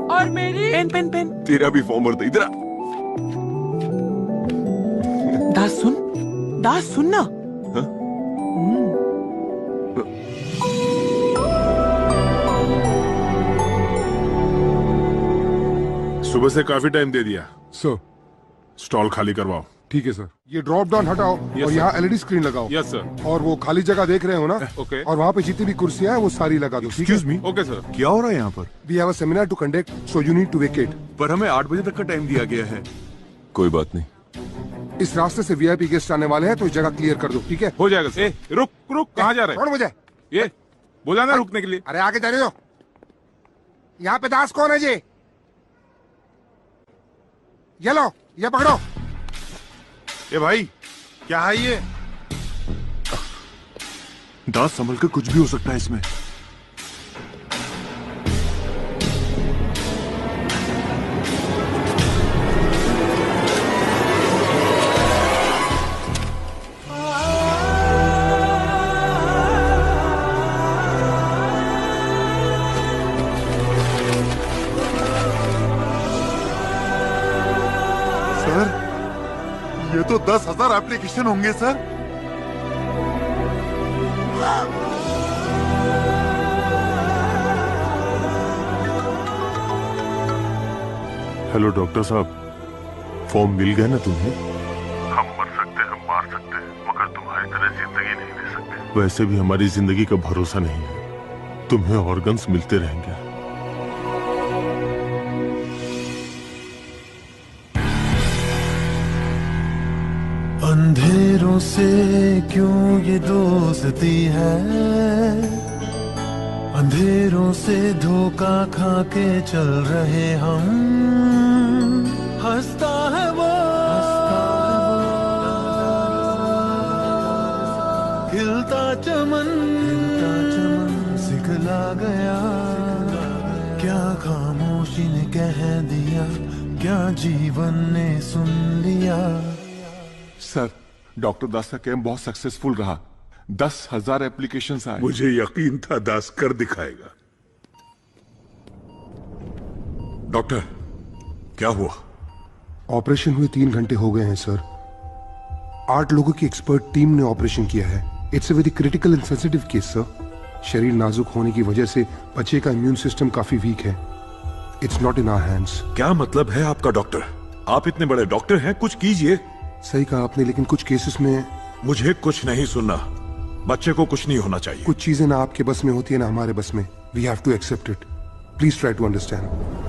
और मेरी पेन पेन पेन। तेरा भी फॉर्म भर दे, इधर आ। दास सुन ना। सुबह से काफी टाइम दे दिया। सो स्टॉल खाली करवाओ। ठीक है सर। ये ड्रॉप डाउन हटाओ और यहाँ एलईडी स्क्रीन लगाओ। Yes sir. और वो खाली जगह देख रहे हो ना? ओके। और वहाँ पे जितनी भी कुर्सियाँ हैं वो सारी लगा दो। Excuse me. Okay sir. क्या हो रहा है यहाँ पर? We have a seminar to conduct, so you need to vacate. पर हमें 8 बजे तक का टाइम दिया गया है। कोई बात नहीं। इस रास्ते से वीआईपी गेस्ट आने वाले हैं, तो इस जगह क्लियर कर दो। ठीक है? हो जाएगा सर। रुक रुक, कहाँ जा रहे हैं? कौन मुझे ये बोला ना रुकने के लिए। अरे आगे जाने दो। यहाँ पे दास कौन है जी? ये लो, ये पकड़ो। ए भाई, क्या है ये? दास संभल कर, कुछ भी हो सकता है इसमें। ये तो 10,000 एप्लीकेशन होंगे सर। हेलो डॉक्टर साहब, फॉर्म मिल गया ना तुम्हें? हम मर सकते हैं, मार सकते हैं, मगर तुम्हारी तरह जिंदगी नहीं दे सकते। वैसे भी हमारी जिंदगी का भरोसा नहीं है। तुम्हें ऑर्गन्स मिलते रहेंगे। अंधेरों से क्यों ये दोस्ती है, अंधेरों से धोखा खा के चल रहे हम। हंसता है वो, खिलता चमन सिखला गया। क्या खामोशी ने कह दिया, क्या जीवन ने सुन लिया। सर, डॉक्टर दास का कैंप बहुत सक्सेसफुल रहा। 10,000 एप्लीकेशंस आए। मुझे यकीन था दास कर दिखाएगा। डॉक्टर, क्या हुआ? ऑपरेशन हुए 3 घंटे हो गए हैं सर। 8 लोगों की एक्सपर्ट टीम ने ऑपरेशन किया है। It's a very critical and sensitive case sir. शरीर नाजुक होने की वजह से बच्चे का इम्यून सिस्टम काफी वीक है। It's not in our hands. क्या मतलब है आपका डॉक्टर? आप इतने बड़े डॉक्टर हैं, कुछ कीजिए। सही कहा आपने, लेकिन कुछ केसेस में मुझे कुछ नहीं सुनना। बच्चे को कुछ नहीं होना चाहिए। कुछ चीजें ना आपके बस में होती है ना हमारे बस में। We have to accept it. Please try to understand.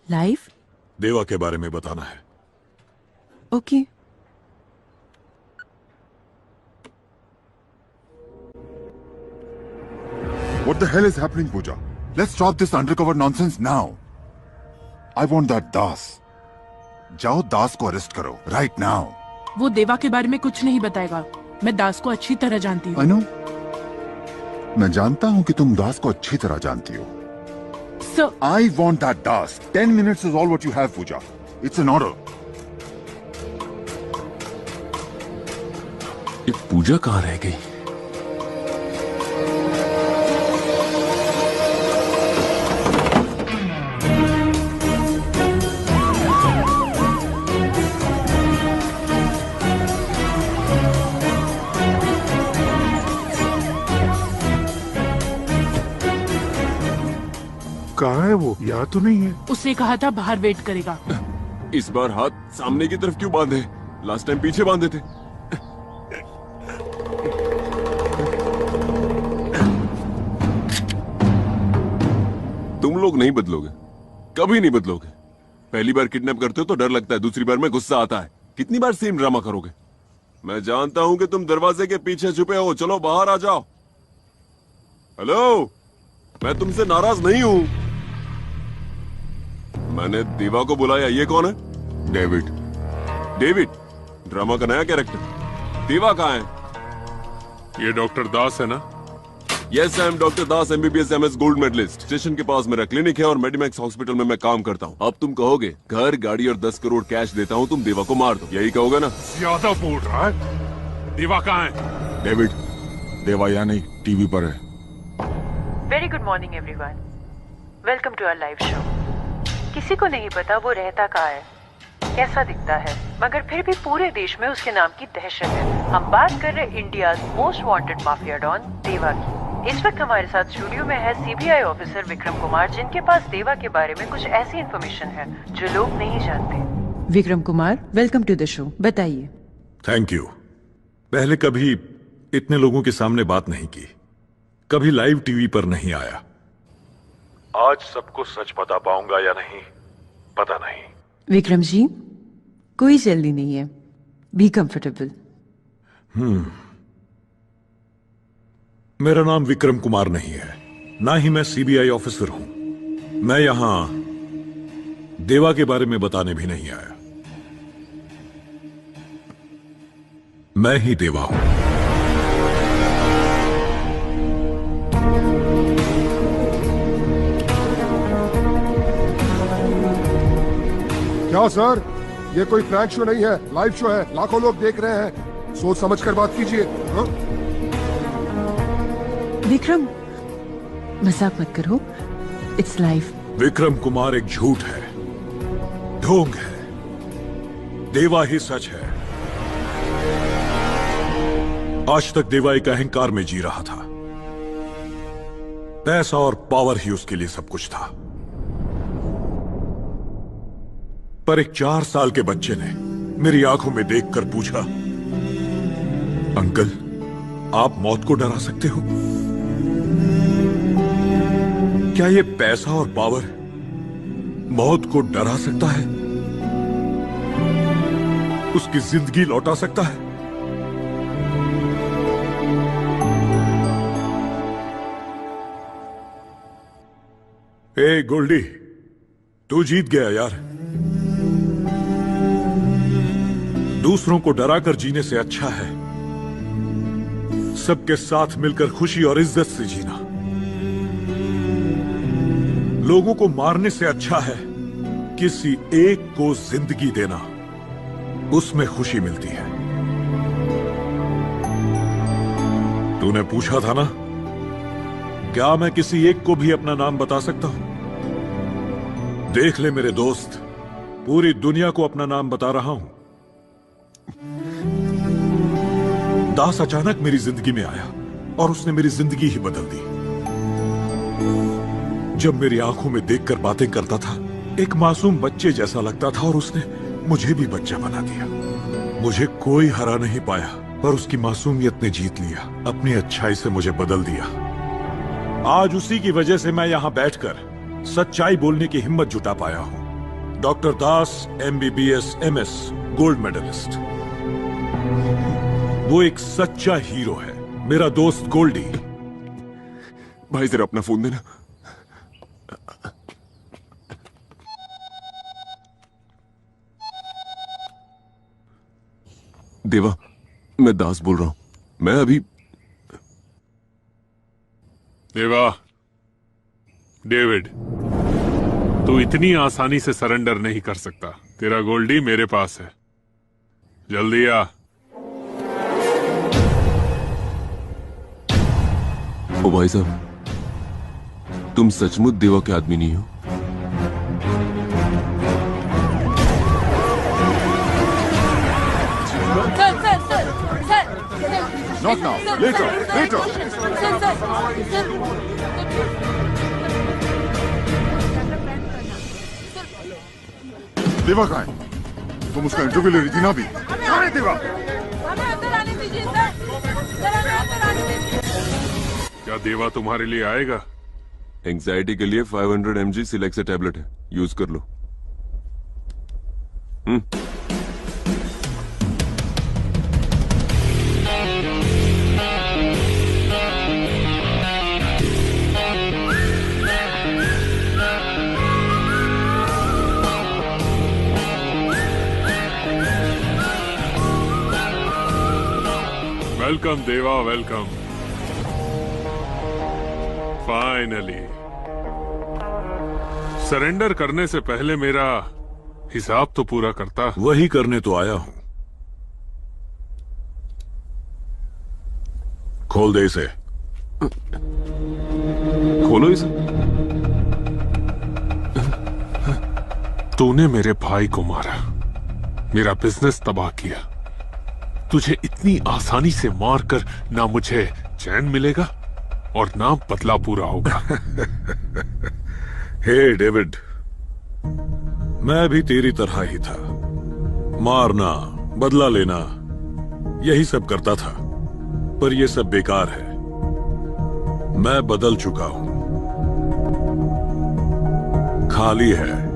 Life Deva के बारे में बताना है। Okay. What the hell is happening, Pooja? Let's stop this undercover nonsense now. I want that Das. जाओ दास को अरेस्ट करो right now. वो देवा के बारे में कुछ नहीं बताएगा। मैं दास को अच्छी तरह जानती हूँ। I know. मैं जानता हूँ कि तुम दास को अच्छी तरह जानती हो। So, I want that Das. 10 minutes is all what you have, Pooja. It's an order. ये पूजा कहाँ रह गई? कहाँ है वो? यहाँ तो नहीं है। उसने कहा था बाहर वेट करेगा। इस बार हाथ सामने की तरफ क्यों बांधे? लास्ट टाइम पीछे बांधे थे। तुम लोग नहीं बदलोगे, कभी नहीं बदलोगे। पहली बार किडनैप करते हो तो डर लगता है, दूसरी बार में गुस्सा आता है। कितनी बार सेम ड्रामा करोगे? मैं जानता हूं कि तुम दरवाजे के पीछे छुपे हो, चलो बाहर आ जाओ। हेलो, मैं तुमसे नाराज नहीं हूं। मैंने देवा को बुलाया। ये कौन है? डेविड। डेविड ड्रामा का नया कैरेक्टर। देवा कहाँ है? ये डॉक्टर दास है ना? Yes, I am doctor Das, MBBS MS gold medalist. Station के पास मेरा क्लिनिक है और मेडिमैक्स हॉस्पिटल में मैं काम करता हूँ। अब तुम कहोगे घर, गाड़ी और 10 करोड़ कैश देता हूँ, तुम देवा को मार दो, यही कहोगे ना? ज्यादा बोल रहा है। देवा कहाँ है? डेविड, देवा यहाँ नहीं, टीवी पर है। Very good morning everyone, welcome to our live show. किसी को नहीं पता वो रहता कहाँ है, कैसा दिखता है, मगर फिर भी पूरे देश में उसके नाम की दहशत है। हम बात कर रहे India most wanted mafia don Deva की। इस वक्त हमारे साथ स्टूडियो में है CBI ऑफिसर विक्रम कुमार, जिनके पास देवा के बारे में कुछ ऐसी इन्फॉर्मेशन है जो लोग नहीं जानते। Vikram Kumar, welcome to the show, बताइए। Thank you. पहले कभी इतने लोगों के सामने बात नहीं की, कभी लाइव टीवी पर नहीं आया। आज सबको सच बता पाऊंगा या नहीं पता नहीं। विक्रम जी, कोई जल्दी नहीं है, बी कंफर्टेबल। मेरा नाम विक्रम कुमार नहीं है, ना ही मैं CBI ऑफिसर हूं। मैं यहां देवा के बारे में बताने भी नहीं आया। मैं ही देवा हूं। क्या सर, ये कोई प्रैंक शो नहीं है, लाइव शो है, लाखों लोग देख रहे हैं, सोच समझ कर बात कीजिए। विक्रम, मजाक मत करो, इट्स लाइव। विक्रम कुमार एक झूठ है, ढोंग है, देवा ही सच है। आज तक देवा एक अहंकार में जी रहा था, पैसा और पावर ही उसके लिए सब कुछ था। पर एक 4 साल के बच्चे ने मेरी आंखों में देखकर पूछा, अंकल, आप मौत को डरा सकते हो? क्या ये पैसा और पावर मौत को डरा सकता है? उसकी जिंदगी लौटा सकता है? ए गोल्डी, तू जीत गया यार। दूसरों को डराकर जीने से अच्छा है सबके साथ मिलकर खुशी और इज्जत से जीना। लोगों को मारने से अच्छा है किसी एक को जिंदगी देना, उसमें खुशी मिलती है। तूने पूछा था ना, क्या मैं किसी एक को भी अपना नाम बता सकता हूं? देख ले मेरे दोस्त, पूरी दुनिया को अपना नाम बता रहा हूं। दास अचानक मेरी जिंदगी में आया और उसने मेरी जिंदगी ही बदल दी। जब मेरी आंखों में देखकर बातें करता था, एक मासूम बच्चे जैसा लगता था और उसने मुझे भी बच्चा बना दिया। मुझे कोई हरा नहीं पाया, पर उसकी मासूमियत ने जीत लिया, अपनी अच्छाई से मुझे बदल दिया। आज उसी की वजह से मैं यहां बैठकर सच्चाई बोलने की हिम्मत जुटा पाया हूं। Doctor Das, MBBS MS gold medallist. वो एक सच्चा हीरो है, मेरा दोस्त गोल्डी। भाई जरा अपना फोन देना। देवा, मैं दास बोल रहा हूं। मैं अभी देवा, डेविड, तू इतनी आसानी से सरेंडर नहीं कर सकता। तेरा गोल्डी मेरे पास है, जल्दी आ। ओ भाई साहब, तुम सचमुच देवा के आदमी नहीं हो? Not now. Later. Later. देवा कहाँ है? तुम उसका इंटरव्यू ले रही थी ना अभी? कहाँ है देवा? क्या देवा तुम्हारे लिए आएगा? एंग्जाइटी के लिए 500 mg सिलेक्सा टैबलेट है, यूज कर लो। वेलकम देवा, वेलकम। फाइनली। सरेंडर करने से पहले मेरा हिसाब तो पूरा करता। वही करने तो आया हूं। खोल दे इसे। खोलो इसे। तूने मेरे भाई को मारा, मेरा बिजनेस तबाह किया। तुझे इतनी आसानी से मारकर ना मुझे चैन मिलेगा और ना बदला पूरा होगा। हे डेविड, मैं भी तेरी तरह ही था। मारना, बदला लेना, यही सब करता था। पर यह सब बेकार है। मैं बदल चुका हूं। खाली है।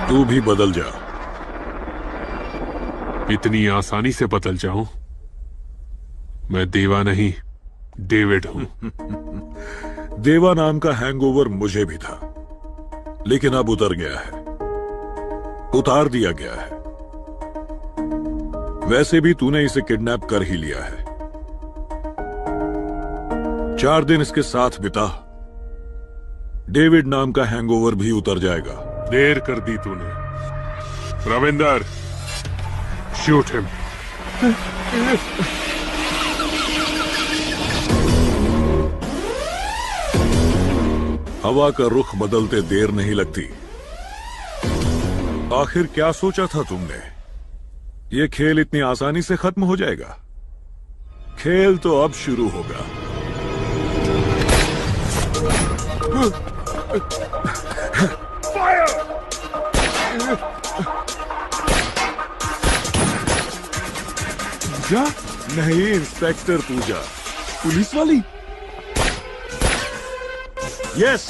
तू भी बदल जा। इतनी आसानी से बदल जाऊं? मैं देवा नहीं, डेविड हूं। देवा नाम का हैंगओवर मुझे भी था, लेकिन अब उतर गया है, उतार दिया गया है। वैसे भी तूने इसे किडनैप कर ही लिया है। 4 दिन इसके साथ बिता, डेविड नाम का हैंगओवर भी उतर जाएगा। देर कर दी तूने। Ravinder, shoot him. हवा का रुख बदलते देर नहीं लगती। आखिर क्या सोचा था तुमने? ये खेल इतनी आसानी से खत्म हो जाएगा? खेल तो अब शुरू होगा। पूजा? नहीं, इंस्पेक्टर पूजा। पुलिस वाली? यस।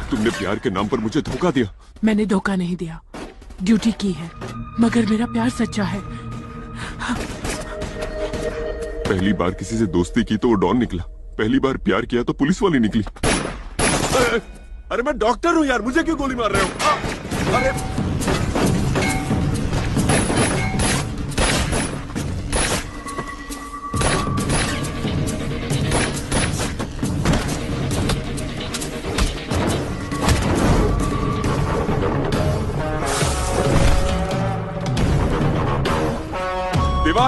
तुमने प्यार के नाम पर मुझे धोखा दिया। मैंने धोखा नहीं दिया, ड्यूटी की है, मगर मेरा प्यार सच्चा है। पहली बार किसी से दोस्ती की तो वो डॉन निकला, पहली बार प्यार किया तो पुलिस वाली निकली। अरे मैं डॉक्टर हूं यार, मुझे क्यों गोली मार रहे हो? अरे देवा,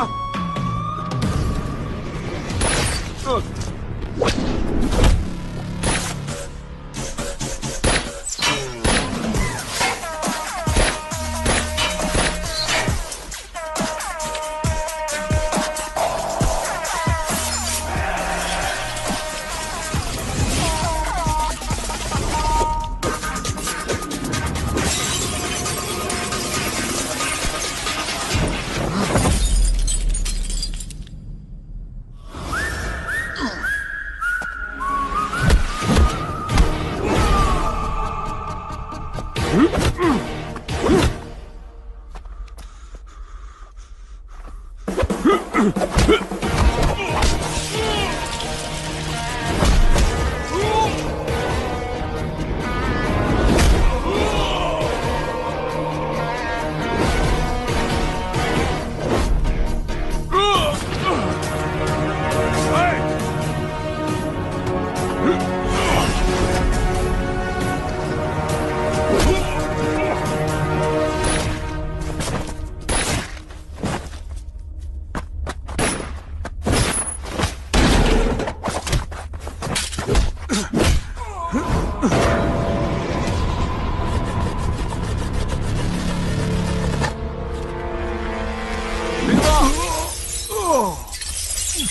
देवा,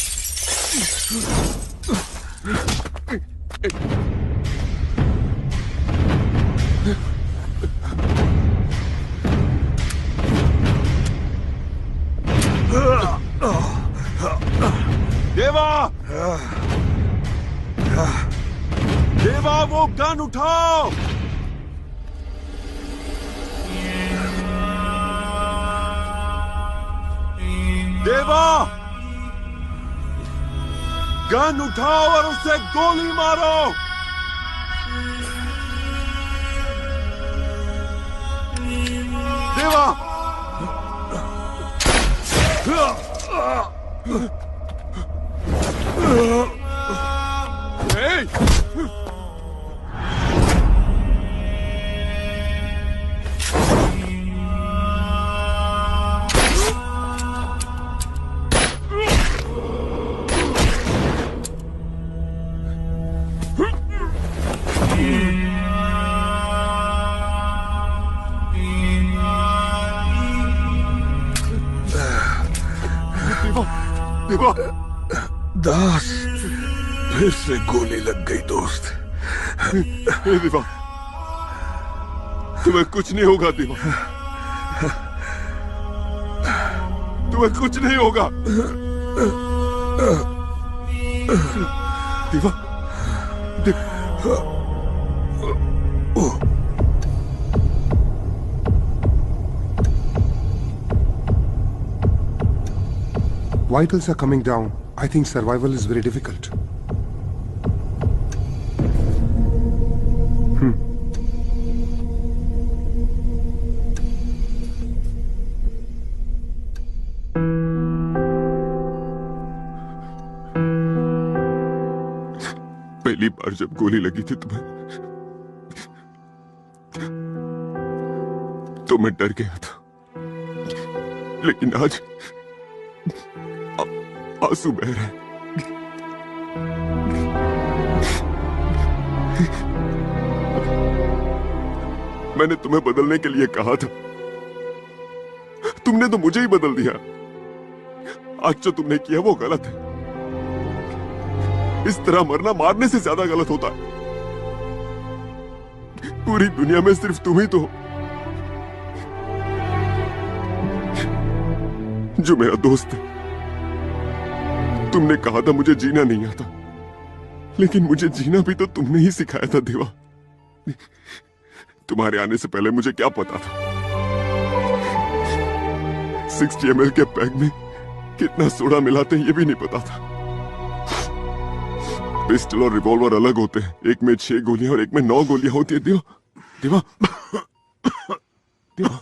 देवा वो गन उठाओ। देवा, गन उठाओ और उससे गोली मारो। देवा, hey! देवा, दास, फिर से गोली लग गई दोस्त। देवा, तुम्हें कुछ नहीं होगा देवा, तुम्हें कुछ नहीं होगा। देवा, Vitals are coming down. I think survival is very difficult. पहली बार जब गोली लगी थी तुम्हें, तो मैं डर गया था, लेकिन आज आंसू बह रहे हैं। मैंने तुम्हें बदलने के लिए कहा था, तुमने तो मुझे ही बदल दिया। आज जो तुमने किया वो गलत है। इस तरह मरना मारने से ज्यादा गलत होता है। पूरी दुनिया में सिर्फ तुम ही तो हो जो मेरा दोस्त है। तुमने कहा था मुझे जीना नहीं आता, लेकिन मुझे जीना भी तो तुमने ही सिखाया था देवा। तुम्हारे आने से पहले मुझे क्या पता था 60 ml के पैक में कितना सोडा मिलाते हैं ये भी नहीं पता था। पिस्टल और रिवॉल्वर अलग होते हैं, एक में 6 गोलियां और एक में 9 गोलियां होती है देवा। देवा, देवा।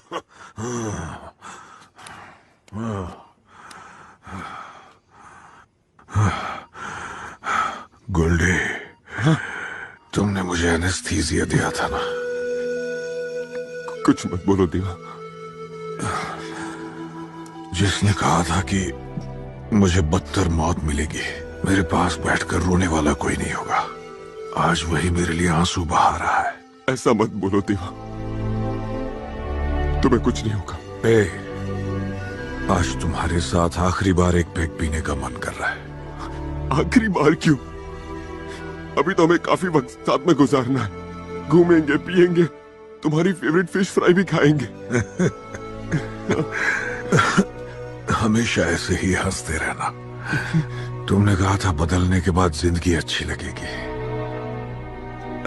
गोल्डी, तुमने मुझे एनेस्थीसिया दिया था ना? कुछ मत बोलो देवा। जिसने कहा था कि मुझे बदतर मौत मिलेगी, मेरे पास बैठकर रोने वाला कोई नहीं होगा, आज वही मेरे लिए आंसू बहा रहा है। ऐसा मत बोलो देवा, तुम्हें कुछ नहीं होगा। आज तुम्हारे साथ आखिरी बार एक पैक पीने का मन कर रहा है। आखिरी बार क्यों? अभी तो हमें काफी वक्त साथ में गुजारना है। घूमेंगे, पिएंगे, तुम्हारी फेवरेट फिश फ्राई भी खाएंगे। हमेशा ऐसे ही हंसते रहना। तुमने कहा था बदलने के बाद जिंदगी अच्छी लगेगी,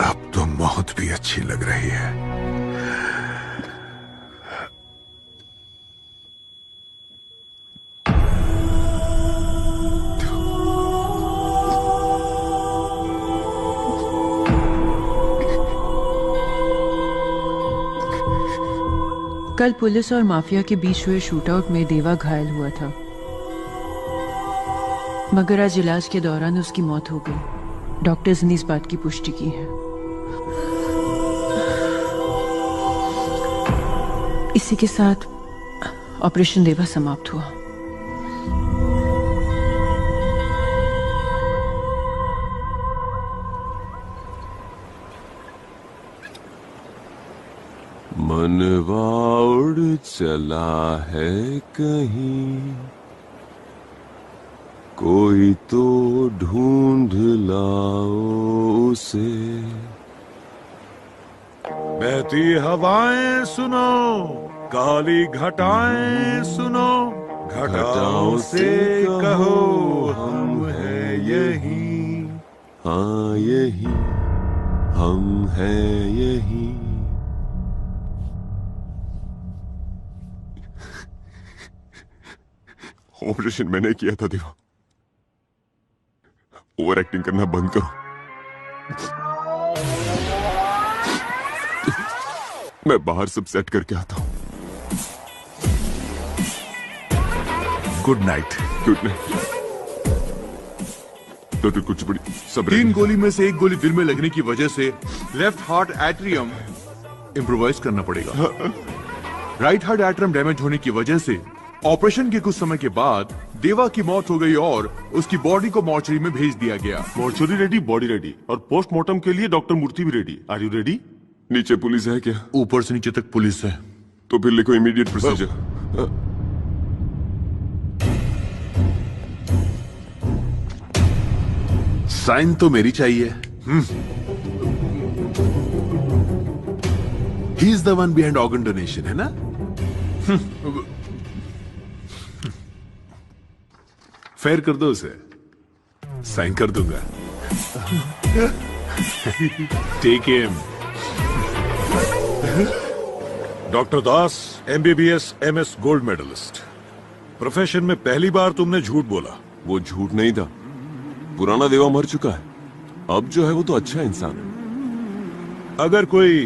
अब तो मौत भी अच्छी लग रही है। कल पुलिस और माफिया के बीच हुए शूटआउट में देवा घायल हुआ था, मगर आज इलाज के दौरान उसकी मौत हो गई। डॉक्टर्स ने इस बात की पुष्टि की है। इसी के साथ ऑपरेशन देवा समाप्त हुआ। मनवा उड़ चला है कहीं, कोई तो ढूंढ लाओ उसे। बहती हवाएं सुनो, काली घटाएं सुनो, घटाओं से कहो हम हैं यही। हाँ यही हम हैं यही। ऑपरेशन मैंने किया था देवा, ओवर एक्टिंग करना बंद करो। मैं बाहर सब सेट करके आता हूं। Good night. Good night doctor Kuchipudi. सब 3 गोली में से 1 गोली दिल में लगने की वजह से लेफ्ट हार्ट एट्रियम इम्प्रोवाइज करना पड़ेगा। राइट हार्ट एट्रियम डैमेज होने की वजह से ऑपरेशन के कुछ समय के बाद देवा की मौत हो गई और उसकी बॉडी को मॉर्चरी में भेज दिया गया। मॉर्चरी रेडी, बॉडी रेडी, और पोस्टमार्टम के लिए डॉक्टर मूर्ति भी रेडी। Are you ready? नीचे पुलिस है क्या? ऊपर से नीचे तक पुलिस है। तो फिर लिखो इमीडिएट प्रोसीजर। साइन तो मेरी चाहिए। He is the one behind organ donation, है ना? फेयर कर दो उसे, साइन कर दूंगा। Take him. Doctor Das, MBBS MS gold medallist. Profession में पहली बार तुमने झूठ बोला। वो झूठ नहीं था, पुराना देवा मर चुका है, अब जो है वो तो अच्छा इंसान है। अगर कोई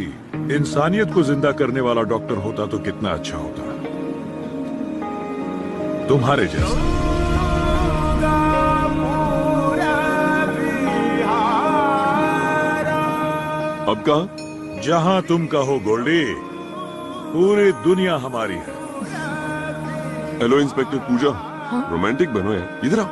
इंसानियत को जिंदा करने वाला डॉक्टर होता तो कितना अच्छा होता, तुम्हारे जैसा। अब कहा? जहां तुम कहो गोल्डी, पूरी दुनिया हमारी है। हेलो इंस्पेक्टर पूजा, रोमांटिक बनो यार, इधर आओ।